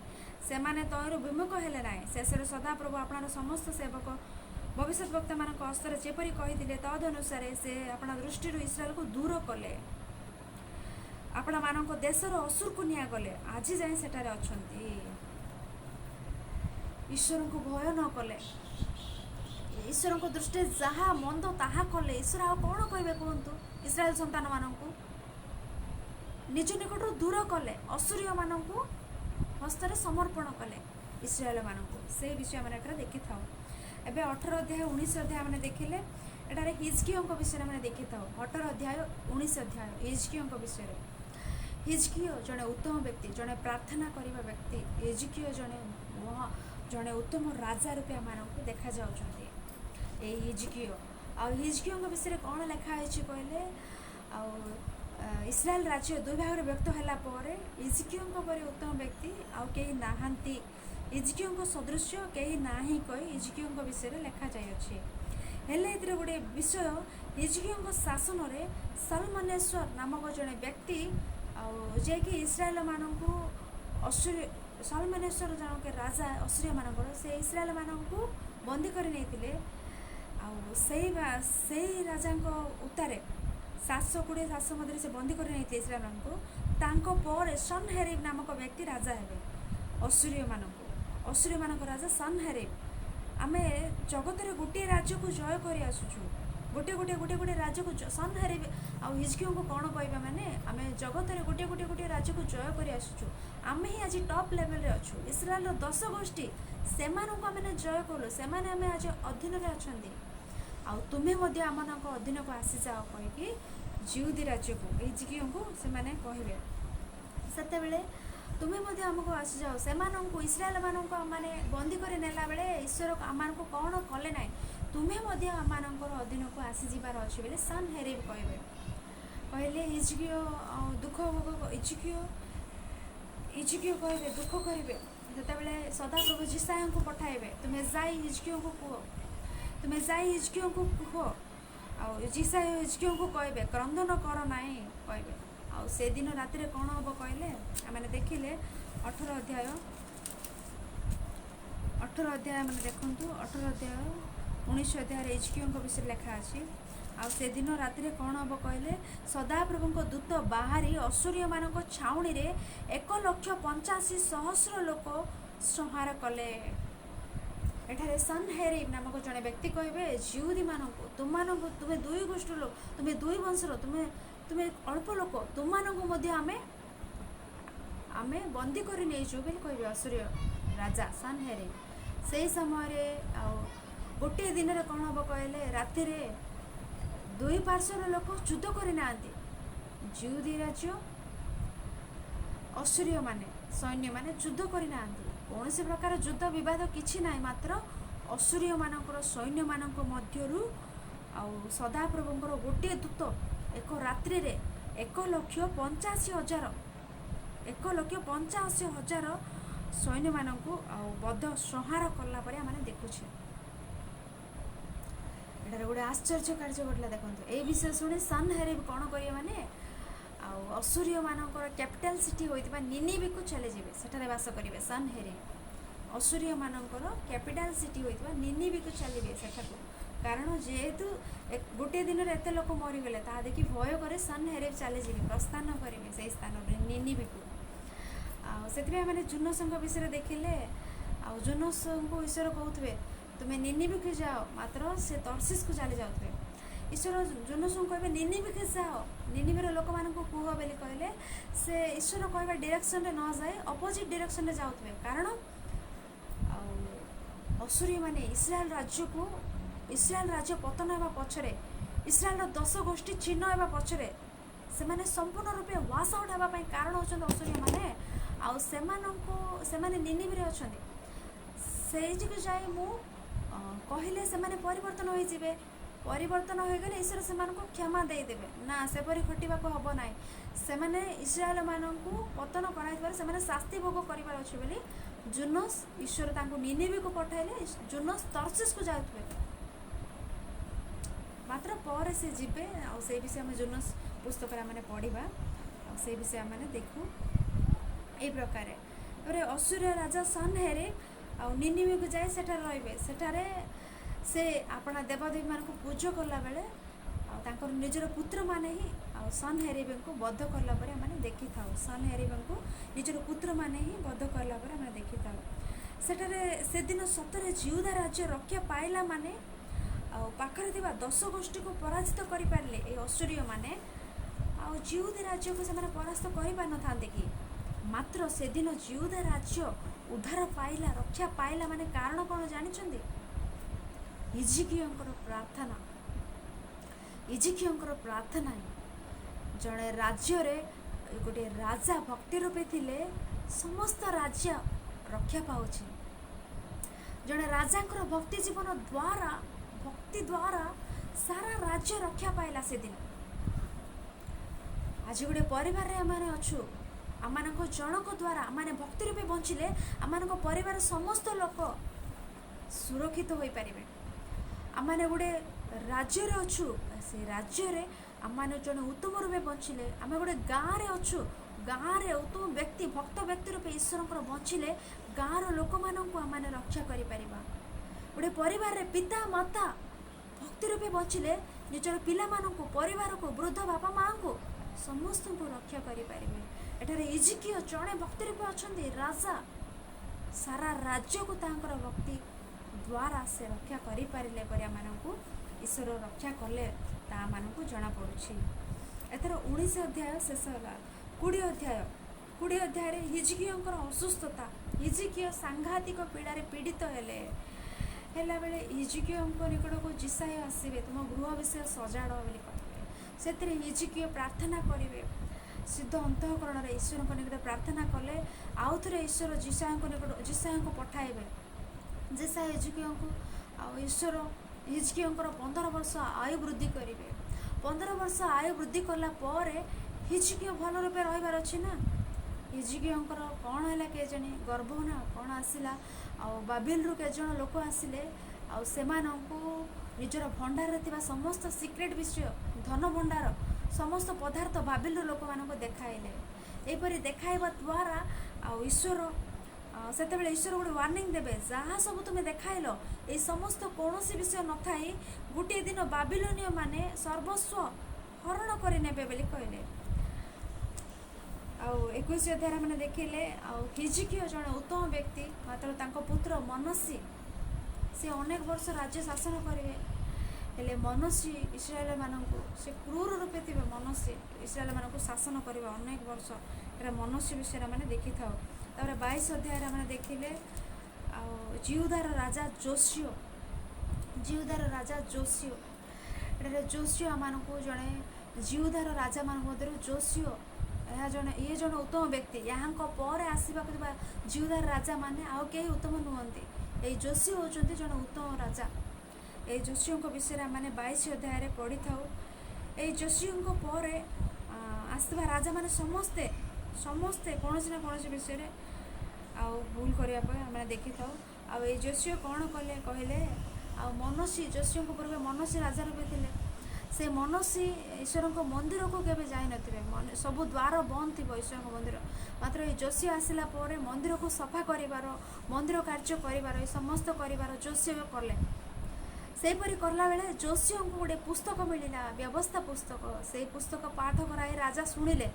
ସେମାନେ ତହିଁରୁ ବିମୁଖ ହେଲେ ନାହିଁ। ଶେଷରେ ସଦାପ୍ରଭୁ ଆପଣାର ସମସ୍ତ ସେବକ ଭବିଷ୍ୟତ ବକ୍ତାମାନଙ୍କ ହସ୍ତରେ ଯେପରି କହିଥିଲେ, ତଦନୁସାରେ ସେ ଆପଣା ଦୃଷ୍ଟିରୁ ଇସ୍ରାଏଲକୁ ଦୂର କଲେ, ଆପଣମାନଙ୍କ ଦେଶର ଅସୁରକୁ ନିଆଗଲେ। ଆଜି ଯାଏଁ ସେଠାରେ ଅଛନ୍ତି। ଈଶ୍ୱରଙ୍କୁ ଭୟ ନ କଲେ, ଈଶ୍ୱରଙ୍କ ଦୃଷ୍ଟିରେ ଯାହା ମନ୍ଦ ତାହା କଲେ, ଈଶ୍ୱର ଆଉ କ'ଣ କହିବେ କୁହନ୍ତୁ? ଇସ୍ରାଏଲ ସନ୍ତାନମାନଙ୍କୁ ନିଜ ନିକଟରୁ ଦୂର କଲେ, ଅସୁରୀୟମାନଙ୍କୁ ହସ୍ତରେ ସମର୍ପଣ କଲେ ଇସ୍ରାଏଲମାନଙ୍କୁ। ସେହି ବିଷୟ ଆମେ ଏଠାରେ ଦେଖିଥାଉ। ଏବେ 18 ଅଧ୍ୟାୟ 19 ଅଧ୍ୟାୟ ଆମେ ଦେଖିଲେ, ଏଠାରେ ହିଜକିୟଙ୍କ ବିଷୟରେ ଆମେ ଦେଖିଥାଉ। 18 ଅଧ୍ୟାୟ 19 ଅଧ୍ୟାୟ ହିଜକିୟଙ୍କ ବିଷୟରେ। ହିଜକିୟ ଜଣେ ଉତ୍ତମ ବ୍ୟକ୍ତି, ଜଣେ ପ୍ରାର୍ଥନା କରିବା ବ୍ୟକ୍ତି। ହିଜକିୟ ଜଣେ ଉତ୍ତମ ରାଜା ରୂପେ ଆମମାନଙ୍କୁ ଦେଖାଯାଉଛନ୍ତି। ଏଇ ହିଜକିୟ, ଆଉ ହିଜକିୟଙ୍କ ବିଷୟରେ କ'ଣ ଲେଖା ହେଇଛି କହିଲେ, ଆଉ ଇସ୍ରାଏଲ ରାଜ୍ୟ ଦୁଇ ଭାଗରେ ବ୍ୟକ୍ତ ହେଲା ପରେ ହିଜକିୟଙ୍କ ପରି ଉତ୍ତମ ବ୍ୟକ୍ତି ଆଉ କେହି ନାହାନ୍ତି, ହିଜକିୟଙ୍କ ସଦୃଶ୍ୟ କେହି ନାହିଁ କହି ହିଜକିୟଙ୍କ ବିଷୟରେ ଲେଖାଯାଇଅଛି। ହେଲେ ଏଥିରେ ଗୋଟିଏ ବିଷୟ, ହିଜକିୟଙ୍କ ଶାସନରେ ସଲମନେଶ୍ୱର ନାମକ ଜଣେ ବ୍ୟକ୍ତି, ଆଉ ଯିଏକି ଇସ୍ରାଏଲମାନଙ୍କୁ ସଲମନେଶ୍ୱର ଜଣକ ରାଜା ଅସୁରୀୟମାନଙ୍କର, ସେ ଇସ୍ରାଏଲମାନଙ୍କୁ ବନ୍ଦୀ କରି ନେଇଥିଲେ। ଆଉ ସେଇ ରାଜାଙ୍କ ଉତ୍ତାରେ 720 ଶାସ ମଧ୍ୟରେ ସେ ବନ୍ଦୀ କରି ନେଇଥିଲେ ଇସ୍ରାଏଲମାନଙ୍କୁ। ତାଙ୍କ ପରେ ସନ୍ହେରିବ ନାମକ ବ୍ୟକ୍ତି ରାଜା ହେବେ ଅସୁରୀୟମାନଙ୍କ ରାଜା ସନ୍ହେରିବ। ଆମେ ଜଗତରେ ଗୋଟିଏ ରାଜ୍ୟକୁ ଜୟ କରି ଆସୁଛୁ, ଗୋଟିଏ ରାଜ୍ୟକୁ ସନ୍ହେରିବ ଆଉ ହିଜକିୟଙ୍କୁ କ'ଣ କହିବା, ମାନେ ଆମେ ଜଗତରେ ଗୋଟିଏ ରାଜ୍ୟକୁ ଜୟ କରି ଆସୁଛୁ। ଆମେ ହିଁ ଆଜି ଟପ୍ ଲେଭେଲରେ ଅଛୁ। ଇସ୍ରାଏଲର 10 ଗୋଷ୍ଠୀ, ସେମାନଙ୍କୁ ଆମେ ଜୟ କଲୁ, ସେମାନେ ଆମେ ଆଜି ଅଧୀନରେ ଅଛନ୍ତି। ଆଉ ତୁମେ ମଧ୍ୟ ଆମମାନଙ୍କ ଅଧୀନକୁ ଆସିଯାଅ କହିକି ଜିହୁଦୀ ରାଜ୍ୟକୁ, ହିଜକିୟଙ୍କୁ ସେମାନେ କହିବେ। ସେତେବେଳେ ତୁମେ ମଧ୍ୟ ଆମକୁ ଆସିଯାଅ। ସେମାନଙ୍କୁ ଇସ୍ରାଏଲମାନଙ୍କୁ ଆମମାନେ ବନ୍ଦୀ କରି ନେଲା ବେଳେ ଈଶ୍ୱର ଆମମାନଙ୍କୁ କ'ଣ କଲେ ନାହିଁ, ତୁମେ ମଧ୍ୟ ଆମମାନଙ୍କର ଅଧୀନକୁ ଆସିଯିବାର ଅଛି ବୋଲି ସନ୍ହେରିବ କହିଲେ। ହିଜକିୟ ଦୁଃଖ ଭୋଗ, हिजकियो कहबे दुख करेंगे सेतेबेले सदाप्रभु जिसाया को पठाइबे तुमे जाई हिजकियो को कह तुमे जाई हिजकियो को कह आ जिसाया हिजकियो को कहबे क्रंदन कर नाई कहबे आ से दिन राति रे कौन हम कहले आम देखिले 18 अध्याय मैंने देखूँ 18 अध्याय 19 अध्याय हिजकियो विषय लिखा अच्छी आ से दिन राति रे कौन हम कहले सदाप्रभु दूत बाहरी असुरीय मान छाउणी रे 1,85,000 लोक संहार कले। एठारे सनहेरीब नामक जड़े व्यक्ति कहबे जिहुदी मानक तुम्हें दुई गोष्ठी लोक तुम्हें दुई वंशर तुम्हें अल्प लोक तुम आमे बंदी कर कहे असुरीय राजा सनहेरीब से समय गोटे दिन में कौन हम कहले राति दुई पार्श्वर लोक युद्ध करना जिहुदी राज्य असुरीय माने सैन्य माने युद्ध करना कौन से प्रकार युद्ध विवाद किछि ना मात्र असुरीय मानकर सैन्य मानक मध्यरु सदाप्रभुंकर गोटे दूत एक रात्रि रे 1,85,000 सैन्य मानक बध संहार कला परे आम देखुछे। एटार गोटे आश्चर्य कार्य घटला देखो ये विषय शुणी सनहेरीब कौन करेंगे माने असुरीय मानकर कैपिटल सिटी होइतिबा निनिवे को चले जाबे सेठारे वास करेंगे सनहेरीब असुरीय मानकर कैपिटल सिटी होइतिबा निनिवे को चलिबे सेठाको कारण जेहेतु गोटे दिन में एत लोक मरीगले ता देखि भय करे सनहेरीब चले जाबे प्रस्थान करेंगे से स्थान निनिवे को से मैंने जुनसंग विषय देखिले जुनसंग ईश्वर कहते तुम्हें निनिवे को जाओ मात्र से तर्शीश को चली जाऊे ईश्वर जुनसंग कहे निनिवे को जाओ निनिवेर लोक मान कह बोली कहले से ईश्वर कहवा डायरेक्शन रे न जाए अपोजिट डायरेक्शन रे जाऊे कारण असुरी माने इस्राएल राज्य पतन होगा पछरे इस्राएल 10 गोष्ठी चिन्ह होगा पछरे से माने संपूर्ण रूपे वाश आउट होगा कारण होचन असुरी माने से निनिवे अच्छा से जाए मु कहले से माने परिवर्तन हो जिवे परिवर्तन हो गले ईश्वर से क्षमा देदेवे ना सेपरी खटिबा को हबो नाई से माने इस्राएल मानकु पतन कराइबार से माने शास्ति भोग करिबार अछि बोली जुनस ईश्वर तांको निनिवे को पठाइले जुनस तर्शीश को जाउथबे मात्र पर से जिबे आ से विषय हम जुनस पुस्तक रे माने पढिबा आ से विषय माने देखु ए प्रकार रे असुर राजा सनहेरीब आ निनिवे को जाए सेठार रहिबे सेठारे से अपना देवदेवी मान को पूजा कला बेले आर निजर पुत्र माने ही सनहेरीब को बध कला मैंने देखी था सनहेरीब को निजर पुत्र माने ही बध कला मैंने देखी था सेठारे से दिन सतरे जिहुदा राज्य रक्षा पाइला माने पाखरे थिबा 10 गोष्ठी को पराजित करि पारले ए असुरीय माने जिहुदा राज्य को से परास्त करि पार न थांते कि मात्र से दिन जिहुदा राज्य उद्धार पाइला रक्षा पाइला माने कारण कौन जानिछन्ती हिजकियोंकर प्रार्थना जड़े राज्य रे गोटे राजा भक्ति रूपे थिले समस्त राज्य रक्षा पाउछि जड़े राजा भक्ति जीवन द्वारा भक्ति द्वारा सारा राज्य रक्षा पाइला से दिन आज गोटे परिवार रे आमाने अछु आमानक जनक द्वारा आमाने भक्ति रूपे बंचिले आमानक परिवार समस्त लोक सुरक्षित होई परिबे आमाने गोटे राज्य रे अछु से राज्य रे आमाने जने उत्तम रूपे बंचिले आमे गोटे गाँव रे अछु गाँव रे उत्तम व्यक्ति भक्त व्यक्ति रूपे ईश्वर बंचिले गाँव लोक मानक आमाने रक्षा करि परिबा गोटे परिवार रे पिता माता भक्ति रूपे बंचिले निजर पिला मानक परिवार को वृद्ध बापा माँ को समस्त को रक्षा करि परिबे एठारे हिजकियो जड़े भक्ति रूपे अछंती राजा सारा राज्य को तांकर भक्ति द्वारा से रक्षा करि पारिले परिया मानकु ईश्वर रक्षा कले ता मानकु जना पड़ुछि एथर 19 अध्याय शेष होला 20 अध्याय रे हिजकियोंकर असुस्थता हिजकियो सांघातिक पीड़ारे पीड़ित हेला बेले हिजकियोंक निकट को जिसाया आसीबे तुम गृह विषय सजाड़ बोली कहबे सेतरे हिजकियो प्रार्थना करिवे सिद्ध अंतःकरण रे ईश्वर निकट प्रार्थना कले आउ थरे ईश्वर जिसाया को पठाइबे जिसाया हिजकियो को ईश्वर हिजकियोंकर 15 वर्ष आयु वृद्धि करिवे 15 वर्ष आयु वृद्धि कला पर हिजकियो भल रूपे रहिबार अछि ना हिजकियाଙ୍କର କ'ଣ ହେଲା କେଜାଣି ଗର୍ଭ ନା କ'ଣ ଆସିଲା ଆଉ ବାବିଲରୁ କେତେଜଣ ଲୋକ ଆସିଲେ ଆଉ ସେମାନଙ୍କୁ ନିଜର ଭଣ୍ଡାରରେ ଥିବା ସମସ୍ତ ସିକ୍ରେଟ୍ ବିଷୟ ଧନ ଭଣ୍ଡାର ସମସ୍ତ ପଦାର୍ଥ ବାବିଲର ଲୋକମାନଙ୍କୁ ଦେଖାଇଲେ। ଏହିପରି ଦେଖାଇବା ଦ୍ୱାରା ଆଉ ଈଶ୍ୱର ସେତେବେଳେ ଈଶ୍ୱର ଗୋଟେ ୱାର୍ଣ୍ଣିଂ ଦେବେ, ଯାହା ସବୁ ତୁମେ ଦେଖାଇଲ ଏଇ ସମସ୍ତ କୌଣସି ବିଷୟ ନଥାଇ ଗୋଟିଏ ଦିନ ବାବିଲୋନୀୟ ମାନେ ସର୍ବସ୍ୱ ହରଣ କରିନେବେ ବୋଲି କହିଲେ। ଆଉ 21 ଅଧ୍ୟାୟରେ ମାନେ ଦେଖିଲେ ଆଉ ହିଜକିୟା ଜଣେ ଉତ୍ତମ ବ୍ୟକ୍ତି, ମାତ୍ର ତାଙ୍କ ପୁତ୍ର ମନସ୍ସୀ ସେ ଅନେକ ବର୍ଷ ରାଜ୍ୟ ଶାସନ କରିବେ। ହେଲେ ମନସ୍ସୀ ଇସ୍ରାଏଲମାନଙ୍କୁ ସେ କ୍ରୁର ରୂପେ ଥିବେ। ମନସ୍ସୀ ଇସ୍ରାଏଲମାନଙ୍କୁ ଶାସନ କରିବେ ଅନେକ ବର୍ଷ। ଏଇଟା ମନସ୍ସୀ ବିଷୟରେ ମାନେ ଦେଖିଥାଉ। ତାପରେ 22 ଅଧ୍ୟାୟରେ ଆମେ ଦେଖିଲେ ଆଉ ଜିହୁଦାର ରାଜା ଯୋଶିୟ, ଜିହୁଦାର ରାଜା ଯୋଶିୟ, ଏଠାରେ ଯୋଶିୟ ଆମମାନଙ୍କୁ ଜଣେ ଜିହୁଦାର ରାଜାମାନଙ୍କ ମଧ୍ୟରୁ ଯୋଶିୟ ଇଏ ଜଣେ ଉତ୍ତମ ବ୍ୟକ୍ତି। ଏହାଙ୍କ ପରେ ଆସିବାକୁ ଥିବା ଜିହୁଦାର ରାଜାମାନେ ଆଉ କେହି ଉତ୍ତମ ନୁହନ୍ତି। ଏଇ ଯୋଶିୟ ହେଉଛନ୍ତି ଜଣେ ଉତ୍ତମ ରାଜା। ଏଇ ଯୋଶିୟଙ୍କ ବିଷୟରେ ଆମେ 22 ଅଧ୍ୟାୟରେ ପଢ଼ିଥାଉ। ଏଇ ଯୋଶିୟଙ୍କ ପରେ ଆସିଥିବା ରାଜାମାନେ ସମସ୍ତେ କୌଣସି ନା କୌଣସି ବିଷୟରେ ଆଉ ଭୁଲ କରିବା ପାଇଁ ଆମେ ଦେଖିଥାଉ। ଆଉ ଏଇ ଯୋଶିୟ କ'ଣ କଲେ କହିଲେ, ଆଉ ମନସ୍ସୀ ଯୋଶିୟଙ୍କ ପୂର୍ବେ ମନସ୍ସୀ ରାଜା ରୂପେ ଥିଲେ। ସେ ମନସ୍ସୀ ଈଶ୍ୱରଙ୍କ ମନ୍ଦିରକୁ କେବେ ଯାଇନଥିବେ, ସବୁ ଦ୍ୱାର ବନ୍ଦ ଥିବ ଈଶ୍ୱରଙ୍କ ମନ୍ଦିର। ମାତ୍ର ଏଇ ଯୋଶିୟ ଆସିଲା ପରେ ମନ୍ଦିରକୁ ସଫା କରିବାର, ମନ୍ଦିର କାର୍ଯ୍ୟ କରିବାର, ଏ ସମସ୍ତ କରିବାର ଯୋଶିୟ କଲେ। ସେହିପରି କଲା ବେଳେ ଯୋଶିୟଙ୍କୁ ଗୋଟେ ପୁସ୍ତକ ମିଳିଲା, ବ୍ୟବସ୍ଥା ପୁସ୍ତକ। ସେଇ ପୁସ୍ତକ ପାଠ କରାଇ ରାଜା ଶୁଣିଲେ।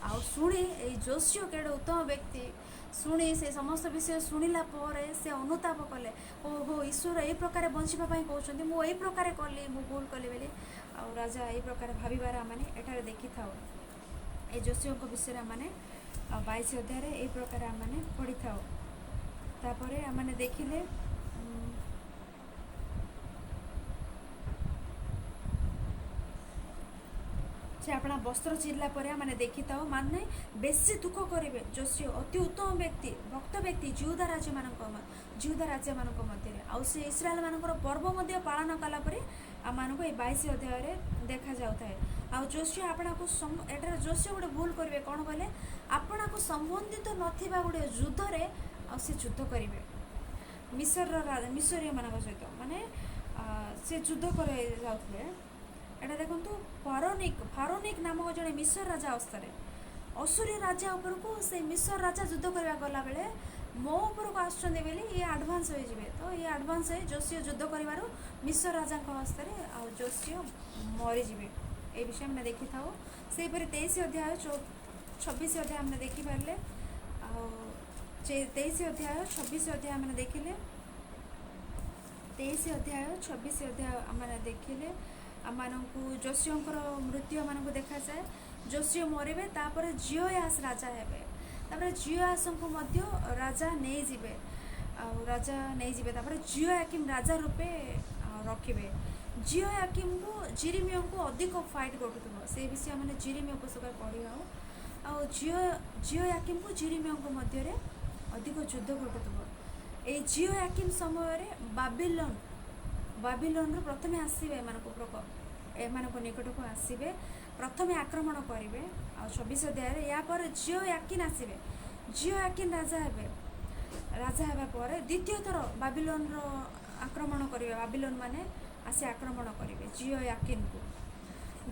ଆଉ ଶୁଣି ଏଇ ଯୋଶିୟ କେଡ଼େ ଉତ୍ତମ ବ୍ୟକ୍ତି, ଶୁଣି ସେ ସମସ୍ତ ବିଷୟ ଶୁଣିଲା ପରେ ସେ ଅନୁତାପ କଲେ, ଓହୋ ଈଶ୍ୱର ଏଇ ପ୍ରକାର ବଞ୍ଚିବା ପାଇଁ କହୁଛନ୍ତି, ମୁଁ ଏଇ ପ୍ରକାର କଲି, ମୁଁ ଭୁଲ କଲି ବୋଲି। ଆଉ ରାଜା ଏଇ ପ୍ରକାର ଭାବିବାର ଆମେ ଏଠାରେ ଦେଖିଥାଉ। এই ଯୋଶିୟଙ୍କ ବିଷୟରେ ଆମେ 22 ଅଧ୍ୟାୟରେ ଏଇ ପ୍ରକାର ଆମେ ପଢ଼ିଥାଉ। ତାପରେ ଆମେ ଦେଖିଲେ ସେ ଆପଣା ବସ୍ତ୍ର ଚିରିଲା ପରେ ଆମେ ଦେଖିଥାଉ ମାନେ ବେଶୀ ଦୁଃଖ କରିବେ। ଯୋଶିୟ ଅତି ଉତ୍ତମ ବ୍ୟକ୍ତି, ଭକ୍ତ ବ୍ୟକ୍ତି ଜିହୁଦା ରାଜ୍ୟମାନଙ୍କ ମଧ୍ୟରେ। ଆଉ ସେ ଇସ୍ରାଏଲମାନଙ୍କର ପର୍ବ ମଧ୍ୟ ପାଳନ କଲା ପରେ ଆମମାନଙ୍କୁ ଏଇ 22 ଅଧ୍ୟାୟରେ ଦେଖାଯାଉଥାଏ। ଆଉ ଯୋଶିୟ ଆପଣଙ୍କୁ ଏଠାରେ ଯୋଶିୟ ଗୋଟେ ଭୁଲ କରିବେ, କ'ଣ କହିଲେ, ଆପଣଙ୍କୁ ସମ୍ବନ୍ଧିତ ନଥିବା ଗୋଟେ ଯୁଦ୍ଧରେ ଆଉ ସେ ଯୁଦ୍ଧ କରିବେ ମିଶରୀୟମାନଙ୍କ ସହିତ, ମାନେ ସେ ଯୁଦ୍ଧ କରାଇ ଯାଉଥିଲେ। ଏଇଟା ଦେଖନ୍ତୁ ଫାରୋନିକ ନାମକ ଜଣେ ମିଶର ରାଜା ଅବସ୍ଥାରେ ଅସୁରୀ ରାଜା ଉପରକୁ ସେ ମିଶର ରାଜା ଯୁଦ୍ଧ କରିବାକୁ ଗଲାବେଳେ ମୋ ଉପରକୁ ଆସୁଛନ୍ତି ବୋଲି ଇଏ ଆଡ଼ଭାନ୍ସ ହୋଇଯିବେ। ତ ଇଏ ଆଡ଼ଭାନ୍ସ ହୋଇ ଯୋଶିୟ ଯୁଦ୍ଧ କରିବାରୁ ମିଶର ରାଜାଙ୍କ ଅବସ୍ଥାରେ ଆଉ ଯୋଶିୟ ମରିଯିବେ। এই ବିଷୟ ଆମେ ଦେଖିଥାଉ। ସେହିପରି 23 ଅଧ୍ୟାୟ 26 ଅଧ୍ୟାୟ ଆମେ ଦେଖିପାରିଲେ। ଆଉ 23 ଅଧ୍ୟାୟ 26 ଅଧ୍ୟାୟ ଆମେ ଦେଖିଲେ 23 ଅଧ୍ୟାୟ 26 ଅଧ୍ୟାୟ ଆମେ ଦେଖିଲେ ଆମମାନଙ୍କୁ ଯୋଶିୟଙ୍କର ମୃତ୍ୟୁ ଆମମାନଙ୍କୁ ଦେଖାଯାଏ। ଯୋଶିୟ ମରିବେ, ତାପରେ ଜିହୋଆସ ରାଜା ହେବେ। ତାପରେ ଜିହୋଆସଙ୍କୁ ମଧ୍ୟ ରାଜା ନେଇଯିବେ ତାପରେ ଜିହୋୟାକିମ ରାଜା ରୂପେ ରଖିବେ। ଜିହୋୟାକିମକୁ ଜିରିମିୟଙ୍କୁ ଅଧିକ ଫାଇଟ୍ ଘଟୁଥିବ, ସେ ବିଷୟ ମାନେ ଜିରିମିୟ ପୁସ୍ତକରେ ପଢ଼ିଥାଉ। ଆଉ ଜିହୋୟାକିମକୁ ଜିରିମିୟଙ୍କ ମଧ୍ୟରେ ଅଧିକ ଯୁଦ୍ଧ ଘଟୁଥିବ। ଏଇ ଜିହୋୟାକିମ ସମୟରେ ବାବିଲୋନରୁ ପ୍ରଥମେ ଆସିବେ ଏମାନଙ୍କ ନିକଟକୁ ଆସିବେ, ପ୍ରଥମେ ଆକ୍ରମଣ କରିବେ। ଆଉ 26 ଅଧ୍ୟାୟରେ ଏହାପରେ ଜିହୋୟାକିନ ଆସିବେ। ଜିହୋୟାକିନ ରାଜା ହେବା ପରେ ଦ୍ୱିତୀୟ ଥର ବାବିଲୋନର ଆକ୍ରମଣ କରିବେ। ବାବିଲୋନ ମାନେ ଆସି ଆକ୍ରମଣ କରିବେ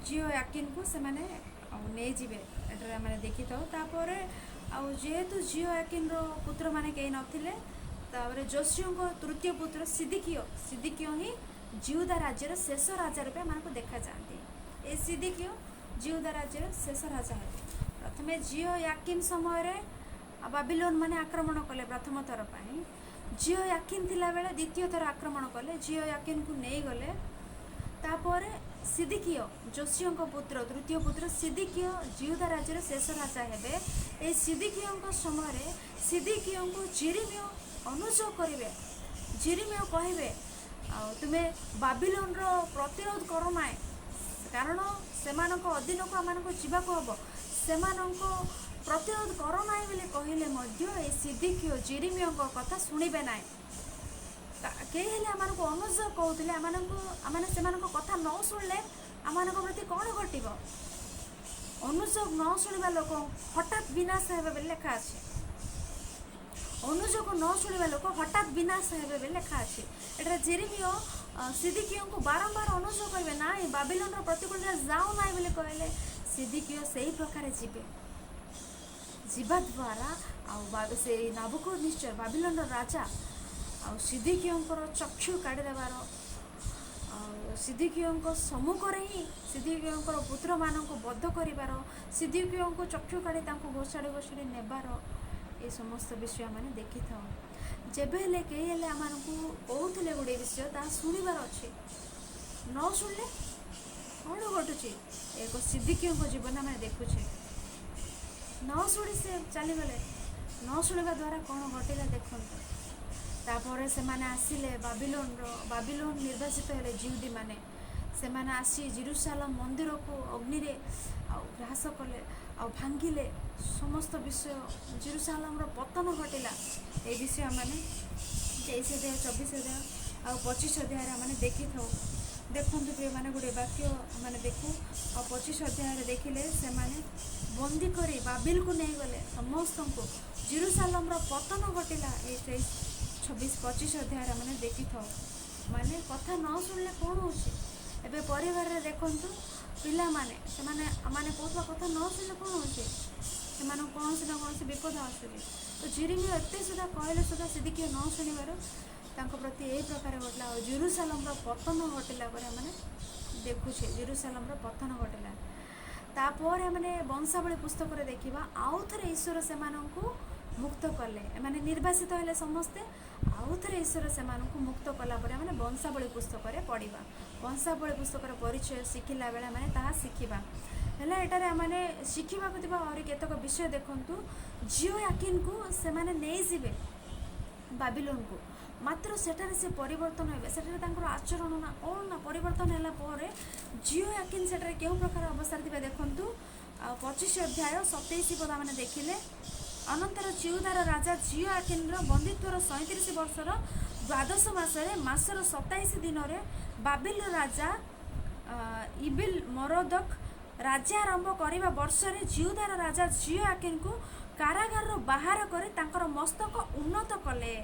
ଜିହୋୟାକିନକୁ ସେମାନେ ନେଇଯିବେ। ଏଠାରେ ଆମେ ଦେଖିଥାଉ। ତାପରେ ଆଉ ଯେହେତୁ ଜିହୋୟାକିନର ପୁତ୍ରମାନେ କେହି ନଥିଲେ, ତାପରେ ଯୋଶିୟଙ୍କ ତୃତୀୟ ପୁତ୍ର ସିଦିକିୟ ହିଁ ଜିହୁଦା ରାଜ୍ୟର ଶେଷ ରାଜା ରୂପେ ଏମାନଙ୍କୁ ଦେଖାଯାଆନ୍ତି। ଏ ସିଦିକିୟ ଜିହୁଦା ରାଜ୍ୟର ଶେଷ ରାଜା ହେବେ। ପ୍ରଥମେ ଜିହୋୟାକିନ ସମୟରେ ବାବିଲୋନ ମାନେ ଆକ୍ରମଣ କଲେ ପ୍ରଥମ ଥର ପାଇଁ। ଜିହୋୟାକିନ ଥିଲାବେଳେ ଦ୍ୱିତୀୟ ଥର ଆକ୍ରମଣ କଲେ, ଜିହୋୟାକିନକୁ ନେଇଗଲେ। ତାପରେ ସିଦିକିୟ ଯୋଶିୟଙ୍କ ତୃତୀୟ ପୁତ୍ର ସିଦିକିୟ ଜିହୁଦା ରାଜ୍ୟର ଶେଷ ରାଜା ହେବେ। ଏହି ସିଦିକିୟଙ୍କ ସମୟରେ ସିଦିକିୟଙ୍କୁ ଜିରିମିୟ ଅନୁଯୋଗ କରିବେ। ଜିରିମିୟ କହିବେ, ଆଉ ତୁମେ ବାବିଲୋନର ପ୍ରତିରୋଧ କର ନାହିଁ, କାରଣ ସେମାନଙ୍କ ଅଧୀନକୁ ଆମମାନଙ୍କୁ ଯିବାକୁ ହେବ, ସେମାନଙ୍କ ପ୍ରତିରୋଧ କର ନାହିଁ ବୋଲି କହିଲେ ମଧ୍ୟ ଏହି ସିଦିକିୟ ଜିରିମିୟଙ୍କ କଥା ଶୁଣିବେ ନାହିଁ। କେହି ହେଲେ ଆମମାନଙ୍କୁ ଅନୁଯୋଗ କହୁଥିଲେ, ଆମମାନେ ସେମାନଙ୍କ କଥା ନ ଶୁଣିଲେ ଆମମାନଙ୍କ ପ୍ରତି କ'ଣ ଘଟିବ? ଅନୁଯୋଗ ନ ଶୁଣିବା ଲୋକ ହଠାତ୍ ବିନାଶ ହେବେ ବୋଲି ଲେଖା ଅଛି। ଅନୁଯୋଗ ନ ଶୁଣିବା ଲୋକ ହଠାତ୍ ବିନାଶ ହେବେ ବୋଲି ଲେଖା ଅଛି। ଏଠାରେ ଜେରେମିୟ ସିଦିକିୟଙ୍କୁ ବାରମ୍ବାର ଅନୁଯୋଗ କରିବେ, ନାଇଁ ବାବିଲୋନର ପ୍ରତିକୂଳରେ ଯାଉ ନାହିଁ ବୋଲି କହିଲେ ସିଦିକିୟ ସେଇ ପ୍ରକାରେ ଯିବେ। ଯିବା ଦ୍ୱାରା ଆଉ ସେଇ ନାବୁକଦନେସ୍ୱର ବାବିଲୋନର ରାଜା ଆଉ ସିଦିକିୟଙ୍କର ଚକ୍ଷୁ କାଢ଼ିଦେବାର, ଆଉ ସିଦିକିୟଙ୍କ ସମ୍ମୁଖରେ ହିଁ ସିଦିକିୟଙ୍କର ପୁତ୍ରମାନଙ୍କୁ ବଧ କରିବାର, ସିଦିକିୟଙ୍କୁ ଚକ୍ଷୁ କାଢ଼ି ତାଙ୍କୁ ଘୋଷାଡ଼ି ନେବାର, ଏ ସମସ୍ତ ବିଷୟ ଆମେ ଦେଖିଥାଉ। ଯେବେ ହେଲେ କେହି ହେଲେ ଆମମାନଙ୍କୁ କହୁଥିଲେ ଗୋଟିଏ ବିଷୟ, ତାହା ଶୁଣିବାର ଅଛି। ନ ଶୁଣିଲେ କ'ଣ ଘଟୁଛି? ଏକ ସିଦିକିୟଙ୍କ ଜୀବନ ଆମେ ଦେଖୁଛେ। ନ ଶୁଣି ସେ ଚାଲିଗଲେ। ନ ଶୁଣିବା ଦ୍ୱାରା କ'ଣ ଘଟିଲା ଦେଖନ୍ତୁ। ତାପରେ ସେମାନେ ଆସିଲେ ବାବିଲୋନ ନିର୍ବାସିତ ହେଲେ ଜିହୁଦୀମାନେ। ସେମାନେ ଆସି ଜେରୁସାଲେମ ମନ୍ଦିରକୁ ଅଗ୍ନିରେ ଆଉ ଗ୍ରାସ କଲେ ଆଉ ଭାଙ୍ଗିଲେ। ସମସ୍ତ ବିଷୟ ଜେରୁସାଲେମର ପତନ ଘଟିଲା। এই ବିଷୟ ମାନେ 23 ଅଧ୍ୟାୟ 24 ଅଧ୍ୟାୟ ଆଉ 25 ଅଧ୍ୟାୟରେ ଆମେ ଦେଖିଥାଉ। ଦେଖନ୍ତୁ ପ୍ରିୟମାନେ, ଗୋଟେ ବାକ୍ୟ ମାନେ ଦେଖୁ। ଆଉ 25 ଅଧ୍ୟାୟରେ ଦେଖିଲେ ସେମାନେ ବନ୍ଦୀ କରି ବାବିଲକୁ ନେଇଗଲେ ସମସ୍ତଙ୍କୁ। ଜେରୁସାଲେମର ପତନ ଘଟିଲା। ଏଇ 23, 26, 25 ଅଧ୍ୟାୟରେ ଆମେ ଦେଖିଥାଉ। ମାନେ କଥା ନ ଶୁଣିଲେ କ'ଣ ହେଉଛି? ଏବେ ପରିବାରରେ ଦେଖନ୍ତୁ, ପିଲାମାନେ ସେମାନେ କହୁଥିବା କଥା ନ ଶୁଣିଲେ କ'ଣ ହେଉଛି? ସେମାନଙ୍କୁ କୌଣସି ନା କୌଣସି ବିପଦ ଆସୁଛି। ତ ଜେରେମିୟ ଏତେ ସୁଦ୍ଧା କହିଲେ ସୁଦ୍ଧା ସିଦିକିୟ ନ ଶୁଣିବାରୁ ତାଙ୍କ ପ୍ରତି ଏହି ପ୍ରକାର ଘଟିଲା। ଆଉ ଜେରୁସାଲେମର ପତନ ଘଟିଲା ପରେ ଆମେ ଦେଖୁଛେ। ଜେରୁସାଲେମର ପତନ ଘଟିଲା। ତାପରେ ଆମେ ବଂଶାବଳୀ ପୁସ୍ତକରେ ଦେଖିବା, ଆଉ ଥରେ ଈଶ୍ୱର ସେମାନଙ୍କୁ ମୁକ୍ତ କଲେ। ଏମାନେ ନିର୍ବାସିତ ହେଲେ ସମସ୍ତେ। ଆଉ ଥରେ ଈଶ୍ୱର ସେମାନଙ୍କୁ ମୁକ୍ତ କଲା ପରେ ଆମେ ବଂଶାବଳୀ ପୁସ୍ତକରେ ପଢ଼ିବା। ବଂଶାବଳୀ ପୁସ୍ତକର ପରିଚୟ ଶିଖିଲା ବେଳେ ଆମେ ତାହା ଶିଖିବା। ହେଲେ ଏଠାରେ ଆମେ ଶିଖିବାକୁ ଥିବା ଆହୁରି କେତେକ ବିଷୟ ଦେଖନ୍ତୁ। ଜିହୋୟାକିନକୁ ସେମାନେ ନେଇଯିବେ ବାବିଲୋନକୁ, ମାତ୍ର ସେଠାରେ ସେ ପରିବର୍ତ୍ତନ ହେବେ। ସେଠାରେ ତାଙ୍କର ଆଚରଣ ନା କ'ଣ ନା ପରିବର୍ତ୍ତନ ହେଲା ପରେ ଜିହୋୟାକିନ ସେଠାରେ କେଉଁ ପ୍ରକାର ଅବସ୍ଥାରେ ଥିବେ ଦେଖନ୍ତୁ। ଆଉ 25 ଅଧ୍ୟାୟ 27 ପଦ ଆମେ ଦେଖିଲେ, ଅନନ୍ତର ଜିହୁଦାର ରାଜା ଜିହୋୟାକିନର ବନ୍ଦିତ୍ୱର 37 ବର୍ଷର 12 ମାସର 27 ଦିନରେ ବାବିଲର ରାଜା ଇବିଲ ମରୋଦକ ରାଜ୍ୟ ଆରମ୍ଭ କରିବା ବର୍ଷରେ ଜିହୁଦାର ରାଜା ଜିହୋୟାକିନକୁ କାରାଗାରରୁ ବାହାର କରି ତାଙ୍କର ମସ୍ତକ ଉନ୍ନତ କଲେ।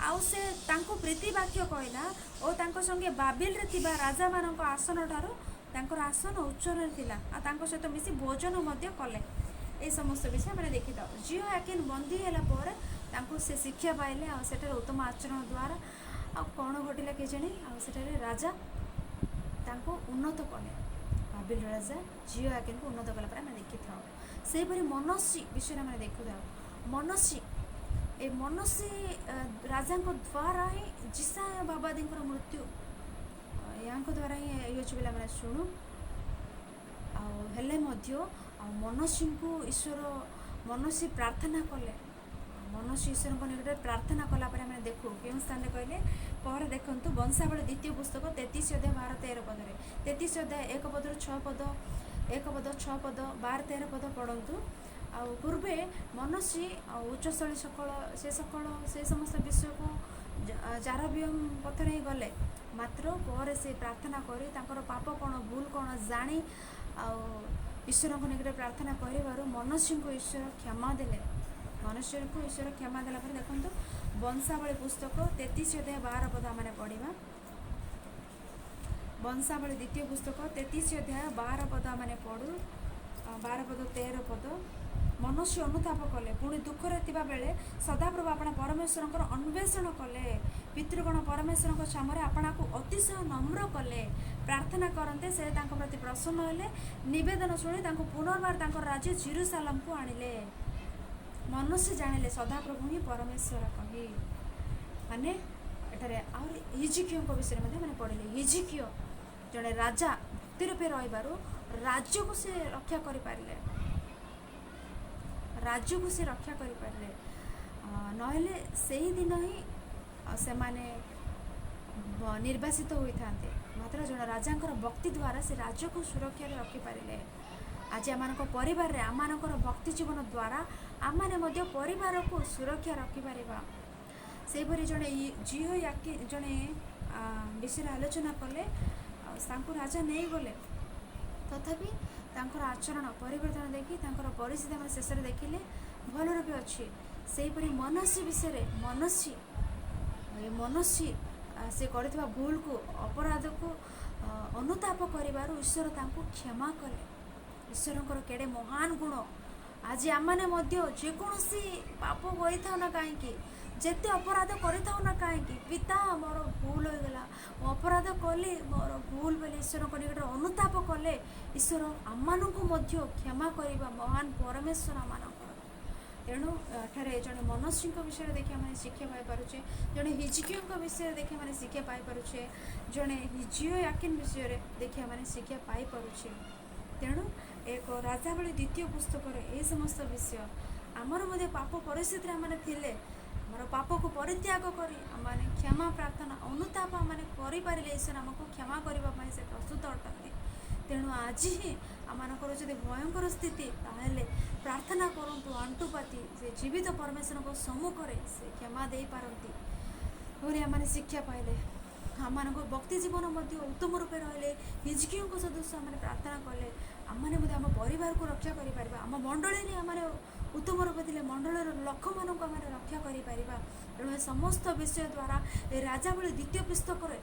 ଆଉ ସେ ତାଙ୍କୁ ପ୍ରୀତି ବାକ୍ୟ କହିଲା ଓ ତାଙ୍କ ସଙ୍ଗେ ବାବିଲରେ ଥିବା ରାଜାମାନଙ୍କ ଆସନଠାରୁ ତାଙ୍କର ଆସନ ଉଚ୍ଚରେ ଥିଲା। ଆଉ ତାଙ୍କ ସହିତ ମିଶି ଭୋଜନ ମଧ୍ୟ କଲେ। এই সমস্ত বিষয় আমরা দেখিଥାଉ। ଜିହୋୟାକିନ ବନ୍ଦୀ ହେଲା ପରେ ତାଙ୍କୁ ସେ ଶିକ୍ଷା ପାଇଲେ। ଆଉ ସେଠାରେ ଉତ୍ତମ ଆଚରଣ ଦ୍ୱାରା ଆଉ କ'ଣ ଘଟିଲା କେଜାଣି, ଆଉ ସେଠାରେ ରାଜା ତାଙ୍କୁ ଉନ୍ନତ କଲେ। ବାବିଲ ରାଜା ଜିହୋୟାକିନକୁ ଉନ୍ନତ କଲା ପରେ ଆମେ ଦେଖିଥାଉ। ସେହିପରି ମନସ୍ସି ବିଷୟରେ ଆମେ ଦେଖୁଥାଉ। ମନସ୍ସି ରାଜାଙ୍କ ଦ୍ୱାରା ହିଁ ଜିସାୟ ବାବାଦୀଙ୍କର ମୃତ୍ୟୁ ୟାଙ୍କ ଦ୍ୱାରା ହିଁ ହେଇଅଛି ବୋଲି ଆମେ ଶୁଣୁ। ଆଉ ହେଲେ ମଧ୍ୟ ଆଉ ମନସ୍ସି ପ୍ରାର୍ଥନା କଲେ। ମନସ୍ସି ଈଶ୍ୱରଙ୍କ ନିକଟରେ ପ୍ରାର୍ଥନା କଲା ପରେ ଆମେ ଦେଖୁ କେଉଁ ସ୍ଥାନରେ କହିଲେ ପରେ ଦେଖନ୍ତୁ। ବଂଶାବଳୀ ଦ୍ୱିତୀୟ ପୁସ୍ତକ 33 ଅଧ୍ୟାୟ 12-13 ପଦରେ, 33 ଅଧ୍ୟାୟ 1 ପଦରୁ 6 ପଦ, 1 ପଦ 6 ପଦ 12-13 ପଦ ପଢ଼ନ୍ତୁ। ଆଉ ପୂର୍ବେ ମନସ୍ସି ଆଉ ଉଚ୍ଚସ୍ଥଳୀ ସେ ସମସ୍ତ ବିଷୟକୁ ଜାରବିୟମ ପଥରେ ହିଁ ଗଲେ। ମାତ୍ର ପରେ ସେ ପ୍ରାର୍ଥନା କରି ତାଙ୍କର ପାପ କ'ଣ ଭୁଲ କ'ଣ ଜାଣି ଆଉ ଈଶ୍ୱରଙ୍କ ନିକଟରେ ପ୍ରାର୍ଥନା କରିବାରୁ ମନସ୍ସିଙ୍କୁ ଈଶ୍ୱର କ୍ଷମା ଦେଲେ। ମନସ୍ସିଙ୍କୁ ଈଶ୍ୱର କ୍ଷମା ଦେଲା ପରେ ଦେଖନ୍ତୁ ବଂଶାବଳୀ ପୁସ୍ତକ 33 ଅଧ୍ୟାୟ 12 ପଦ ଆମେ ପଢ଼ିବା। ବଂଶାବଳୀ ଦ୍ୱିତୀୟ ପୁସ୍ତକ 33 ଅଧ୍ୟାୟ 12 ପଦ ଆମେ ପଢ଼ୁ। 12 ପଦ 13 ପଦ। ମନସ୍ସି ଅନୁତାପ କଲେ, ପୁଣି ଦୁଃଖରେ ଥିବା ବେଳେ ସଦାପ୍ରଭୁ ଆପଣା ପରମେଶ୍ୱରଙ୍କର ଅନ୍ୱେଷଣ କଲେ। ପିତୃଗଣ ପରମେଶ୍ୱରଙ୍କ ସାମରେ ଆପଣାକୁ ଅତିଶୟ ନମ୍ର କଲେ। ପ୍ରାର୍ଥନା କରନ୍ତେ ସେ ତାଙ୍କ ପ୍ରତି ପ୍ରସନ୍ନ ହେଲେ। ନିବେଦନ ଶୁଣି ତାଙ୍କୁ ପୁନର୍ବାର ତାଙ୍କର ରାଜ୍ୟ ଜେରୁସାଲେମକୁ ଆଣିଲେ। ମନସ୍ସି ଜାଣିଲେ ସଦାପ୍ରଭୁ ହିଁ ପରମେଶ୍ୱର କହି। ମାନେ ଏଠାରେ ଆହୁରି ହିଜିକିୟଙ୍କ ବିଷୟରେ ମଧ୍ୟ ମାନେ ପଢ଼ିଲେ। ହିଜିକିୟ ଜଣେ ରାଜା ଭକ୍ତି ରୂପେ ରହିବାରୁ ରାଜ୍ୟକୁ ସେ ରକ୍ଷା କରିପାରିଲେ। ନହେଲେ ସେହିଦିନ ହିଁ ସେମାନେ ନିର୍ବାସିତ ହୋଇଥାନ୍ତେ। ମାତ୍ର ଜଣେ ରାଜାଙ୍କର ଭକ୍ତି ଦ୍ୱାରା ସେ ରାଜ୍ୟକୁ ସୁରକ୍ଷାରେ ରଖିପାରିଲେ। ଆଜି ଆମମାନଙ୍କ ପରିବାରରେ ଆମମାନଙ୍କର ଭକ୍ତି ଜୀବନ ଦ୍ୱାରା ଆମମାନେ ମଧ୍ୟ ପରିବାରକୁ ସୁରକ୍ଷା ରଖିପାରିବା। ସେହିପରି ଜଣେ ଜିହୋୟାକିନ ଜଣେ ବିଷୟରେ ଆଲୋଚନା କଲେ। ଆଉ ତାଙ୍କୁ ରାଜା ନେଇଗଲେ, ତଥାପି ତାଙ୍କର ଆଚରଣ ପରିବର୍ତ୍ତନ ଦେଖି ତାଙ୍କର ପରିସ୍ଥିତି ଆମେ ଶେଷରେ ଦେଖିଲେ ଭଲରେ ବି ଅଛି। ସେହିପରି ମନସ୍ୱୀ ବିଷୟରେ ମନସ୍ୱୀ ସେ କରିଥିବା ଭୁଲକୁ ଅପରାଧକୁ ଅନୁତାପ କରିବାରୁ ଈଶ୍ୱର ତାଙ୍କୁ କ୍ଷମା କଲେ। ଈଶ୍ୱରଙ୍କର କେଡ଼େ ମହାନ ଗୁଣ। ଆଜି ଆମମାନେ ମଧ୍ୟ ଯେକୌଣସି ପାପ କରିଥାଉ ନା କାହିଁକି, ଯେତେ ଅପରାଧ କରିଥାଉ ନା କାହିଁକି, ପିତା ମୋର ଭୁଲ ହୋଇଗଲା, ମୁଁ ଅପରାଧ କଲି, ମୋର ଭୁଲ ବୋଲି ଈଶ୍ୱରଙ୍କ ନିକଟରେ ଅନୁତାପ କଲେ ଈଶ୍ୱର ଆମମାନଙ୍କୁ ମଧ୍ୟ କ୍ଷମା କରିବା ମହାନ ପରମେଶ୍ୱର ଆମମାନଙ୍କର। ତେଣୁ ଏଠାରେ ଜଣେ ମନସ୍ୱୀଙ୍କ ବିଷୟରେ ଦେଖି ଆମେ ଶିକ୍ଷା ପାଇପାରୁଛେ, ଜଣେ ହିଜକିୟଙ୍କ ବିଷୟରେ ଦେଖି ଆମେ ଶିକ୍ଷା ପାଇପାରୁଛେ, ଜଣେ ହିଜକିୟା ବିଷୟରେ ଦେଖି ଆମେ ଶିକ୍ଷା ପାଇପାରୁଛେ। ତେଣୁ ଏକ ରାଜାବଳୀ ଦ୍ୱିତୀୟ ପୁସ୍ତକରେ ଏହି ସମସ୍ତ ବିଷୟ ଆମର ମଧ୍ୟ ପାପ ପରିସ୍ଥିତିରେ ଆମେ ଥିଲେ ଆମର ପାପକୁ ପରିତ୍ୟାଗ କରି ଆମେ କ୍ଷମା ପ୍ରାର୍ଥନା ଅନୁତାପ ଆମେ କରିପାରିଲେ ଈଶ୍ୱର ଆମକୁ କ୍ଷମା କରିବା ପାଇଁ ସେ ପ୍ରସ୍ତୁତ ଅଟନ୍ତି। ତେଣୁ ଆଜି ହିଁ ଆମମାନଙ୍କର ଯଦି ଭୟଙ୍କର ସ୍ଥିତି, ତାହେଲେ ପ୍ରାର୍ଥନା କରନ୍ତୁ ଆଣ୍ଟୁପାତି, ସେ ଜୀବିତ ପରମେଶ୍ୱରଙ୍କ ସମ୍ମୁଖରେ ସେ କ୍ଷମା ଦେଇପାରନ୍ତି ବୋଲି ଆମେ ଶିକ୍ଷା ପାଇଲେ। ଆମମାନଙ୍କ ଭକ୍ତି ଜୀବନ ମଧ୍ୟ ଉତ୍ତମ ରୂପେ ରହିଲେ ହିଜକିୟଙ୍କ ସଦୃଶ ଆମେ ପ୍ରାର୍ଥନା କଲେ ଆମମାନେ ମଧ୍ୟ ଆମ ପରିବାରକୁ ରକ୍ଷା କରିପାରିବା। ଆମ ମଣ୍ଡଳୀରେ ଆମେ ଉତ୍ତମ ରୂପେ ଥିଲେ ମଣ୍ଡଳୀର ଲୋକମାନଙ୍କୁ ଆମେ ରକ୍ଷା କରିପାରିବା। ତେଣୁ ଏ ସମସ୍ତ ବିଷୟ ଦ୍ୱାରା ଏ ରାଜାବଳୀ ଦ୍ୱିତୀୟ ପୁସ୍ତକରେ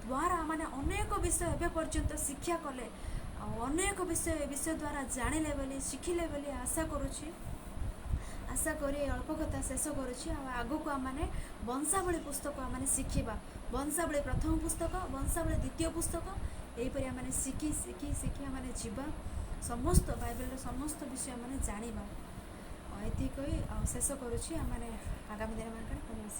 ଦ୍ୱାରା ଆମେ ଅନେକ ବିଷୟ ଏବେ ପର୍ଯ୍ୟନ୍ତ ଶିକ୍ଷା କଲେ ଆଉ ଅନେକ ବିଷୟ ଏ ବିଷୟ ଦ୍ୱାରା ଜାଣିଲେ ବୋଲି ଶିଖିଲେ ବୋଲି ଆଶା କରୁଛି। ଆଶା କରି ଅଳ୍ପ କଥା ଶେଷ କରୁଛି। ଆଉ ଆଗକୁ ଆମମାନେ ବଂଶାବଳୀ ପୁସ୍ତକ ଆମେ ଶିଖିବା। ବଂଶାବଳୀ ପ୍ରଥମ ପୁସ୍ତକ, ବଂଶାବଳୀ ଦ୍ୱିତୀୟ ପୁସ୍ତକ, ଏହିପରି ଆମେ ଶିଖି ଆମେ ଯିବା। ସମସ୍ତ ବାଇବେଲର ସମସ୍ତ ବିଷୟ ଆମେ ଜାଣିବା। ଏତିକି କହି ଶେଷ କରୁଛି। ଆମେ ଆଗାମୀ ଦିନମାନଙ୍କରେ